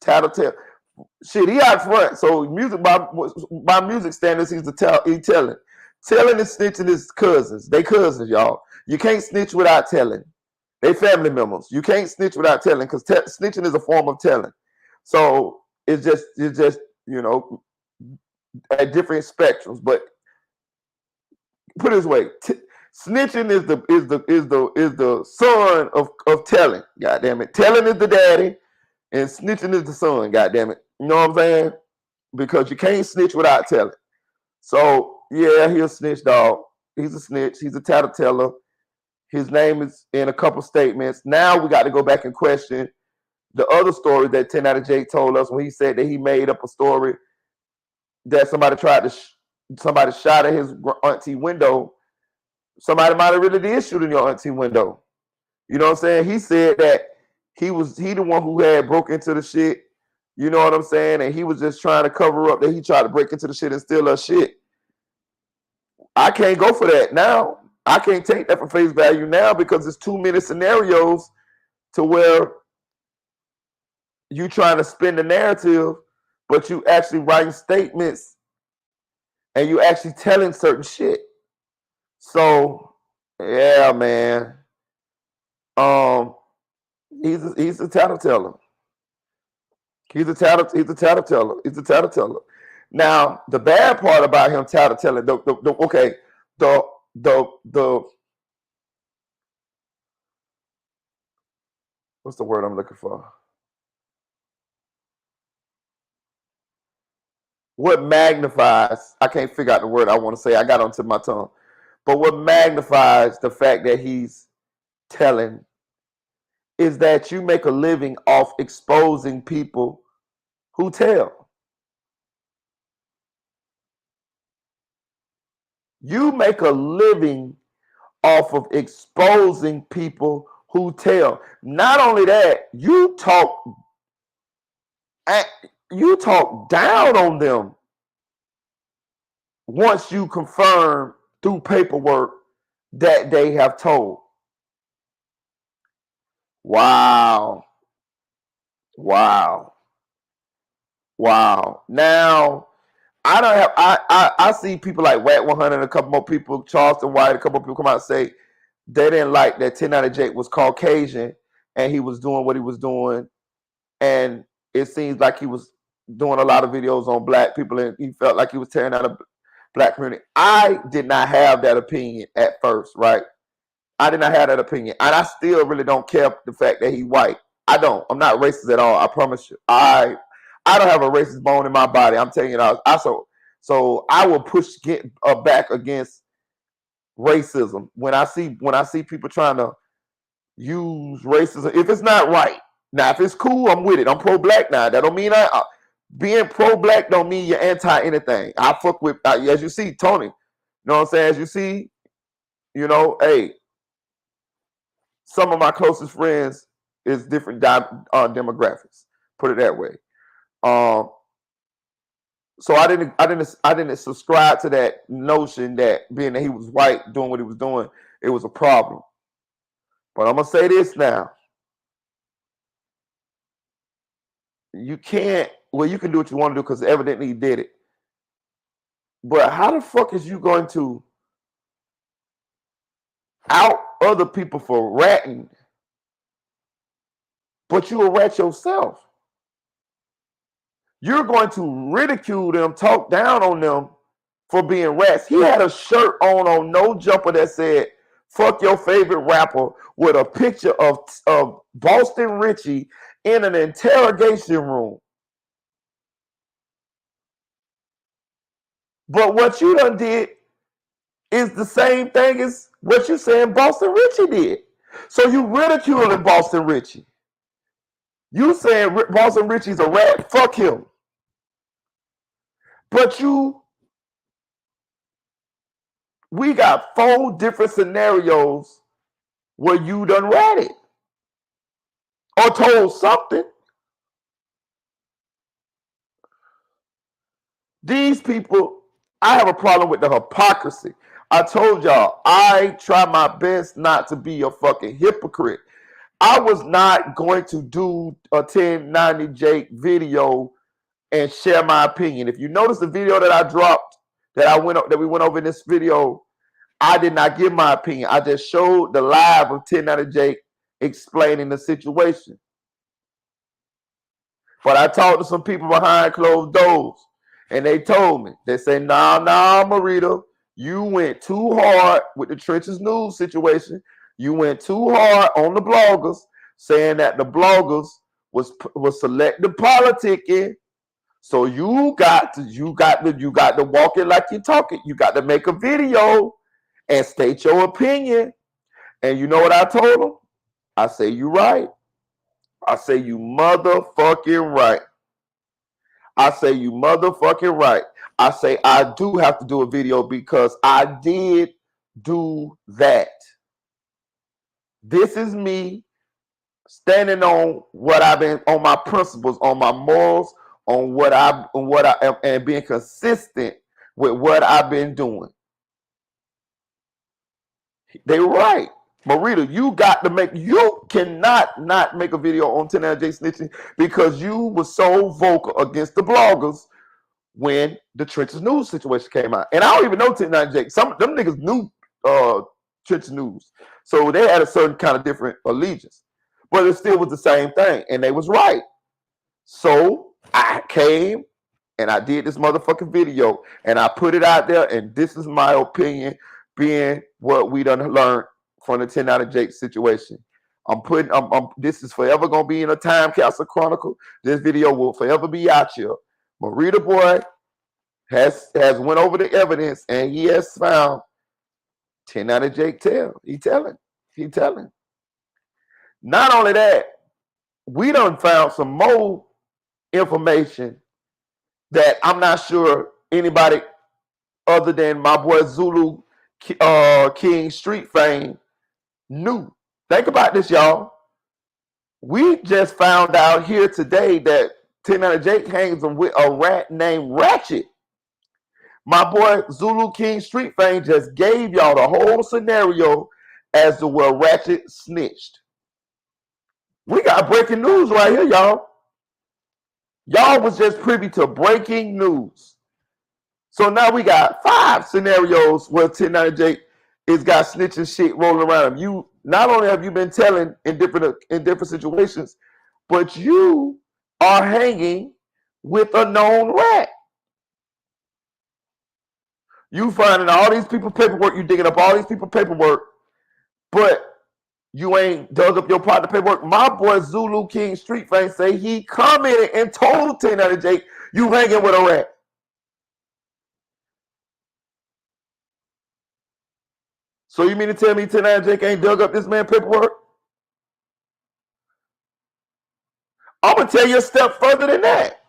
tattletale. Shit, he out front. So music by music standards, he telling. Telling and snitching is cousins. They cousins, y'all. You can't snitch without telling. They family members. You can't snitch without telling, because snitching is a form of telling. So it's just at different spectrums. But put it this way, snitching is the son of telling. God damn it, telling is the daddy, and snitching is the son. God damn it, you know what I'm saying? Because you can't snitch without telling. So yeah, he's a snitch, dog. He's a snitch. He's a tattleteller. His name is in a couple statements. Now we got to go back and question the other story that 1090 Jake told us when he said that he made up a story that somebody shot at his auntie window. Somebody might have really did shoot in your auntie window. You know what I'm saying? He said that he the one who had broke into the shit. You know what I'm saying? And he was just trying to cover up that he tried to break into the shit and steal her shit. I can't go for that now. I can't take that for face value now, because there's too many scenarios to where you trying to spin the narrative, but you actually writing statements and you actually telling certain shit. So yeah, man. He's a tattleteller. He's a tattletale. He's a tattletale. Now, the bad part about him tattletelling, what's the word I'm looking for? What magnifies, I can't figure out the word I want to say. I got it onto my tongue. But what magnifies the fact that he's telling is that you make a living off exposing people who tell. You make a living off of exposing people who tell. Not only that, you talk down on them once you confirm through paperwork that they have told. Wow. Now, I see people like Wack 100 and a couple more people, Charleston White, a couple more people come out and say they didn't like that 1090 Jake was Caucasian and he was doing what he was doing. And it seems like he was doing a lot of videos on black people and he felt like he was tearing out a black community. I did not have that opinion at first, right? I did not have that opinion. And I still really don't care the fact that he white. I don't. I'm not racist at all. I promise you. I don't have a racist bone in my body. I'm telling you. So I will get back against racism when I see people trying to use racism. If it's not right, now if it's cool, I'm with it. I'm pro-black now. That don't mean being pro-black don't mean you're anti anything. I fuck with as you see, Tony. You know what I'm saying? As you see, hey, some of my closest friends is different demographics. Put it that way. So I didn't subscribe to that notion that being that he was white doing what he was doing, it was a problem. But I'm gonna say this now. You can do what you want to do because evidently he did it. But how the fuck is you going to out other people for ratting, but you a rat yourself? You're going to ridicule them, talk down on them for being rats. He had a shirt on No Jumper that said, fuck your favorite rapper, with a picture of Boston Richie in an interrogation room. But what you done did is the same thing as what you saying Boston Richie did. So you ridiculing Boston Richie. You saying Boston Richie's a rat, fuck him. But we got 4 different scenarios where you done ratted or told something. These people, I have a problem with the hypocrisy. I told y'all, I try my best not to be a fucking hypocrite. I was not going to do a 1090 Jake video and share my opinion. If you notice the video that I dropped, that we went over in this video, I did not give my opinion. I just showed the live of 1090 Jake explaining the situation. But I talked to some people behind closed doors, and they told me, they say, nah, Marita, you went too hard with the Trenches News situation. You went too hard on the bloggers, saying that the bloggers was selective politicking. So you got to walk it like you're talking. You got to make a video and state your opinion. And you know what I told them? I say, you right. I say, you motherfucking right. I say, you motherfucking right. I say, I do have to do a video because I did do that. This is me standing on what I've been, on my principles, on my morals, on what I am, and being consistent with what I've been doing. They were right. Marita, you cannot not make a video on 1090 Jake snitching because you were so vocal against the bloggers when the Trenches News situation came out. And I don't even know 1090 Jake. Some of them niggas knew Trenches News. So they had a certain kind of different allegiance. But it still was the same thing. And they was right. So I came and I did this motherfucking video and I put it out there, and this is my opinion, being what we done learned from the 10 out of Jake situation. This is forever gonna be in a time capsule chronicle. This video will forever be out here. Marita Boy has went over the evidence and he has found 10 out of Jake tell. He telling. Not only that, we done found some more information that I'm not sure anybody other than my boy Zulu King Street Fame knew. Think about this, y'all. We just found out here today that 10 out of Jake hangs with a rat named Ratchet. My boy Zulu King Street Fame just gave y'all the whole scenario as to where Ratchet snitched. We got breaking news right here, y'all. Y'all was just privy to breaking news. So now we got 5 scenarios where 10 out of Jake is got snitching shit rolling around him. You not only have you been telling in different situations, but you are hanging with a known rat. You finding all these people paperwork, you digging up all these people paperwork, but you ain't dug up your partner paperwork. My boy Zulu King Street Fame say he commented and told 10 out of Jake, you hanging with a rat. So you mean to tell me 10 out of Jake ain't dug up this man paperwork? I'm going to tell you a step further than that.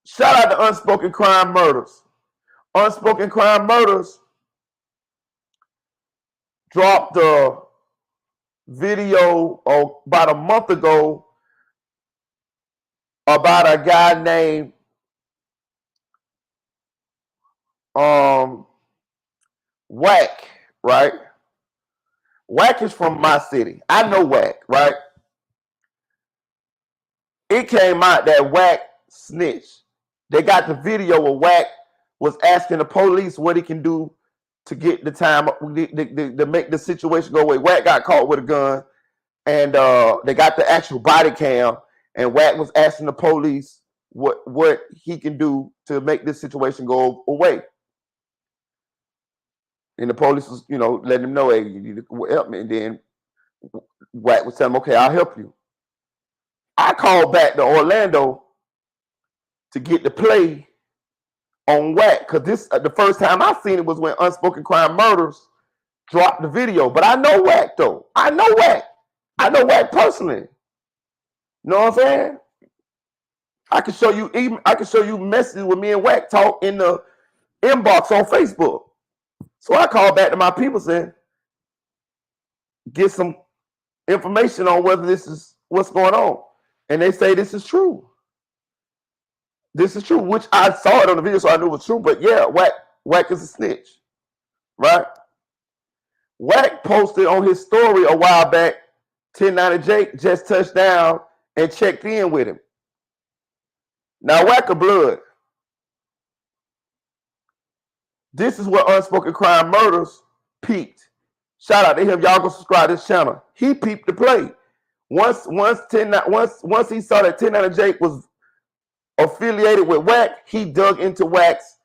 Shout out to Unspoken Crime Murders. Unspoken Crime Murders dropped the video about a month ago about a guy named Wack, right? Wack is from my city. I know Wack, right? It came out that Wack snitched. They got the video where Wack was asking the police what he can do to get the time to make the situation go away. Wack got caught with a gun, and they got the actual body cam, and Wack was asking the police what he can do to make this situation go away. And the police was, letting him know, hey, you need to help me. And then Wack was telling him, okay, I'll help you. I called back to Orlando to get the play on Wack, because this the first time I seen it was when Unspoken Crime Murders dropped the video. But I know Wack though. I know Wack personally. You know what I'm saying? I can show you messages with me and Wack talk in the inbox on Facebook. So I called back to my people saying, get some information on whether this is what's going on. And they say this is true. This is true, which I saw it on the video, so I knew it was true. But yeah, Wack is a snitch, right? Wack posted on his story a while back, 10 out of Jake just touched down and checked in with him. Now, Wack of blood. This is where Unspoken Crime Murders peaked. Shout out to him. Y'all go subscribe to this channel. He peeped the play. Once he saw that 10 out of Jake was affiliated with Wack, he dug into Wack's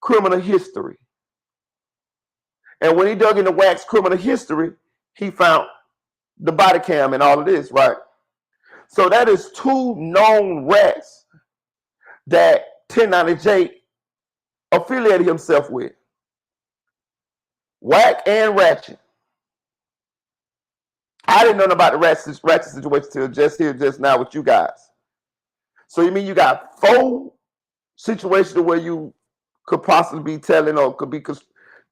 criminal history. And when he dug into Wack's criminal history, he found the body cam and all of this, right? So that is 2 known rats that 10 out of Jake affiliated himself with. Wack and Ratchet. I didn't know about the Ratchet situation till just now with you guys. So you mean you got 4 situations where you could possibly be telling or could be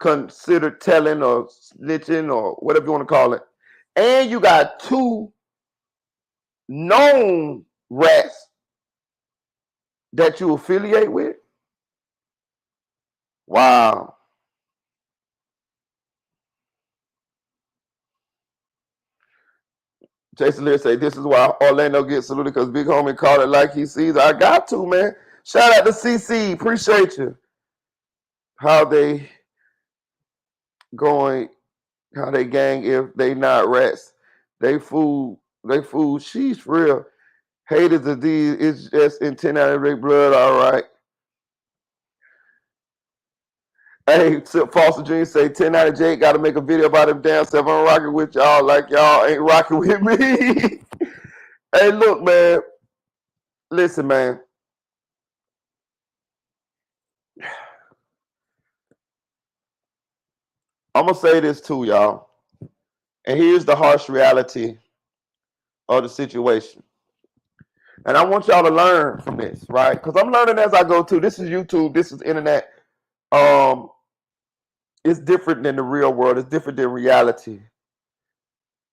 considered telling or snitching or whatever you want to call it. And you got 2 known rats that you affiliate with? Wow. Jason Lear say, this is why Orlando gets saluted, because Big Homie called it like he sees. I got to, man. Shout out to CC. Appreciate you. How they gang if they not rats. They food They fool. She's for real. Haters of these. It's just in 1098 blood. All right. Hey, Foster Jr. say 1098 got to make a video about him damn self. I'm rocking with y'all like y'all ain't rocking with me. Hey, look, man. Listen, man. I'm going to say this too, y'all. And here's the harsh reality of the situation. And I want y'all to learn from this, right? Because I'm learning as I go too. This is YouTube. This is internet. It's different than the real world. It's different than reality.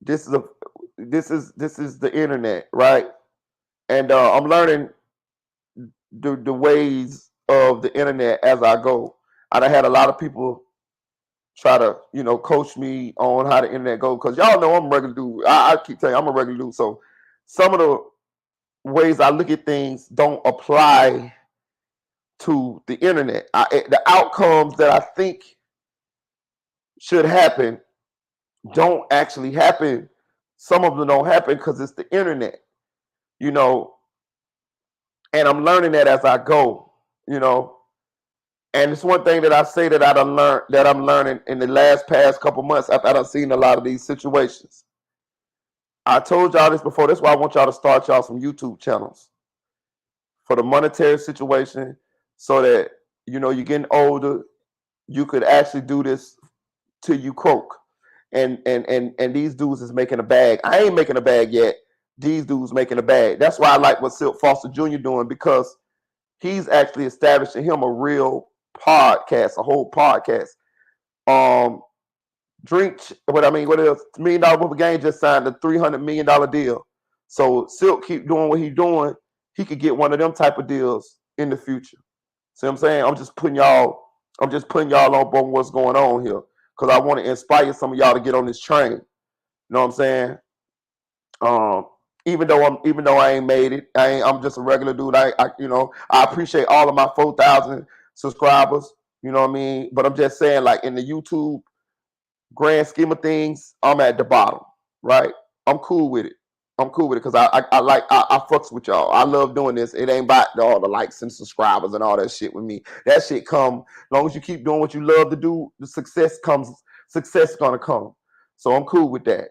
This is the internet, right? And I'm learning the ways of the internet as I go. I done had a lot of people try to, coach me on how the internet goes. Because y'all know I'm a regular dude. I keep telling you, I'm a regular dude. So some of the ways I look at things don't apply to the internet. The outcomes that I think should happen don't actually happen. Some of them don't happen because it's the internet, and I'm learning that as I go, and it's one thing that I say that I'm learning in the past couple months after I done seen a lot of these situations. I told y'all this before. That's why I want y'all to start y'all some YouTube channels for the monetary situation, so that you're getting older, you could actually do this till you croak. And these dudes is making a bag. I ain't making a bag yet. These dudes making a bag. That's why I like what Silk Foster Jr. doing, because he's actually establishing him a real podcast, a whole podcast. What else? $1 million worth of game just signed a $300 million deal. So Silk keep doing what he's doing. He could get one of them type of deals in the future. See what I'm saying? I'm just putting y'all on board what's going on here, because I want to inspire some of y'all to get on this train. You know what I'm saying? Even though I ain't made it, I'm just a regular dude. I appreciate all of my 4,000 subscribers. You know what I mean? But I'm just saying, like, in the YouTube grand scheme of things, I'm at the bottom, right? I'm cool with it because I fucks with y'all. I love doing this. It ain't about all the likes and subscribers and all that shit with me. That shit come. As long as you keep doing what you love to do, the success comes. Success gonna come. So I'm cool with that.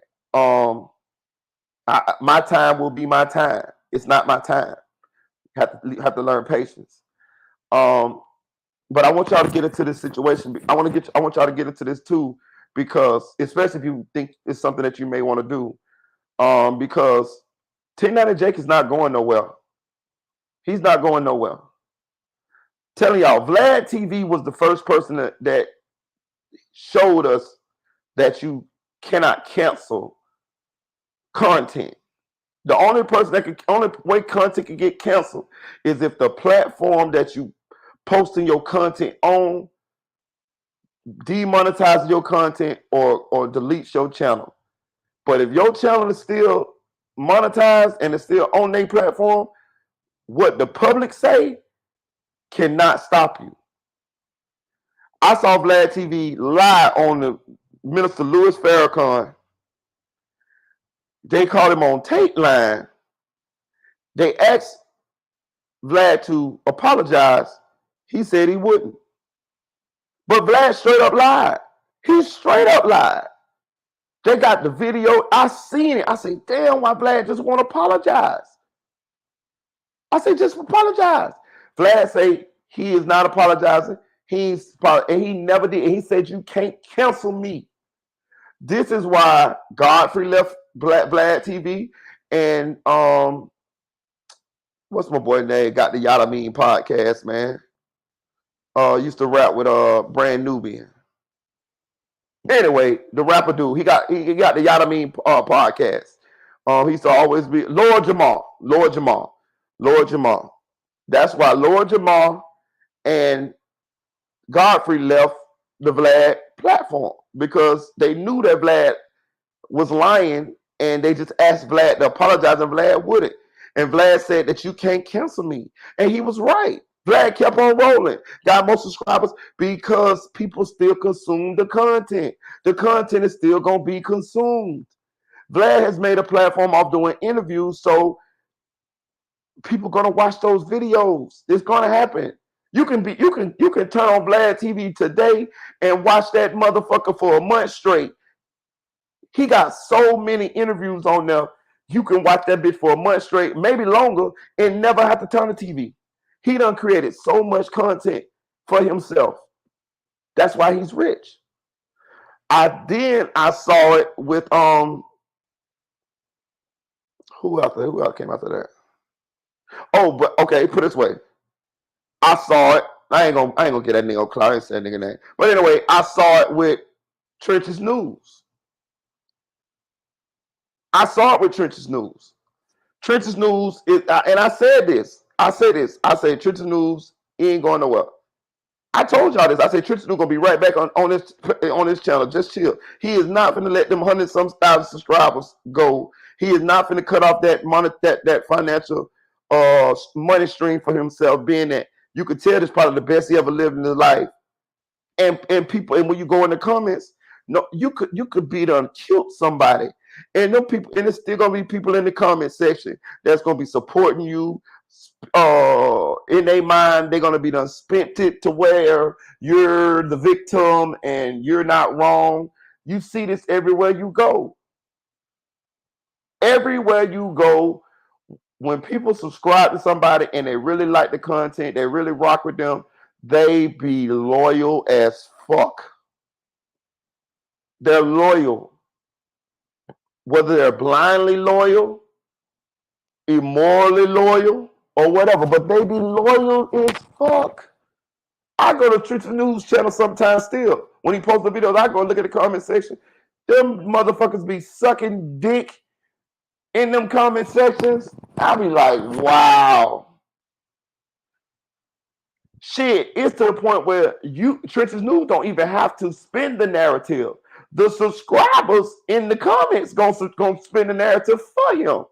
My time will be my time. It's not my time. Have to learn patience. But I want y'all to get into this situation. I want y'all to get into this too, because especially if you think it's something that you may want to do. Because 1090 Jake is not going nowhere. He's not going nowhere. Telling y'all, Vlad TV was the first person that showed us that you cannot cancel content. The only way content can get canceled is if the platform that you posting your content on demonetizes your content or deletes your channel. But if your channel is still monetized and it's still on their platform, what the public say cannot stop you. I saw Vlad TV lie on the Minister Louis Farrakhan. They called him on tape line. They asked Vlad to apologize. He said he wouldn't. But Vlad straight up lied. He straight up lied. They got the video. I seen it. I say, damn, why Vlad just won't apologize? I say, just apologize. Vlad say he is not apologizing. And he never did. And he said, you can't cancel me. This is why Godfrey left Vlad TV, and what's my boy name? Got the Yada Mean podcast, man. Used to rap with Brand Nubian. Anyway, the rapper dude, he got the Yada Mean podcast. He used to always be Lord Jamal. That's why Lord Jamal and Godfrey left the Vlad platform, because they knew that Vlad was lying, and they just asked Vlad to apologize, and Vlad wouldn't. And Vlad said that you can't cancel me. And he was right. Vlad kept on rolling, got more subscribers because people still consume the content. The content is still going to be consumed. Vlad has made a platform of doing interviews, so people gonna watch those videos. It's gonna happen. You can turn on Vlad TV today and watch that motherfucker for a month straight. He got so many interviews on there. You can watch that bitch for a month straight, maybe longer, and never have to turn the TV. He done created so much content for himself. That's why he's rich. I saw it with who else came after that? Oh, but okay, put it this way. I saw it. I ain't gonna get that nigga clout. I ain't say that nigga name. But anyway, I saw it with Trench's News. I saw it with Trench's News. Trench's News is, and I said this. I said Trench's News, he ain't going nowhere. I told y'all this. I said Trench's News gonna be right back on this channel. Just chill. He is not gonna let them 100-some thousand subscribers go. He is not gonna cut off that financial money stream for himself. Being that you could tell this probably the best he ever lived in his life. And people, and when you go in the comments, no, you could be done killed somebody. And them people, and it's still gonna be people in the comment section that's gonna be supporting you. In their mind, they're gonna be done spent it to where you're the victim and you're not wrong. You see this everywhere you go. Everywhere you go, when people subscribe to somebody and they really like the content, they really rock with them, they be loyal as fuck. They're loyal. Whether they're blindly loyal, immorally loyal, or whatever, but they be loyal as fuck. I go to Trench's News channel sometimes still. When he posts the videos, I go look at the comment section. Them motherfuckers be sucking dick in them comment sections. I be like, wow. Shit, it's to the point where Trench's News don't even have to spin the narrative. The subscribers in the comments gonna spin the narrative for him.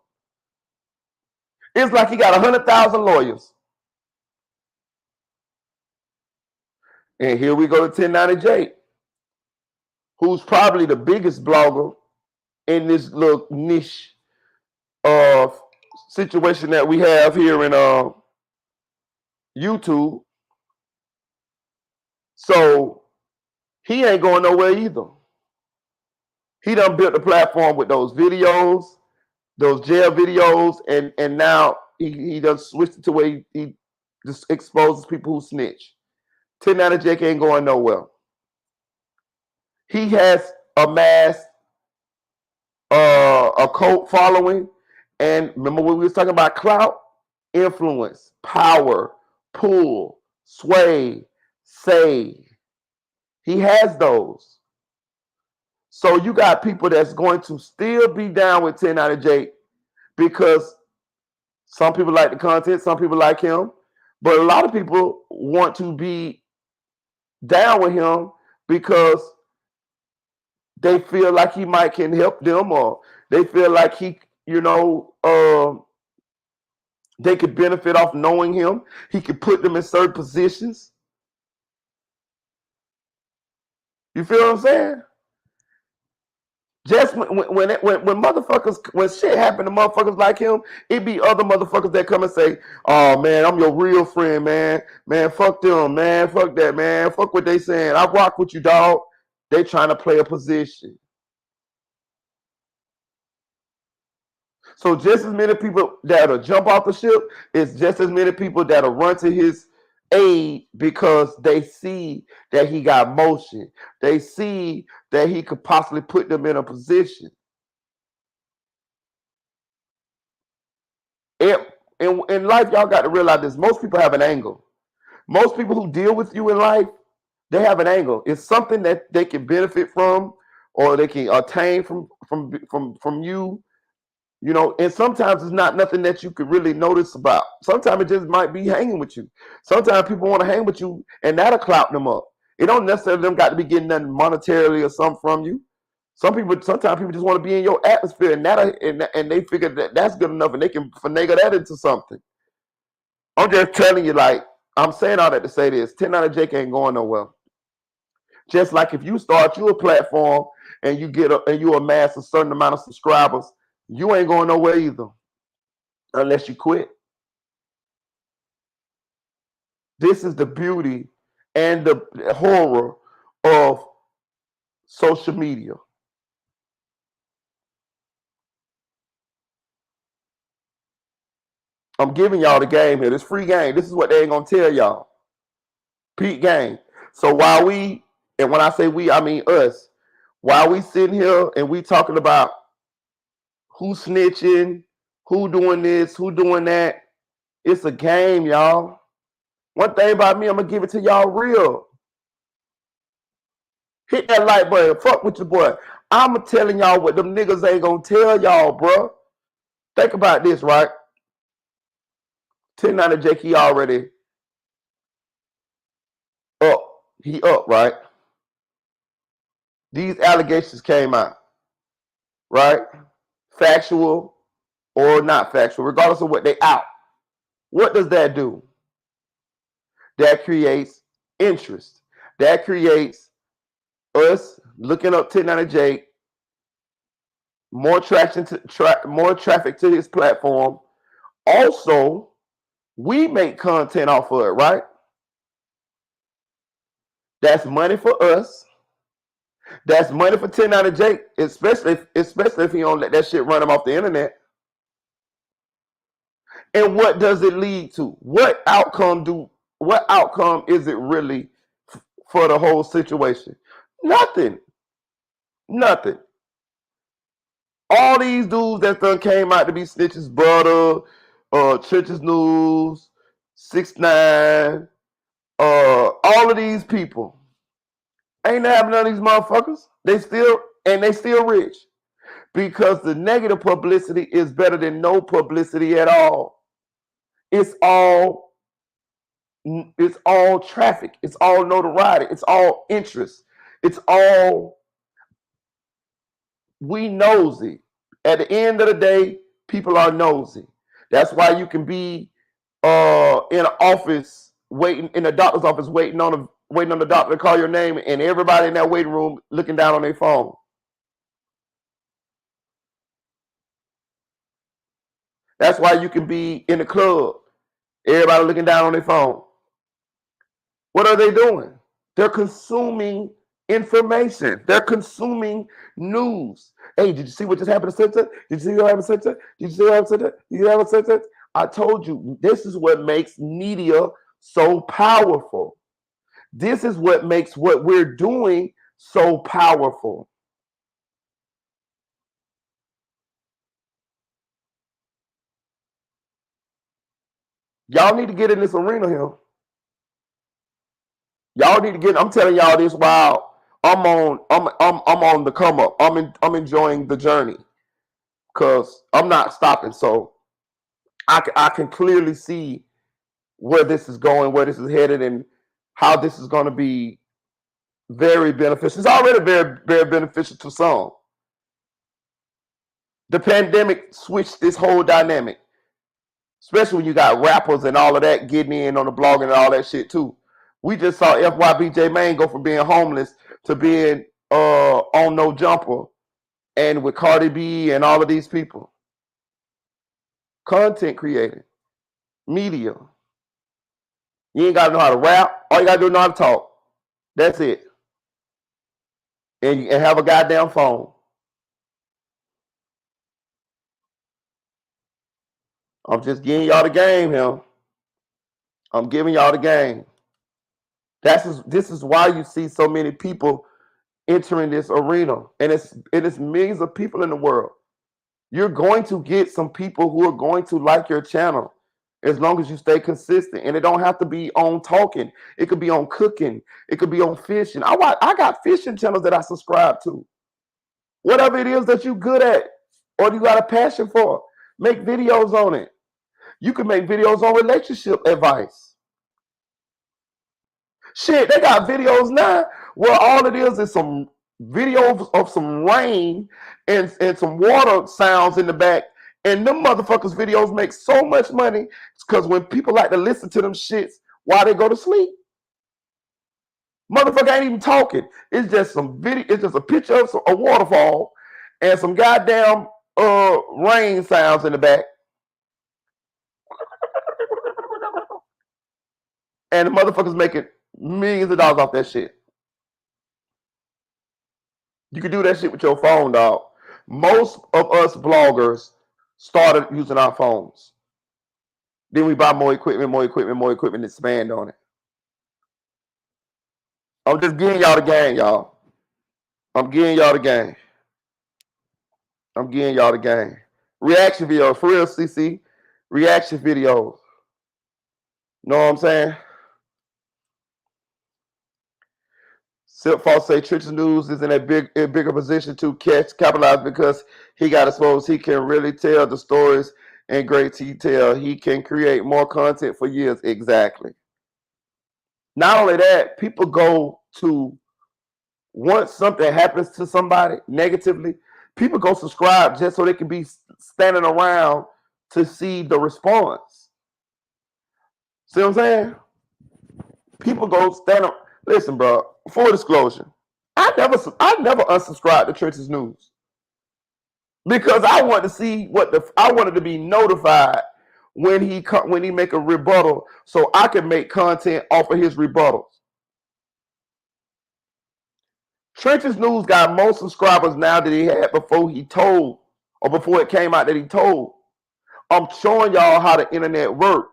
It's like he got 100,000 lawyers. And here we go to 1090J, who's probably the biggest blogger in this little niche situation that we have here in YouTube. So he ain't going nowhere either. He done built a platform with those videos, those jail videos, and now he done switched it to where he just exposes people who snitch. 1090J ain't going nowhere. He has amassed a cult following, and remember when we was talking about clout, influence, power, pull, sway, say. He has those. So you got people that's going to still be down with 1090J because some people like the content, some people like him, but a lot of people want to be down with him because they feel like he might can help them, or they feel like he, they could benefit off knowing him. He could put them in certain positions. You feel what I'm saying? Just when motherfuckers, when shit happen to motherfuckers like him, it be other motherfuckers that come and say, "Oh man, I'm your real friend, man. Man, fuck them, man. Fuck that, man. Fuck what they saying. I rock with you, dog." They trying to play a position. So just as many people that'll jump off the ship, it's just as many people that'll run to his aid because they see that he got motion. They see that he could possibly put them in a position. In life, y'all got to realize this. Most people have an angle. Most people who deal with you in life, they have an angle. It's something that they can benefit from, or they can attain from you. And sometimes it's not nothing that you could really notice about. Sometimes it just might be hanging with you. Sometimes people want to hang with you, and that'll clout them up. It don't necessarily them got to be getting nothing monetarily or something from you. Sometimes people just want to be in your atmosphere, and they figure that that's good enough, and they can finagle that into something. I'm just telling you, like, I'm saying all that to say this: 1090J ain't going nowhere. Just like if you start your platform and you amass a certain amount of subscribers, you ain't going nowhere either unless you quit. This is the beauty and the horror of social media. I'm giving y'all the game here. This free game. This is what they ain't gonna tell y'all. Peak game. So while we, and when I say we, I mean us, while we sitting here and we talking about who snitching, who doing this, who doing that, it's a game, y'all. One thing about me, I'm gonna give it to y'all real. Hit that like button. Fuck with your boy. I'm telling y'all what them niggas ain't gonna tell y'all, bro. Think about this, right? 1090 Jake, he already up. He up, right? These allegations came out, right? Factual or not factual, regardless of what they out. What does that do? That creates interest. That creates us looking up 1090 Jake, more traction to more traffic to his platform. Also, we make content off of it, right? That's money for us. That's money for 1090 Jake, especially if he don't let that shit run him off the internet. And what does it lead to? What outcome is it really for the whole situation? Nothing. Nothing. All these dudes that done came out to be Snitch's brother, Church's News, 6ix9ine, all of these people ain't having none of these motherfuckers. They still rich because the negative publicity is better than no publicity at all. It's all traffic. It's all notoriety. It's all interest. It's all we nosy. At the end of the day, people are nosy. That's why you can be in an office waiting in a doctor's office waiting on the doctor to call your name, and everybody in that waiting room looking down on their phone. That's why you can be in the club, everybody looking down on their phone. What are they doing? They're consuming information. They're consuming news. Hey, did you see what just happened to Center? Did you see what happened to Center? Did you see what happened to Center? Did you see what happened to Center? I told you, this is what makes media so powerful. This is what makes what we're doing so powerful. Y'all need to get in this arena here. Y'all need to get. I'm telling y'all this while I'm on the come up. I'm enjoying the journey because I'm not stopping. So I can clearly see where this is going, where this is headed, and how this is going to be very beneficial. It's already very, very beneficial to some. The pandemic switched this whole dynamic, especially when you got rappers and all of that getting in on the blogging and all that shit too. We just saw FYBJ Maine go from being homeless to being on No Jumper, and with Cardi B and all of these people. Content creating, media. You ain't got to know how to rap. All you got to do is know how to talk. That's it. And have a goddamn phone. I'm just giving y'all the game here. I'm giving y'all the game. This is why you see so many people entering this arena. And it's millions of people in the world. You're going to get some people who are going to like your channel as long as you stay consistent. And it don't have to be on talking. It could be on cooking. It could be on fishing. I got fishing channels that I subscribe to. Whatever it is that you're good at or you got a passion for, make videos on it. You can make videos on relationship advice. Shit, they got videos now where all it is some videos of some rain and some water sounds in the back. And them motherfuckers videos make so much money because when people like to listen to them shits while they go to sleep. Motherfucker ain't even talking. It's just some video. It's just a picture of a waterfall and some goddamn rain sounds in the back. And the motherfucker's making millions of dollars off that shit. You can do that shit with your phone, dog. Most of us bloggers started using our phones. Then we buy more equipment, and expand on it. I'm just giving y'all the game, y'all. I'm giving y'all the game. Reaction videos, for real, CC. Reaction videos. Know what I'm saying? Silk Falls say Trench's News is in a bigger position to capitalize because he got exposed. He can really tell the stories in great detail. He can create more content for years. Exactly. Not only that, people go to, once something happens to somebody negatively, people go subscribe just so they can be standing around to see the response. See what I'm saying? People go stand up. Listen, bro, full disclosure, I never unsubscribed to Trench's News because I wanted to see I wanted to be notified when he make a rebuttal so I can make content off of his rebuttals. Trench's News got more subscribers now than he had before it came out that he told. I'm showing y'all how the internet works.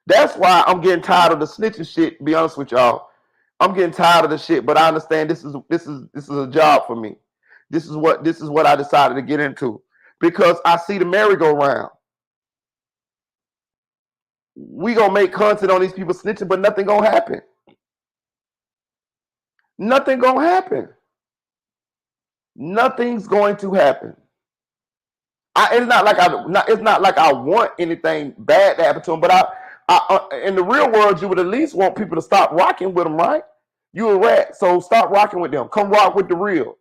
That's why I'm getting tired of the snitching shit, to be honest with y'all. I'm getting tired of the shit, but I understand this is a job for me. This is what I decided to get into because I see the merry-go-round. We gonna make content on these people snitching, but nothing gonna happen. Nothing gonna happen. Nothing's going to happen. It's not like I want anything bad to happen to them, but in the real world, you would at least want people to stop rocking with them, right? You a rat, so stop rocking with them. Come rock with the real.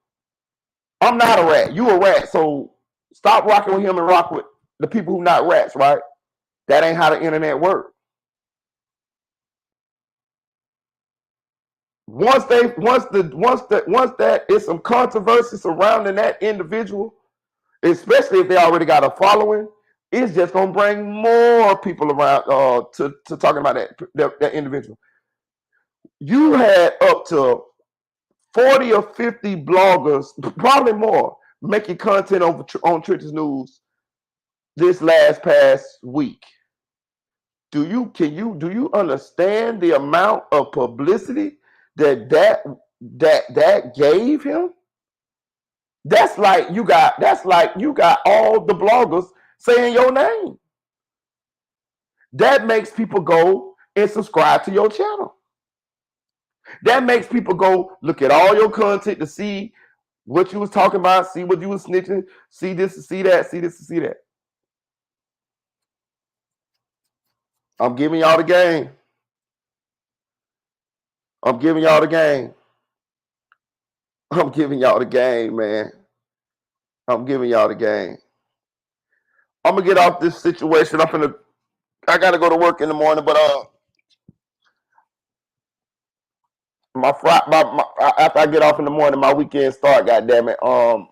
I'm not a rat. You a rat, so stop rocking with him and rock with the people who not rats, right? That ain't how the internet works. Once that is some controversy surrounding that individual, especially if they already got a following, it's just gonna bring more people around to talking about that individual. You had up to 40 or 50 bloggers, probably more, making content on Trench's News this past week. Do you understand the amount of publicity that gave him? That's like you got all the bloggers saying your name. That makes people go and subscribe to your channel. That makes people go look at all your content to see what you was talking about, see what you was snitching, see this, see that, see this, see that. I'm giving y'all the game. I'm giving y'all the game. I'm giving y'all the game, man. I'm giving y'all the game. I'm gonna get off this situation. I gotta go to work in the morning, but after I get off in the morning, my weekend start. God damn it. I'm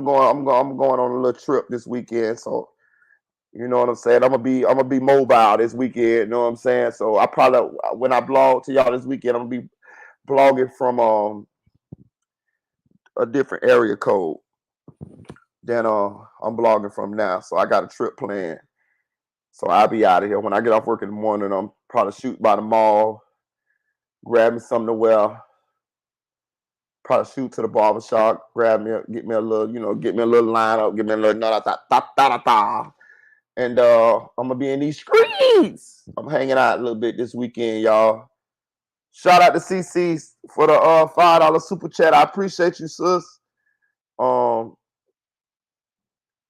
going on a little trip this weekend, so you know what I'm saying. I'm gonna be mobile this weekend. You know what I'm saying. So I probably when I blog to y'all this weekend, I'm gonna be blogging from a different area code than I'm blogging from now. So I got a trip planned. So I'll be out of here. When I get off work in the morning, I'm probably shoot by the mall, grab me something to wear, probably shoot to the barbershop, get me a little lineup, get me a little and I'm gonna be in these streets. I'm hanging out a little bit this weekend, y'all. Shout out to CC for the $5 super chat. I appreciate you, sis.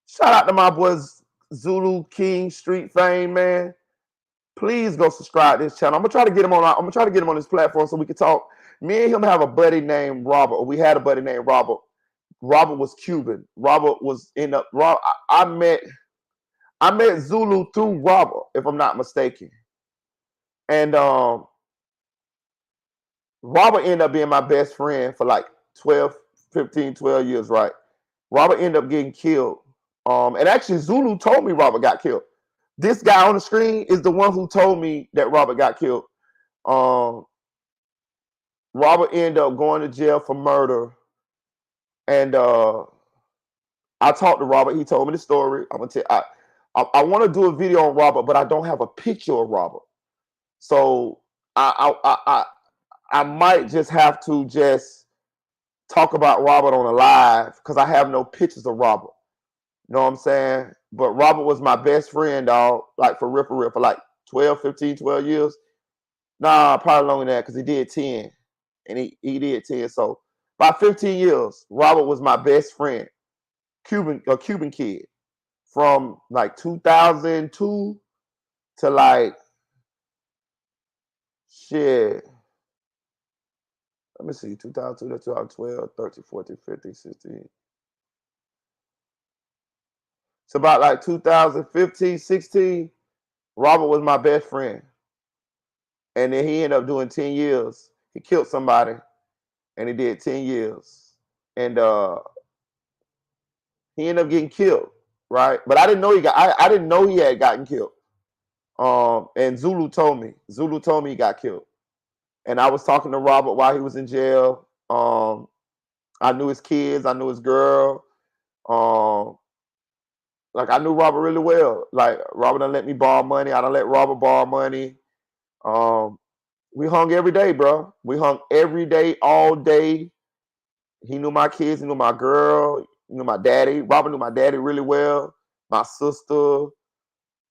Shout out to my boys Zulu King Street Fame, man. Please go subscribe to this channel. I'm gonna try to get him on this platform so we can talk. Me and him have a buddy named Robert. We had a buddy named Robert. Robert was Cuban. Robert was I met Zulu through Robert, if I'm not mistaken. And Robert ended up being my best friend for like 12 years, right? Robert ended up getting killed. And actually Zulu told me Robert got killed. This guy on the screen is the one who told me that Robert got killed. Robert ended up going to jail for murder. And I talked to Robert. He told me the story. I'm gonna tell. I want to do a video on Robert, but I don't have a picture of Robert. So I might just have to just talk about Robert on a live because I have no pictures of Robert. You know what I'm saying? But Robert was my best friend, dog. Like for real, for like 12 years. Nah, probably longer than that because he did 10. And he did 10. So about 15 years, Robert was my best friend. A Cuban kid from like 2002 to like shit. Let me see, 2002 to 2012, 13, 14, 15, 16. It's about like 2015, 16. Robert was my best friend. And then he ended up doing 10 years. He killed somebody and he did 10 years. And he ended up getting killed, right? But I didn't know I didn't know he had gotten killed. And Zulu told me he got killed. And I was talking to Robert while he was in jail. I knew his kids, I knew his girl. Like I knew Robert really well. Like Robert done let me borrow money. I done let Robert borrow money. We hung every day, bro. We hung every day, all day. He knew my kids, he knew my girl, he knew my daddy. Robert knew my daddy really well. My sister,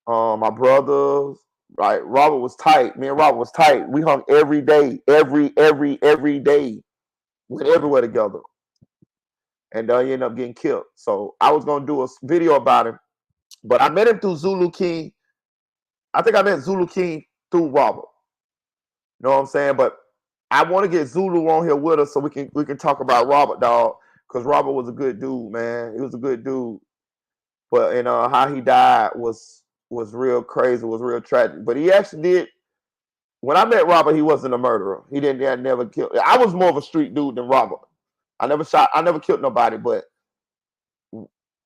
my brothers. Like Robert was tight. Me and Robert was tight. We hung every day, every day. Went everywhere together. And he ended up getting killed. So I was gonna do a video about him, but I met him through Zulu King. I think I met Zulu King through Robert. You know what I'm saying? But I want to get Zulu on here with us so we can talk about Robert, dog, because Robert was a good dude, man. He was a good dude, but how he died was real crazy, was real tragic. But he actually did. When I met Robert, he wasn't a murderer. He never killed. I was more of a street dude than Robert. I never killed nobody, but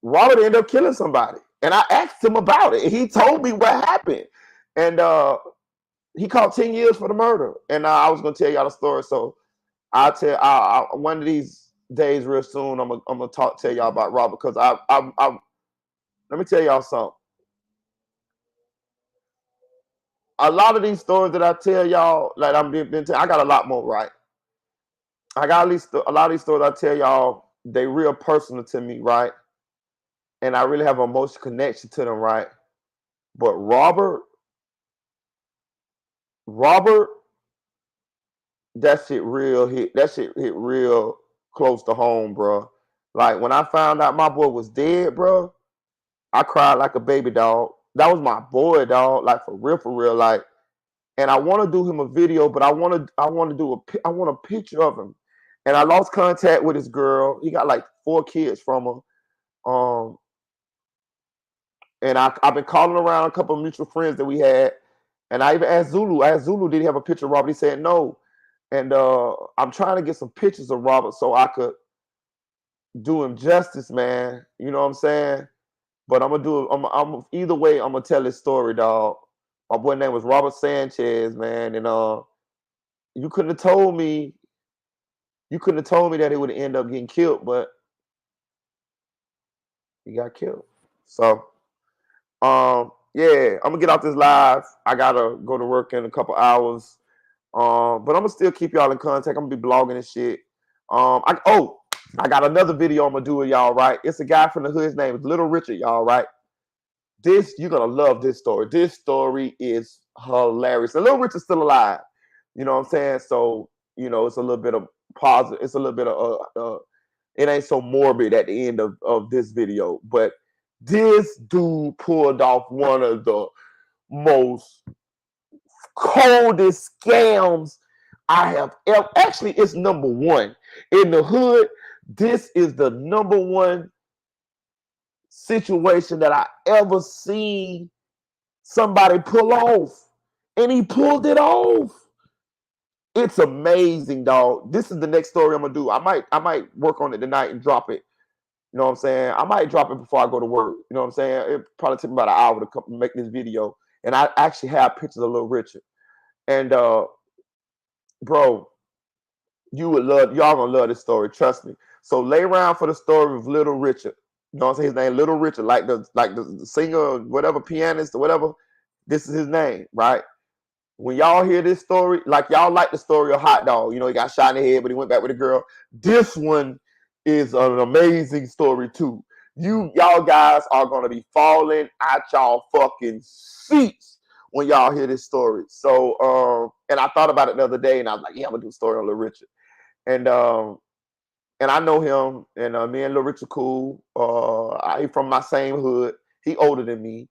Robert ended up killing somebody. And I asked him about it. He told me what happened. And he caught 10 years for the murder. And I was going to tell y'all the story. So I'll tell one of these days real soon, I'm going to tell y'all about Robert because let me tell y'all something. A lot of these stories that I tell y'all, like I got a lot more, right? I got at least a lot of these stories I tell y'all, they real personal to me, right? And I really have an emotional connection to them, right? But Robert, that shit hit real close to home, bro. Like when I found out my boy was dead, bro, I cried like a baby, dog. That was my boy, dog. Like for real, like. And I want to do him a video, but I want a picture of him. And I lost contact with his girl. He got like 4 kids from her. And I've been calling around a couple of mutual friends that we had. And I even asked Zulu, did he have a picture of Robert? He said no. And I'm trying to get some pictures of Robert so I could do him justice, man. You know what I'm saying? But I'm either way, I'm gonna tell his story, dog. My boy name was Robert Sanchez, man. And you couldn't have told me that he would end up getting killed, but he got killed. So yeah, I'm gonna get off this live. I gotta go to work in a couple hours. But I'm gonna still keep y'all in contact. I'm gonna be blogging and shit. I got another video I'm gonna do with y'all, right? It's a guy from the hood. His name is Little Richard, y'all, right? You're gonna love this story. This story is hilarious. And Little Richard's still alive. You know what I'm saying? So, it's a little bit of positive. It's a little bit of it ain't so morbid at the end of this video. But this dude pulled off one of the most coldest scams I have ever. Actually, it's number one in the hood. This is the number one situation that I ever seen somebody pull off, and he pulled it off. It's amazing, dog. This is the next story I'm gonna do. I might work on it tonight and drop it. You know what I'm saying? I might drop it before I go to work. You know what I'm saying? It probably took me about an hour to make this video. And I actually have pictures of Little Richard. And bro, y'all gonna love this story, trust me. So lay around for the story of Little Richard. You know what I'm saying? His name Little Richard, like the singer, whatever, pianist or whatever. This is his name, right? When y'all hear this story, like y'all like the story of Hot Dog, you know, he got shot in the head, but he went back with a girl. This one is an amazing story too. Y'all guys are gonna be falling out y'all fucking seats when y'all hear this story. So, and I thought about it the other day, and I was like, yeah, I'm gonna do a story on Little Richard, and I know him, and me and Little Richard cool. He from my same hood. He older than me.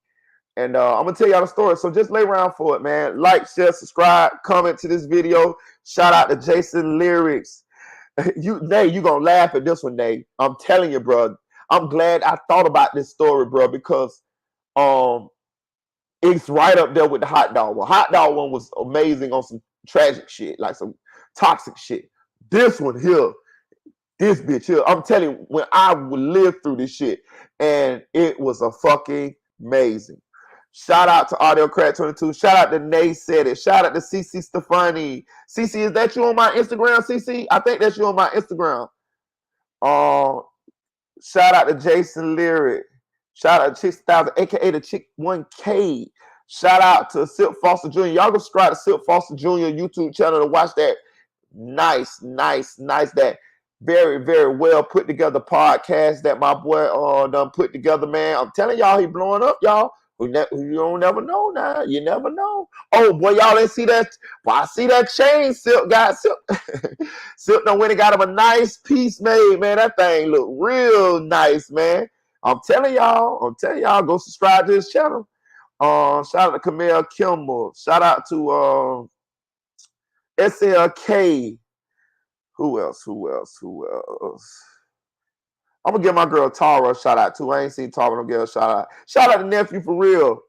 And I'm going to tell y'all the story. So just lay around for it, man. Like, share, subscribe, comment to this video. Shout out to Jason Lyrics. Nay, you going to laugh at this one, Nay. I'm telling you, bro. I'm glad I thought about this story, bro, because it's right up there with the Hot Dog one. Hot Dog one was amazing on some tragic shit, like some toxic shit. This one here, this bitch here, I'm telling you, when I would live through this shit, and it was a fucking amazing. Shout out to Audio Crack 22. Shout out to Nay Said It. Shout out to CC Stefani. CC, is that you on my Instagram, CC? I think that's you on my Instagram. Shout out to Jason Lyric. Shout out to Chick 1000, aka the Chick 1K. Shout out to Silk Foster Jr. Y'all go subscribe to Silk Foster Jr. YouTube channel to watch that nice, that very, very well put together podcast that my boy done put together, man. I'm telling y'all, he blowing up, y'all. You don't never know now. You never know. Oh, boy, y'all didn't see that. Well, I see that chain Silk got. Silk done went and got him a nice piece made, man. That thing look real nice, man. I'm telling y'all, go subscribe to his channel. Shout out to Camille Kimball. Shout out to SLK. Who else? I'm gonna give my girl Tara a shout out too. I ain't seen Tara, don't give her a shout out. Shout out to Nephew for real.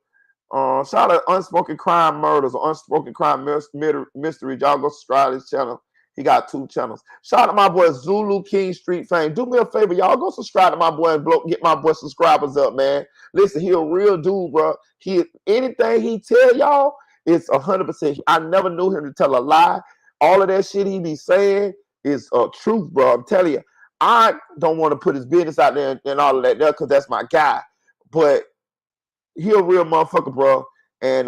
Shout out to Unspoken Crime Murders or Unspoken Crime Mystery. Y'all go subscribe to his channel. He got 2 channels. Shout out to my boy Zulu King Street Fame. Do me a favor, y'all go subscribe to my boy and get my boy subscribers up, man. Listen, he a real dude, bro. Anything he tell y'all is 100%. I never knew him to tell a lie. All of that shit he be saying is truth, bro. I'm telling you. I don't want to put his business out there and all of that there because that's my guy. But he a real motherfucker, bro. And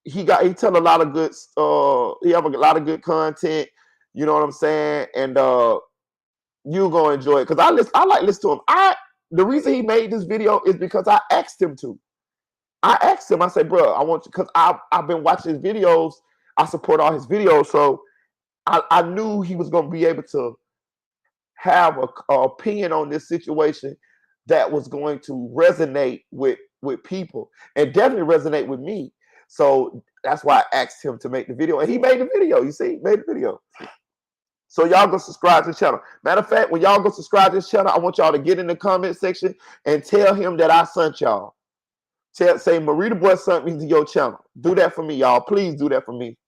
he tell a lot of good he have a lot of good content. You know what I'm saying? And you're gonna enjoy it. Because I like listening to him. The reason he made this video is because I asked him to. I asked him, I said, bro, I want you, because I've been watching his videos. I support all his videos. So I knew he was gonna be able to have an opinion on this situation that was going to resonate with people and definitely resonate with me. So that's why I asked him to make the video, and he made the video. You see, made the video. So y'all go subscribe to the channel. Matter of fact, when y'all go subscribe to this channel, I want y'all to get in the comment section and tell him that I sent y'all. Say Marie the Boy sent me to your channel. Do that for me, y'all. Please do that for me.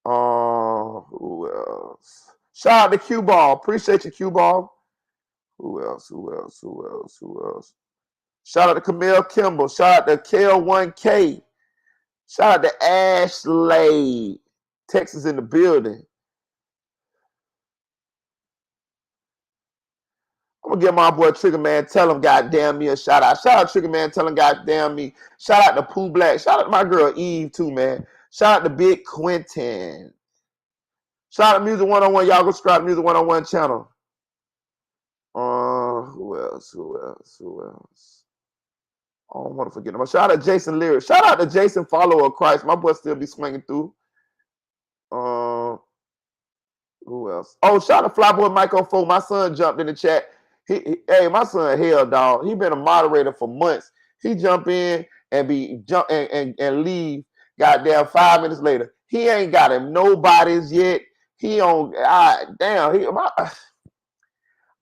Who else? Shout out to Q Ball. Appreciate you, Q Ball. Who else? Shout out to Camille Kimball. Shout out to KL1K. Shout out to Ashley. Texas in the building. I'm gonna give my boy Trigger Man, tell him goddamn me a shout out. Shout out Trigger Man, tell him goddamn me. Shout out to Pooh Black. Shout out to my girl Eve too, man. Shout out to Big Quentin. Shout out to Music 101. Y'all go subscribe to Music 101 channel. Who else? I don't want to forget him. Shout out to Jason Lyric. Shout out to Jason, follower of Christ. My boy still be swinging through. Who else? Oh, shout out to Flyboy Michael 4. My son jumped in the chat. Hey, my son, hell, dog. He been a moderator for months. He jump in and and leave. Goddamn, 5 minutes later, he ain't got him nobody's yet. He on damn.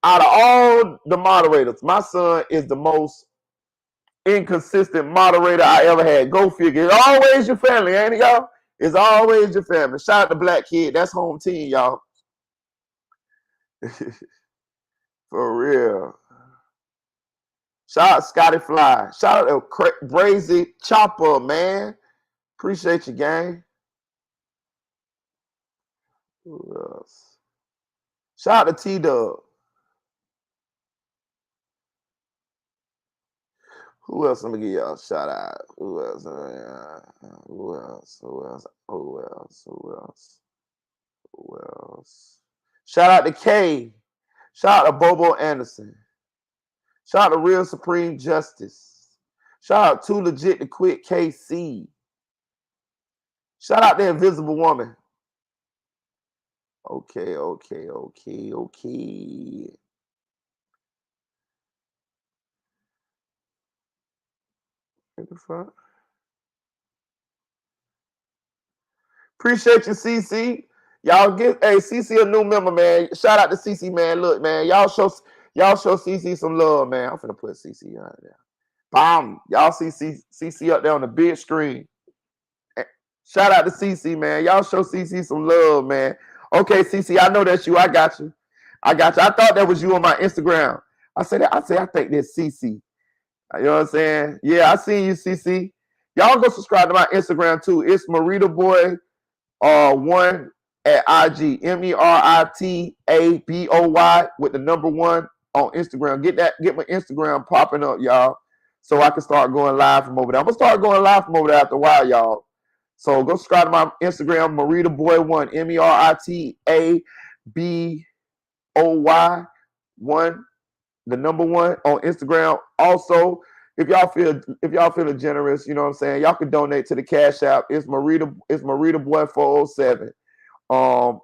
Out of all the moderators, my son is the most inconsistent moderator I ever had. Go figure. Always your family, ain't it, y'all? It's always your family. Shout out to Black Kid. That's home team, y'all. For real. Shout out Scotty Fly. Shout out to Brazy Chopper, man. Appreciate you, gang. Who else? Shout out to T-Dub. Who else? Let me give y'all a shout out. Who else? Who else? Who else? Who else? Who else? Who else? Shout out to K. Shout out to Bobo Anderson. Shout out to Real Supreme Justice. Shout out to Legit to Quit KC. Shout out to Invisible Woman. Okay. What the fuck? Appreciate you, CC. Y'all get CC a new member, man. Shout out to CC, man. Look, man, y'all show CC some love, man. I'm finna put CC out there. Bam. Y'all see CC up there on the big screen. Shout out to CC, man. Y'all show CC some love, man. Okay, CC, I know that's you. I got you. I thought that was you on my Instagram. I think that's CC. You know what I'm saying? Yeah, I seen you, CC. Y'all go subscribe to my Instagram too. It's Marita Boy 1 at IG. MERITABOY with the number 1 on Instagram. Get my Instagram popping up, y'all, so I can start going live from over there. I'm gonna start going live from over there after a while, y'all. So go subscribe to my Instagram, Marita Boy 1, MERITABOY 1, the number 1 on Instagram. Also, if y'all feeling generous, you know what I'm saying, y'all can donate to the Cash App. It's Marita Boy 407 on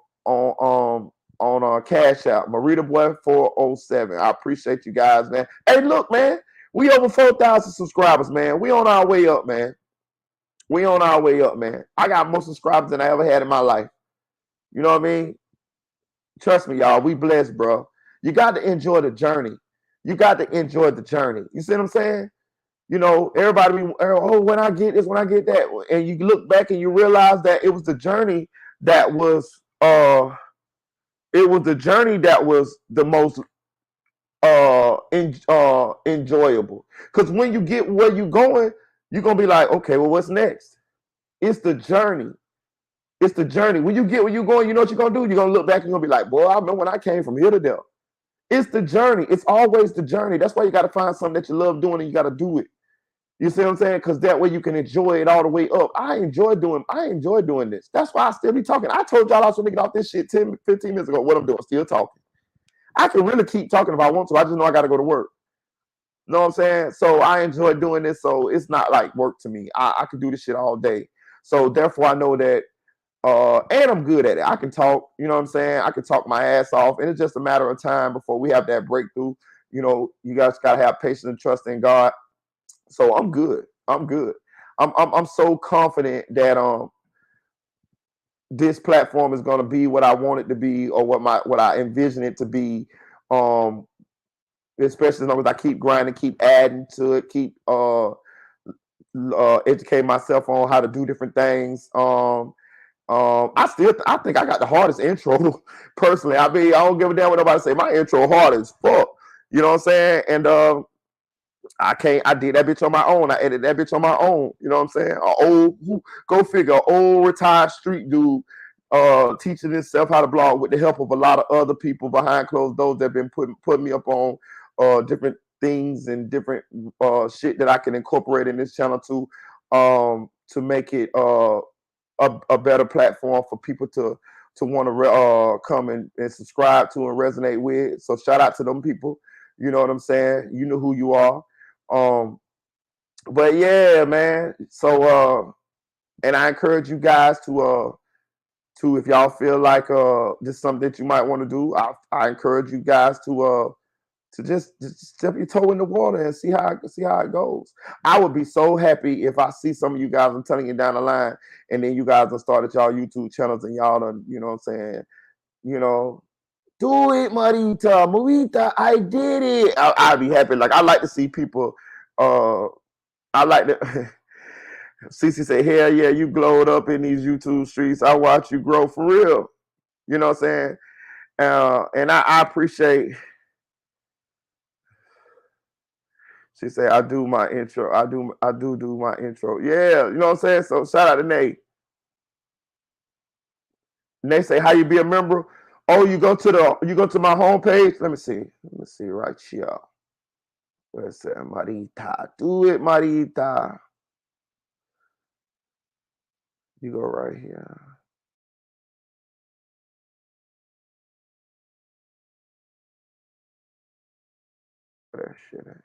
Cash App. Marita Boy 407. I appreciate you guys, man. Hey, look, man, we over 4,000 subscribers, man. We on our way up, man. I got more subscribers than I ever had in my life. You know what I mean? Trust me, y'all. We blessed, bro. You got to enjoy the journey. You see what I'm saying? You know, everybody, when I get this, when I get that. And you look back and you realize that it was the journey that was, the most enjoyable. Because when you get where you're going, you're going to be like, okay, well, what's next? It's the journey. When you get where you're going, you know what you're going to do? You're going to look back and you're going to be like, boy, I remember when I came from here to there. It's the journey. It's always the journey. That's why you got to find something that you love doing and you got to do it. You see what I'm saying? Because that way you can enjoy it all the way up. I enjoy doing this. That's why I still be talking. I told y'all I was making off this shit 10, 15 minutes ago. What I'm doing, still talking. I can really keep talking if I want to. I just know I got to go to work. You know what I'm saying? So I enjoy doing this. So it's not like work to me. I can do this shit all day. So therefore I know that, and I'm good at it. I can talk, you know what I'm saying? I can talk my ass off. And it's just a matter of time before we have that breakthrough. You know, you guys got to have patience and trust in God. So I'm good. I'm so confident that this platform is going to be what I want it to be, or what I envision it to be. Especially as long as I keep grinding, keep adding to it, keep educating myself on how to do different things. I think I got the hardest intro personally. I mean, I don't give a damn what nobody say. My intro hard as fuck. You know what I'm saying? And I did that bitch on my own. I edited that bitch on my own. You know what I'm saying? Go figure, old retired street dude teaching himself how to blog with the help of a lot of other people behind closed doors that have been putting me up on different things and different shit that I can incorporate in this channel to make it a better platform for people to want to come and subscribe to and resonate with. So shout out to them people. You know what I'm saying? You know who you are. But yeah, man. So and I encourage you guys to if y'all feel like this is something that you might want to do, I encourage you guys to just step your toe in the water and see how it goes. I would be so happy if I see some of you guys, I'm telling you, down the line, and then you guys have started y'all YouTube channels and y'all done, you know what I'm saying, you know, do it, Marita, I did it. I'd be happy. Like, I like to see people, I like to Cece say, hell yeah, you glowed up in these YouTube streets. I watch you grow for real. You know what I'm saying? And I appreciate. She said, I do my intro. I do my intro. Yeah, you know what I'm saying? So shout out to Nate. Nate say, how you be a member? Oh, you go to my homepage. Let me see right here. Where's that? Marita. Do it, Marita. You go right here. Where that shit at?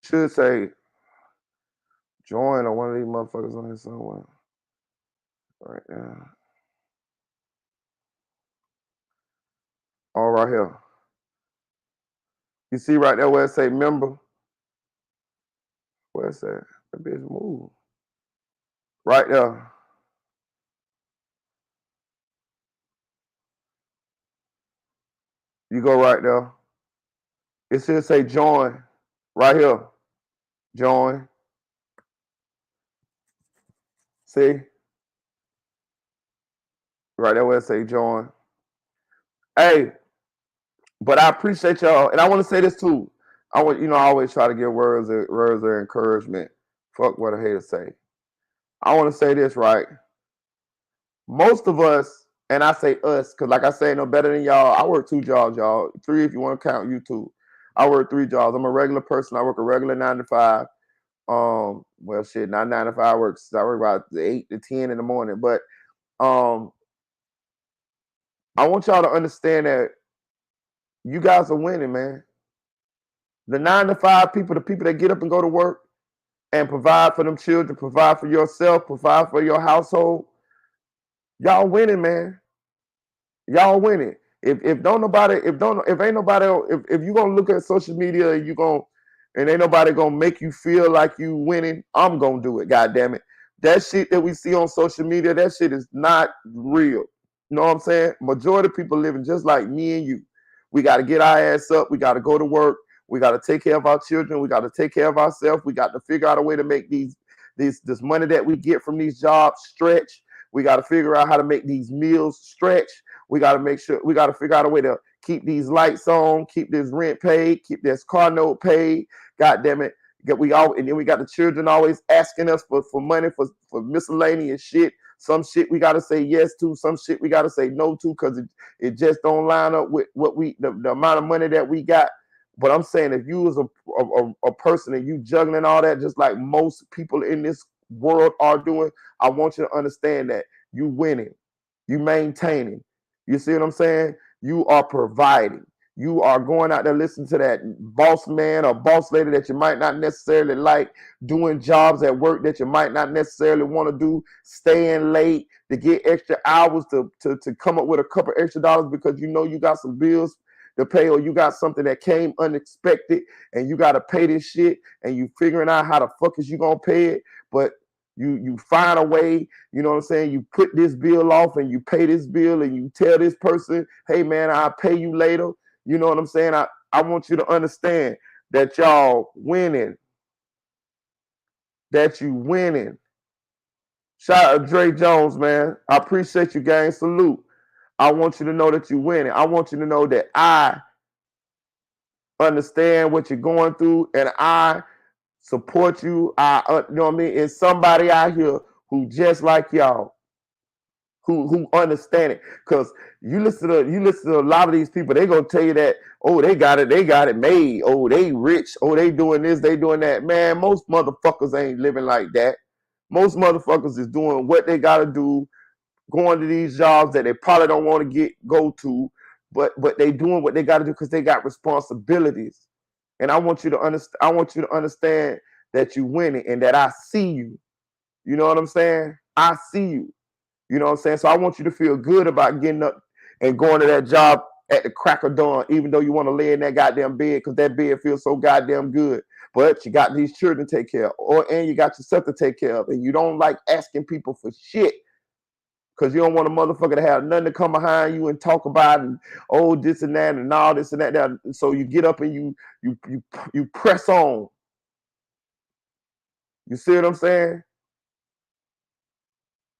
Should say join or one of these motherfuckers on here somewhere. Right now. All right here. You see right there where it say member? Where's that? That bitch move. Right there. You go right there. It should say join. Right here. Join. See? Right there where it say join. Hey, but I appreciate y'all. And I want to say this too. I always try to give words of encouragement. Fuck what I hate to say. I want to say this, right? Most of us, and I say us, because like I say, no better than y'all. I work 2 jobs, y'all. 3 if you want to count YouTube. I work 3 jobs. I'm a regular person. I work a regular 9 to 5. Well, shit, not 9 to 5. I work about 8 to 10 in the morning. But I want y'all to understand that you guys are winning, man. The 9 to 5 people, the people that get up and go to work and provide for them children, provide for yourself, provide for your household, y'all winning, man. Y'all winning. If you gonna look at social media and ain't nobody gonna make you feel like you winning, I'm gonna do it, god damn it. That shit that we see on social media, that shit is not real. You know what I'm saying? Majority of people living just like me and you. We gotta get our ass up, we gotta go to work, we gotta take care of our children, we gotta take care of ourselves, we got to figure out a way to make this money that we get from these jobs stretch. We got to figure out how to make these meals stretch. We got to figure out a way to keep these lights on, keep this rent paid, keep this car note paid. God damn it. And then we got the children always asking us for money for miscellaneous shit. Some shit we got to say yes to, some shit we got to say no to because it just don't line up with what the amount of money that we got. But I'm saying if you was a person and you juggling all that just like most people in this world are doing, I want you to understand that you winning, you maintaining. You see what I'm saying? You are providing. You are going out there listening to that boss man or boss lady that you might not necessarily like, doing jobs at work that you might not necessarily want to do, staying late to get extra hours to come up with a couple extra dollars because you know you got some bills to pay or you got something that came unexpected and you got to pay this shit and you figuring out how the fuck is you going to pay it. But you find a way, you know what I'm saying? You put this bill off and you pay this bill and you tell this person, hey man, I'll pay you later. You know what I'm saying? I want you to understand that y'all winning. That you winning. Shout out to Dre Jones, man. I appreciate you, gang. Salute. I want you to know that you winning. I want you to know that I understand what you're going through and I support you. You know what I mean? It's somebody out here who just like y'all, who understand it. Because you listen to a lot of these people, they gonna tell you that, oh, they got it made. Oh, they rich. Oh, they doing this, they doing that. Man, most motherfuckers ain't living like that. Most motherfuckers is doing what they gotta do, going to these jobs that they probably don't want to go to, but they doing what they gotta do because they got responsibilities. And I want you to understand that you winning and that I see you. You know what I'm saying? I see you. You know what I'm saying? So I want you to feel good about getting up and going to that job at the crack of dawn, even though you want to lay in that goddamn bed because that bed feels so goddamn good. But you got these children to take care of, and you got yourself to take care of, and you don't like asking people for shit Because you don't want a motherfucker to have nothing to come behind you and talk about and this and that and all this and that. So you get up and you press on. You see what I'm saying?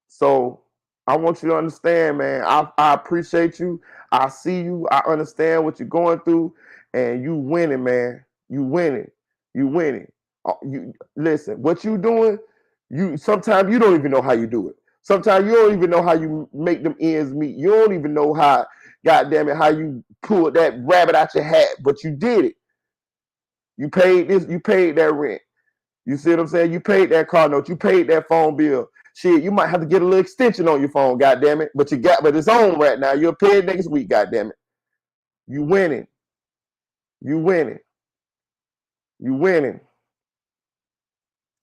So I want you to understand, man, I appreciate you. I see you. I understand what you're going through. And you winning, man. You winning. You winning. You listen, what you doing, sometimes you don't even know how you do it. Sometimes you don't even know how you make them ends meet. You don't even know how, goddamn it, how you pulled that rabbit out your hat, but you did it. You paid this, you paid that rent. You see what I'm saying? You paid that car note, you paid that phone bill. Shit, you might have to get a little extension on your phone, goddamn it. But it's on right now. You'll pay it next week, goddamn it. You winning. You winning. You winning.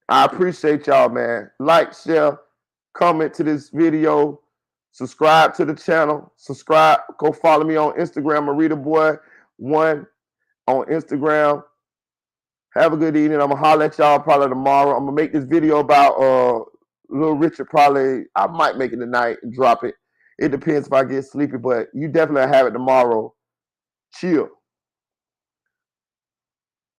I appreciate y'all, man. Like, share, comment to this video, subscribe to the channel, subscribe, go follow me on Instagram, AritaBoy1 on Instagram. Have a good evening. I'm gonna holler at y'all probably tomorrow. I'm gonna make this video about Little Richard. Probably I might make it tonight and drop it. It depends if I get sleepy, but you definitely have it tomorrow. Chill.